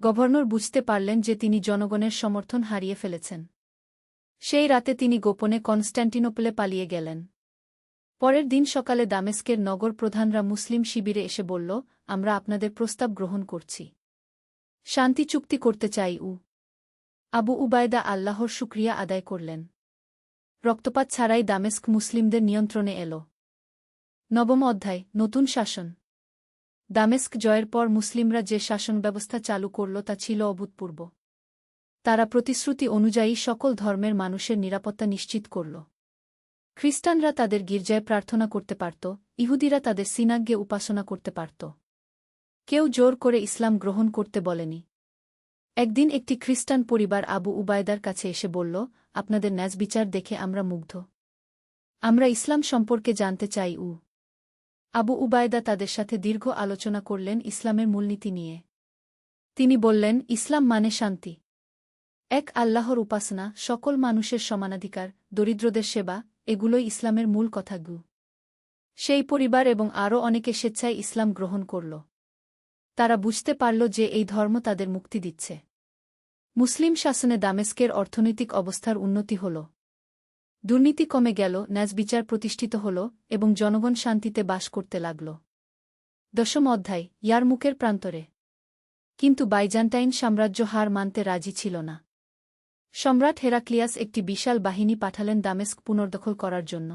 [SPEAKER 1] গভর্নর বুঝতে পারলেন যে তিনি জনগণের সমর্থন হারিয়ে ফেলেছেন। সেই রাতে তিনি গোপনে কনস্ট্যান্টিনোপলে পালিয়ে গেলেন। পরের দিন সকালে দামেস্কের নগর প্রধানরা মুসলিম শিবিরে এসে বলল, আমরা আপনাদের প্রস্তাব গ্রহণ করছি। শান্তি চুক্তি করতে চাই। আবু উবায়দা আল্লাহর শুকরিয়া আদায় করলেন। রক্তপাত ছাড়াই দামেস্ক মুসলিমদের নিয়ন্ত্রণে এল। নবম অধ্যায়, নতুন শাসন। দামেস্ক জয়ের পর মুসলিমরা যে শাসন ব্যবস্থা চালু করল তা ছিল অভূতপূর্ব। তারা প্রতিশ্রুতি অনুযায়ী সকল ধর্মের মানুষের নিরাপত্তা নিশ্চিত করল। খ্রিস্টানরা তাদের গির্জায় প্রার্থনা করতে পারত, ইহুদিরা তাদের সিনাগ্গে উপাসনা করতে পারত। কেউ জোর করে ইসলাম গ্রহণ করতে বলেনি। একদিন একটি খ্রিস্টান পরিবার আবু উবায়দার কাছে এসে বলল, আপনাদের ন্যায়বিচার দেখে আমরা মুগ্ধ। আমরা ইসলাম সম্পর্কে জানতে চাই। আবু উবায়দা তাদের সাথে দীর্ঘ আলোচনা করলেন ইসলামের মূলনীতি নিয়ে। তিনি বললেন, ইসলাম মানে শান্তি, এক আল্লাহর উপাসনা, সকল মানুষের সমানাধিকার, দরিদ্রদের সেবা, এগুলোই ইসলামের মূল কথা। সেই পরিবার এবং আরও অনেকে স্বেচ্ছায় ইসলাম গ্রহণ করল। তারা বুঝতে পারল যে এই ধর্ম তাদের মুক্তি দিচ্ছে। মুসলিম শাসনে দামেস্কের অর্থনৈতিক অবস্থার উন্নতি হল। দুর্নীতি কমে গেল, ন্যায়বিচার প্রতিষ্ঠিত হল এবং জনগণ শান্তিতে বাস করতে লাগল। দশম অধ্যায়, ইয়ারমুকের প্রান্তরে। কিন্তু বাইজান্টাইন সাম্রাজ্য হার মানতে রাজি ছিল না। সম্রাট হেরাক্লিয়াস একটি বিশাল বাহিনী পাঠালেন দামেস্ক পুনর্দখল করার জন্য।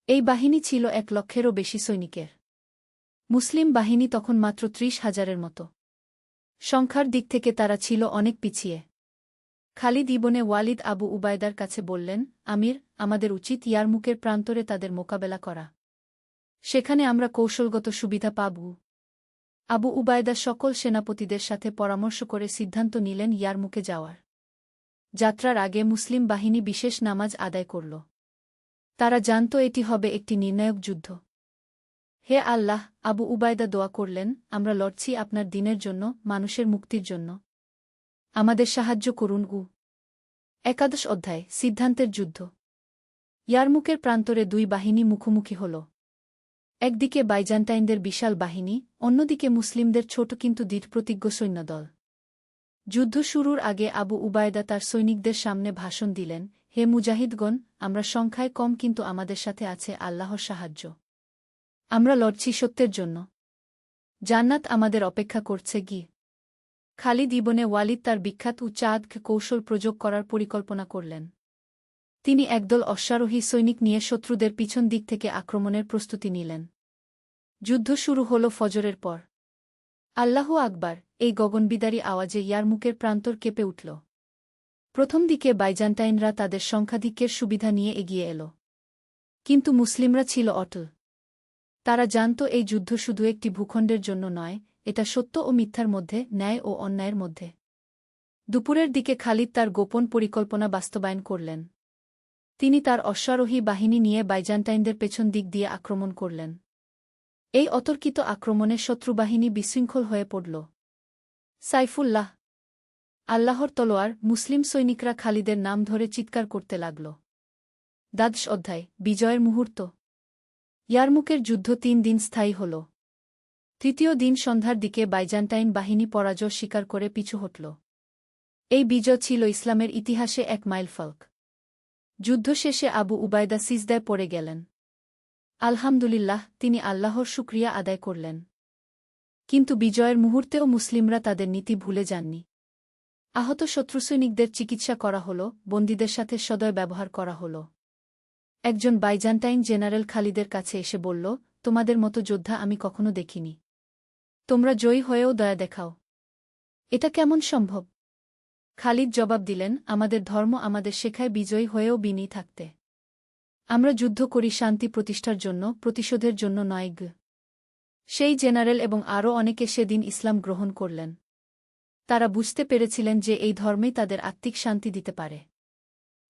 [SPEAKER 1] এই বাহিনী ছিল 1,00,000-এরও বেশি সৈনিকের। মুসলিম বাহিনী তখন মাত্র 30,000-এর মতো। সংখ্যার দিক থেকে তারা ছিল অনেক পিছিয়ে। খালিদ ইবনে ওয়ালিদ আবু উবায়দার কাছে বললেন, আমির, আমাদের উচিত ইয়ারমুকের প্রান্তরে তাদের মোকাবেলা করা। সেখানে আমরা কৌশলগত সুবিধা পাব। আবু উবায়দা সকল সেনাপতিদের সাথে পরামর্শ করে সিদ্ধান্ত নিলেন ইয়ারমুকে যাওয়ার। যাত্রার আগে মুসলিম বাহিনী বিশেষ নামাজ আদায় করল। তারা জানত এটি হবে একটি নির্ণায়ক যুদ্ধ। হে আল্লাহ, আবু উবায়দা দোয়া করলেন, আমরা লড়ছি আপনার দিনের জন্য, মানুষের মুক্তির জন্য। আমাদের সাহায্য করুন। একাদশ অধ্যায়, সিদ্ধান্তের যুদ্ধ। ইয়ারমুকের প্রান্তরে দুই বাহিনী মুখোমুখি হল। একদিকে বাইজান্টাইনদের বিশাল বাহিনী, অন্যদিকে মুসলিমদের ছোট কিন্তু দৃঢ়প্রতিজ্ঞ সৈন্যদল। যুদ্ধ শুরুর আগে আবু উবায়দা তার সৈনিকদের সামনে ভাষণ দিলেন, হে মুজাহিদগণ, আমরা সংখ্যায় কম কিন্তু আমাদের সাথে আছে আল্লাহর সাহায্য। আমরা লড়ছি সত্যের জন্য। জান্নাত আমাদের অপেক্ষা করছে। খালিদ ইবনে ওয়ালিদ তার বিখ্যাত চাঁদ কৌশল প্রয়োগ করার পরিকল্পনা করলেন। তিনি একদল অশ্বারোহী সৈনিক নিয়ে শত্রুদের পিছন দিক থেকে আক্রমণের প্রস্তুতি নিলেন। যুদ্ধ শুরু হল ফজরের পর। আল্লাহু আকবার, এই গগনবিদারী আওয়াজে ইয়ারমুকের প্রান্তর কেঁপে উঠল। প্রথম দিকে বাইজান্টাইনরা তাদের সংখ্যাধিক্যের সুবিধা নিয়ে এগিয়ে এল। কিন্তু মুসলিমরা ছিল অটল। তারা জানত এই যুদ্ধ শুধু একটি ভূখণ্ডের জন্য নয়, এটা সত্য ও মিথ্যার মধ্যে, ন্যায় ও অন্যায়ের মধ্যে। দুপুরের দিকে খালিদ তার গোপন পরিকল্পনা বাস্তবায়ন করলেন। তিনি তার অশ্বারোহী বাহিনী নিয়ে বাইজান্টাইনদের পেছন দিক দিয়ে আক্রমণ করলেন। এই অতর্কিত আক্রমণে শত্রুবাহিনী বিশৃঙ্খল হয়ে পড়ল। সাইফুল্লাহ, আল্লাহর তলোয়ার, মুসলিম সৈনিকরা খালিদের নাম ধরে চিৎকার করতে লাগল। দ্বাদশ অধ্যায়, বিজয়ের মুহূর্ত। ইয়ারমুকের যুদ্ধ 3 দিন স্থায়ী হল। তৃতীয় দিন সন্ধ্যার দিকে বাইজান্টাইন বাহিনী পরাজয় স্বীকার করে পিছু হটল। এই বিজয় ছিল ইসলামের ইতিহাসে এক মাইলফলক। যুদ্ধ শেষে আবু উবায়দা সিজদায় পড়ে গেলেন। আলহামদুলিল্লাহ, তিনি আল্লাহর শুকরিয়া আদায় করলেন। কিন্তু বিজয়ের মুহূর্তেও মুসলিমরা তাদের নীতি ভুলে যাননি। আহত শত্রুসৈনিকদের চিকিৎসা করা হল, বন্দীদের সাথে সদয় ব্যবহার করা হল। একজন বাইজান্টাইন জেনারেল খালিদের কাছে এসে বলল, তোমাদের মতো যোদ্ধা আমি কখনো দেখিনি। তোমরা জয়ী হয়েও দয়া দেখাও, এটা কেমন সম্ভব? খালিদ জবাব দিলেন, আমাদের ধর্ম আমাদের শেখায় বিজয়ী হয়েও বিনয়ী থাকতে। আমরা যুদ্ধ করি শান্তি প্রতিষ্ঠার জন্য, প্রতিশোধের জন্য নয়। সেই জেনারেল এবং আরও অনেকে সেদিন ইসলাম গ্রহণ করলেন। তারা বুঝতে পেরেছিলেন যে এই ধর্মেই তাদের আত্মিক শান্তি দিতে পারে।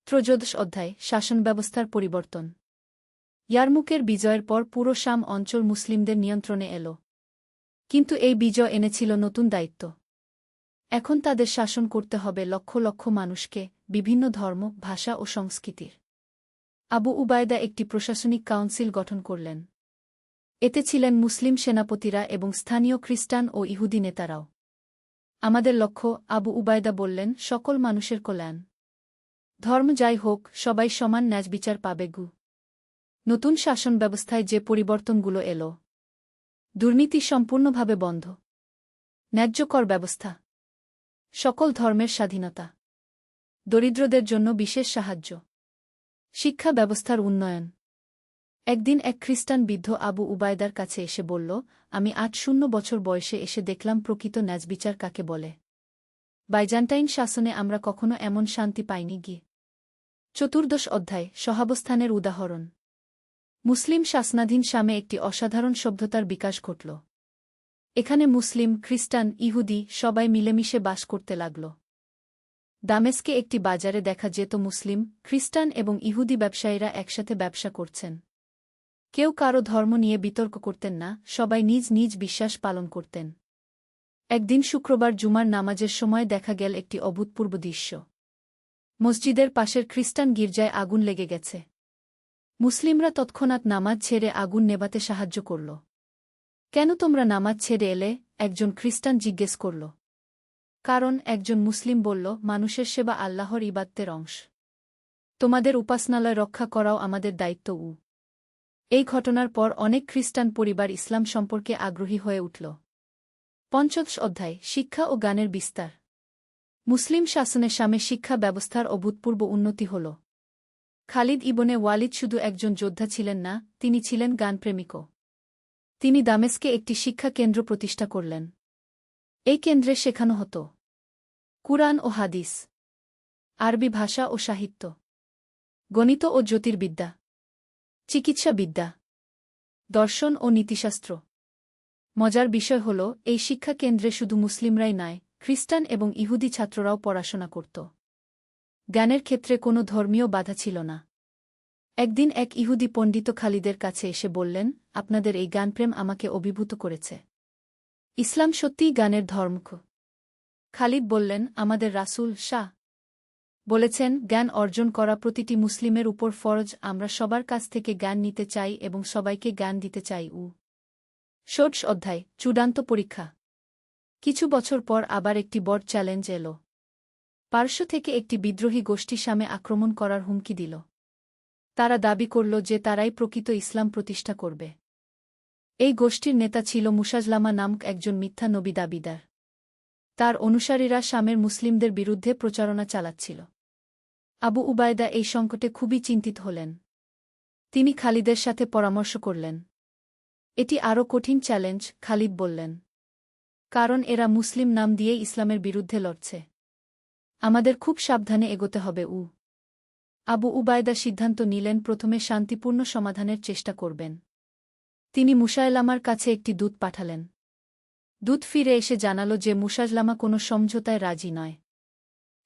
[SPEAKER 1] ত্রয়োদশ অধ্যায়, শাসন ব্যবস্থার পরিবর্তন। ইয়ারমুকের বিজয়ের পর পুরো শাম অঞ্চল মুসলিমদের নিয়ন্ত্রণে এল। কিন্তু এই বিজয় এনেছিল নতুন দায়িত্ব। এখন তাদের শাসন করতে হবে লক্ষ লক্ষ মানুষকে, বিভিন্ন ধর্ম, ভাষা ও সংস্কৃতির। আবু উবায়দা একটি প্রশাসনিক কাউন্সিল গঠন করলেন। এতে ছিলেন মুসলিম সেনাপতিরা এবং স্থানীয় খ্রিস্টান ও ইহুদি নেতারাও। আমাদের লক্ষ্য, আবু উবায়দা বললেন, সকল মানুষের কল্যাণ। ধর্ম যাই হোক, সবাই সমান ন্যায়বিচার পাবে। নতুন শাসন ব্যবস্থায় যে পরিবর্তনগুলো এলো: দুর্নীতি সম্পূর্ণভাবে বন্ধ, ন্যায্য কর ব্যবস্থা, সকল ধর্মের স্বাধীনতা, দরিদ্রদের জন্য বিশেষ সাহায্য, শিক্ষা ব্যবস্থার উন্নয়ন। একদিন এক খ্রিস্টান বৃদ্ধ আবু উবায়দার কাছে এসে বলল, আমি ৮০ বছর বয়সে এসে দেখলাম প্রকৃত ন্যায়বিচার কাকে বলে। বাইজান্টাইন শাসনে আমরা কখনো এমন শান্তি পাইনি। চতুর্দশ অধ্যায়, সহাবস্থানের উদাহরণ। মুসলিম শাসনাধীন শামে একটি অসাধারণ সভ্যতার বিকাশ ঘটল। এখানে মুসলিম, খ্রিস্টান, ইহুদি সবাই মিলেমিশে বাস করতে লাগল। দামেস্কে একটি বাজারে দেখা যেত মুসলিম, খ্রিস্টান এবং ইহুদি ব্যবসায়ীরা একসাথে ব্যবসা করছেন। কেউ কারো ধর্ম নিয়ে বিতর্ক করতেন না, সবাই নিজ নিজ বিশ্বাস পালন করতেন। একদিন শুক্রবার জুমার নামাজের সময় দেখা গেল একটি অভূতপূর্ব দৃশ্য। মসজিদের পাশের খ্রিস্টান গির্জায় আগুন লেগে গেছে। মুসলিমরা তৎক্ষণাৎ নামাজ ছেড়ে আগুন নেভাতে সাহায্য করল। কেন তোমরা নামাজ ছেড়ে এলে? একজন খ্রিস্টান জিজ্ঞেস করল। কারণ, একজন মুসলিম বলল, মানুষের সেবা আল্লাহর ইবাদতের অংশ। তোমাদের উপাসনালয় রক্ষা করাও আমাদের দায়িত্ব। এই ঘটনার পর অনেক খ্রিস্টান পরিবার ইসলাম সম্পর্কে আগ্রহী হয়ে উঠল। পঞ্চদশ অধ্যায়, শিক্ষা ও জ্ঞানের বিস্তার। মুসলিম শাসনে শামে শিক্ষা ব্যবস্থার অভূতপূর্ব উন্নতি হল। খালিদ ইবনে ওয়ালিদ শুধু একজন যোদ্ধা ছিলেন না, তিনি ছিলেন জ্ঞানপ্রেমিকও। তিনি দামেস্কে একটি শিক্ষা কেন্দ্র প্রতিষ্ঠা করলেন। এই কেন্দ্রে শেখানো হতো কুরআন ও হাদিস, আরবি ভাষা ও সাহিত্য, গণিত ও জ্যোতির্বিদ্যা, চিকিৎসাবিদ্যা, দর্শন ও নীতিশাস্ত্র। মজার বিষয় হল, এই শিক্ষা কেন্দ্রে শুধু মুসলিমরাই নয়, খ্রিস্টান এবং ইহুদি ছাত্ররাও পড়াশোনা করত। জ্ঞানের ক্ষেত্রে কোনো ধর্মীয় বাধা ছিল না। একদিন এক ইহুদি পণ্ডিত খালিদের কাছে এসে বললেন, আপনাদের এই জ্ঞানপ্রেম আমাকে অভিভূত করেছে। ইসলাম সত্যিই জ্ঞানের ধর্ম? খালিদ বললেন, আমাদের রাসূল শাহ বলেছেন, জ্ঞান অর্জন করা প্রতিটি মুসলিমের উপর ফরজ। আমরা সবার কাছ থেকে জ্ঞান নিতে চাই এবং সবাইকে জ্ঞান দিতে চাই। ষোড়শ অধ্যায়, চূড়ান্ত পরীক্ষা। কিছু বছর পর আবার একটি বড় চ্যালেঞ্জ এল। পার্শ্ব থেকে একটি বিদ্রোহী গোষ্ঠী শামে আক্রমণ করার হুমকি দিল। তারা দাবি করল যে তারাই প্রকৃত ইসলাম প্রতিষ্ঠা করবে। এই গোষ্ঠীর নেতা ছিল মুসাজলামা নামক একজন মিথ্যা নবী দাবিদার। তার অনুসারীরা শামের মুসলিমদের বিরুদ্ধে প্রচারণা চালাচ্ছিল। আবু উবায়দা এই সংকটে খুবই চিন্তিত হলেন। তিনি খালিদের সাথে পরামর্শ করলেন। এটি আরও কঠিন চ্যালেঞ্জ, খালিদ বললেন, কারণ এরা মুসলিম নাম দিয়ে ইসলামের বিরুদ্ধে লড়ছে। আমাদের খুব সাবধানে এগোতে হবে। আবু উবায়দা সিদ্ধান্ত নিলেন প্রথমে শান্তিপূর্ণ সমাধানের চেষ্টা করবেন। তিনি মুসায়লামার কাছে একটি দূত পাঠালেন। দূত ফিরে এসে জানাল যে মুসায়লামা কোনো সমঝোতায় রাজি নয়।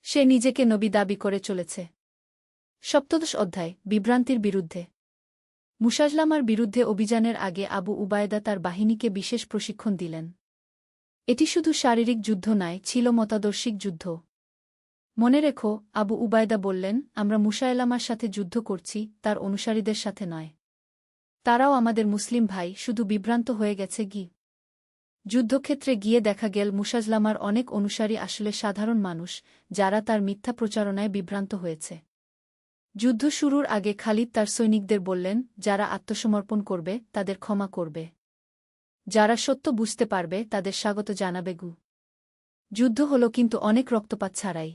[SPEAKER 1] সে নিজেকে নবী দাবি করে চলেছে। সপ্তদশ অধ্যায়, বিভ্রান্তির বিরুদ্ধে। মুসায়লামার বিরুদ্ধে অভিযানের আগে আবু উবায়দা তার বাহিনীকে বিশেষ প্রশিক্ষণ দিলেন। এটি শুধু শারীরিক যুদ্ধ নয়, ছিল মতাদর্শিক যুদ্ধ। মনে রেখো, আবু উবায়দা বললেন, আমরা মুসায়লামার সাথে যুদ্ধ করছি, তার অনুসারীদের সাথে নয়। তারাও আমাদের মুসলিম ভাই, শুধু বিভ্রান্ত হয়ে গেছে। যুদ্ধক্ষেত্রে গিয়ে দেখা গেল মুসায়লামার অনেক অনুসারী আসলে সাধারণ মানুষ, যারা তার মিথ্যা প্রচারণায় বিভ্রান্ত হয়েছে। যুদ্ধ শুরুর আগে খালিদ তার সৈনিকদের বললেন, যারা আত্মসমর্পণ করবে তাদের ক্ষমা করবে, যারা সত্য বুঝতে পারবে তাদের স্বাগত জানাবে। যুদ্ধ হল কিন্তু অনেক রক্তপাত ছাড়াই।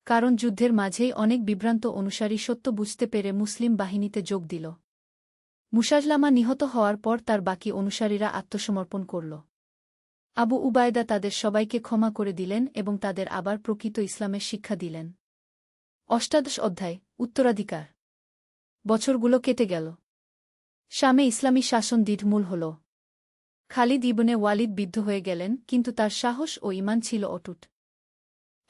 [SPEAKER 1] কারণ যুদ্ধের মাঝেই অনেক বিভ্রান্ত অনুসারী সত্য বুঝতে পেরে মুসলিম বাহিনীতে যোগ দিল। মুসায়লামা নিহত হওয়ার পর তার বাকি অনুসারীরা আত্মসমর্পণ করল। আবু উবায়দা তাদের সবাইকে ক্ষমা করে দিলেন এবং তাদের আবার প্রকৃত ইসলামের শিক্ষা দিলেন। অষ্টাদশ অধ্যায়, উত্তরাধিকার। বছরগুলো কেটে গেল। শামে ইসলামী শাসন দৃঢ়মূল হল। খালিদ ইবনে ওয়ালিদ বৃদ্ধ হয়ে গেলেন, কিন্তু তার সাহস ও ঈমান ছিল অটুট।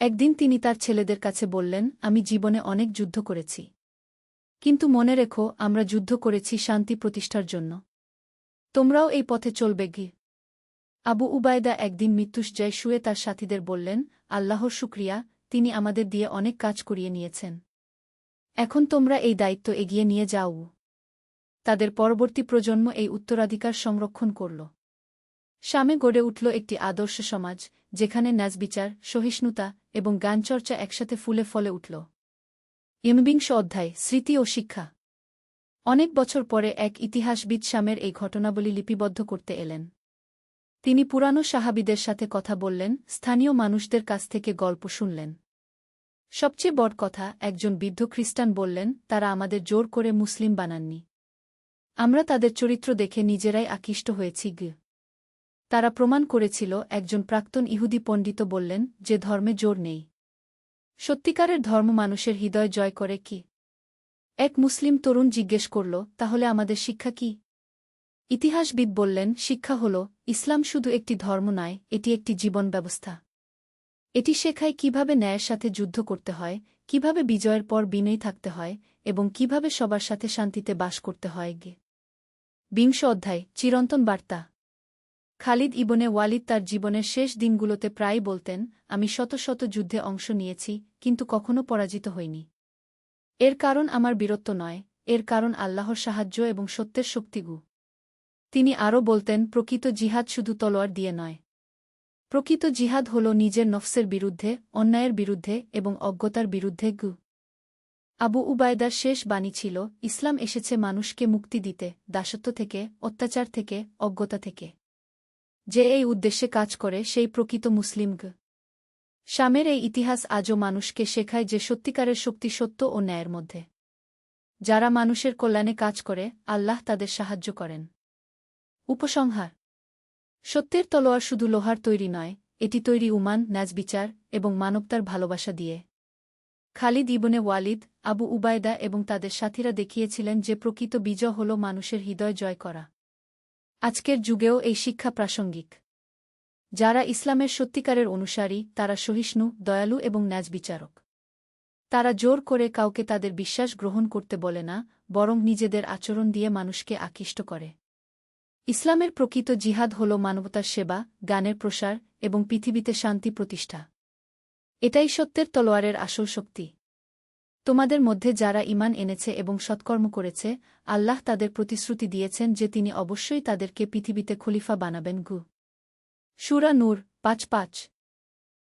[SPEAKER 1] একদিন তিনি তার ছেলেদের কাছে বললেন, আমি জীবনে অনেক যুদ্ধ করেছি, কিন্তু মনে রেখো, আমরা যুদ্ধ করেছি শান্তি প্রতিষ্ঠার জন্য। তোমরাও এই পথে চলবে। আবু উবায়দা একদিন মৃত্যুশয্যায় শুয়ে তার সাথীদের বললেন, আল্লাহর শুকরিয়া, তিনি আমাদের দিয়ে অনেক কাজ করিয়ে নিয়েছেন। এখন তোমরা এই দায়িত্ব এগিয়ে নিয়ে যাও। তাদের পরবর্তী প্রজন্ম এই উত্তরাধিকার সংরক্ষণ করল। শামে গড়ে উঠল একটি আদর্শ সমাজ, যেখানে ন্যায়বিচার, সহিষ্ণুতা এবং জ্ঞানচর্চা একসাথে ফুলে ফলে উঠল। ২১ অধ্যায়, স্মৃতি ও শিক্ষা। অনেক বছর পরে এক ইতিহাসবিদ শামের এই ঘটনাবলী লিপিবদ্ধ করতে এলেন। তিনি পুরানো সাহাবীদের সাথে কথা বললেন, স্থানীয় মানুষদের কাছ থেকে গল্প শুনলেন। সবচেয়ে বড় কথা, একজন বৃদ্ধ খ্রিস্টান বললেন, তারা আমাদের জোর করে মুসলিম বানাননি। আমরা তাদের চরিত্র দেখে নিজেরাই আকৃষ্ট হয়েছি। তারা প্রমাণ করেছিল। একজন প্রাক্তন ইহুদি পণ্ডিত বললেন, যে ধর্মে জোর নেই। সত্যিকারের ধর্ম মানুষের হৃদয় জয় করে কি? এক মুসলিম তরুণ জিজ্ঞেস করল, তাহলে আমাদের শিক্ষা কি? ইতিহাসবিদ বললেন, শিক্ষা হল, ইসলাম শুধু একটি ধর্ম নয়, এটি একটি জীবন ব্যবস্থা। এটি শেখায় কিভাবে ন্যায়ের সাথে যুদ্ধ করতে হয়, কিভাবে বিজয়ের পর বিনয়ী থাকতে হয়, এবং কিভাবে সবার সাথে শান্তিতে বাস করতে হয়। ২০ অধ্যায়, চিরন্তন বার্তা। খালিদ ইবনে ওয়ালিদ তার জীবনের শেষ দিনগুলোতে প্রায়ই বলতেন, আমি শত শত যুদ্ধে অংশ নিয়েছি, কিন্তু কখনো পরাজিত হইনি। এর কারণ আমার বীরত্ব নয়, এর কারণ আল্লাহর সাহায্য এবং সত্যের শক্তিগু। তিনি আরও বলতেন, প্রকৃত জিহাদ শুধু তলোয়ার দিয়ে নয়। প্রকৃত জিহাদ হল নিজের নফসের বিরুদ্ধে, অন্যায়ের বিরুদ্ধে এবং অজ্ঞতার বিরুদ্ধে। আবু উবায়দার শেষ বাণী ছিল, ইসলাম এসেছে মানুষকে মুক্তি দিতে, দাসত্ব থেকে, অত্যাচার থেকে, অজ্ঞতা থেকে। যে এই উদ্দেশ্যে কাজ করে সেই প্রকৃত মুসলিম। শামের এই ইতিহাস আজও মানুষকে শেখায় যে সত্যিকারের শক্তি সত্য ও ন্যায়ের মধ্যে। যারা মানুষের কল্যাণে কাজ করে, আল্লাহ তাদের সাহায্য করেন। উপসংহার: সত্যের তলোয়ার শুধু লোহার তৈরি নয়, এটি তৈরি উমান, ন্যায়বিচার এবং মানবতার ভালোবাসা দিয়ে। খালিদ ইবনে ওয়ালিদ, আবু উবায়দা এবং তাদের সাথীরা দেখিয়েছিলেন যে প্রকৃত বিজয় হল মানুষের হৃদয় জয় করা। আজকের যুগেও এই শিক্ষা প্রাসঙ্গিক। যারা ইসলামের সত্যিকারের অনুসারী, তারা সহিষ্ণু, দয়ালু এবং ন্যায়বিচারক। তারা জোর করে কাউকে তাদের বিশ্বাস গ্রহণ করতে বলে না, বরং নিজেদের আচরণ দিয়ে মানুষকে আকৃষ্ট করে। ইসলামের প্রকৃত জিহাদ হল মানবতার সেবা, জ্ঞানের প্রসার এবং পৃথিবীতে শান্তি প্রতিষ্ঠা। এটাই সত্যের তলোয়ারের আসল শক্তি। তোমাদের মধ্যে যারা ঈমান এনেছে এবং সৎকর্ম করেছে, আল্লাহ তাদের প্রতিশ্রুতি দিয়েছেন যে তিনি অবশ্যই তাদেরকে পৃথিবীতে খলিফা বানাবেন। সূরা নূর ৫:৫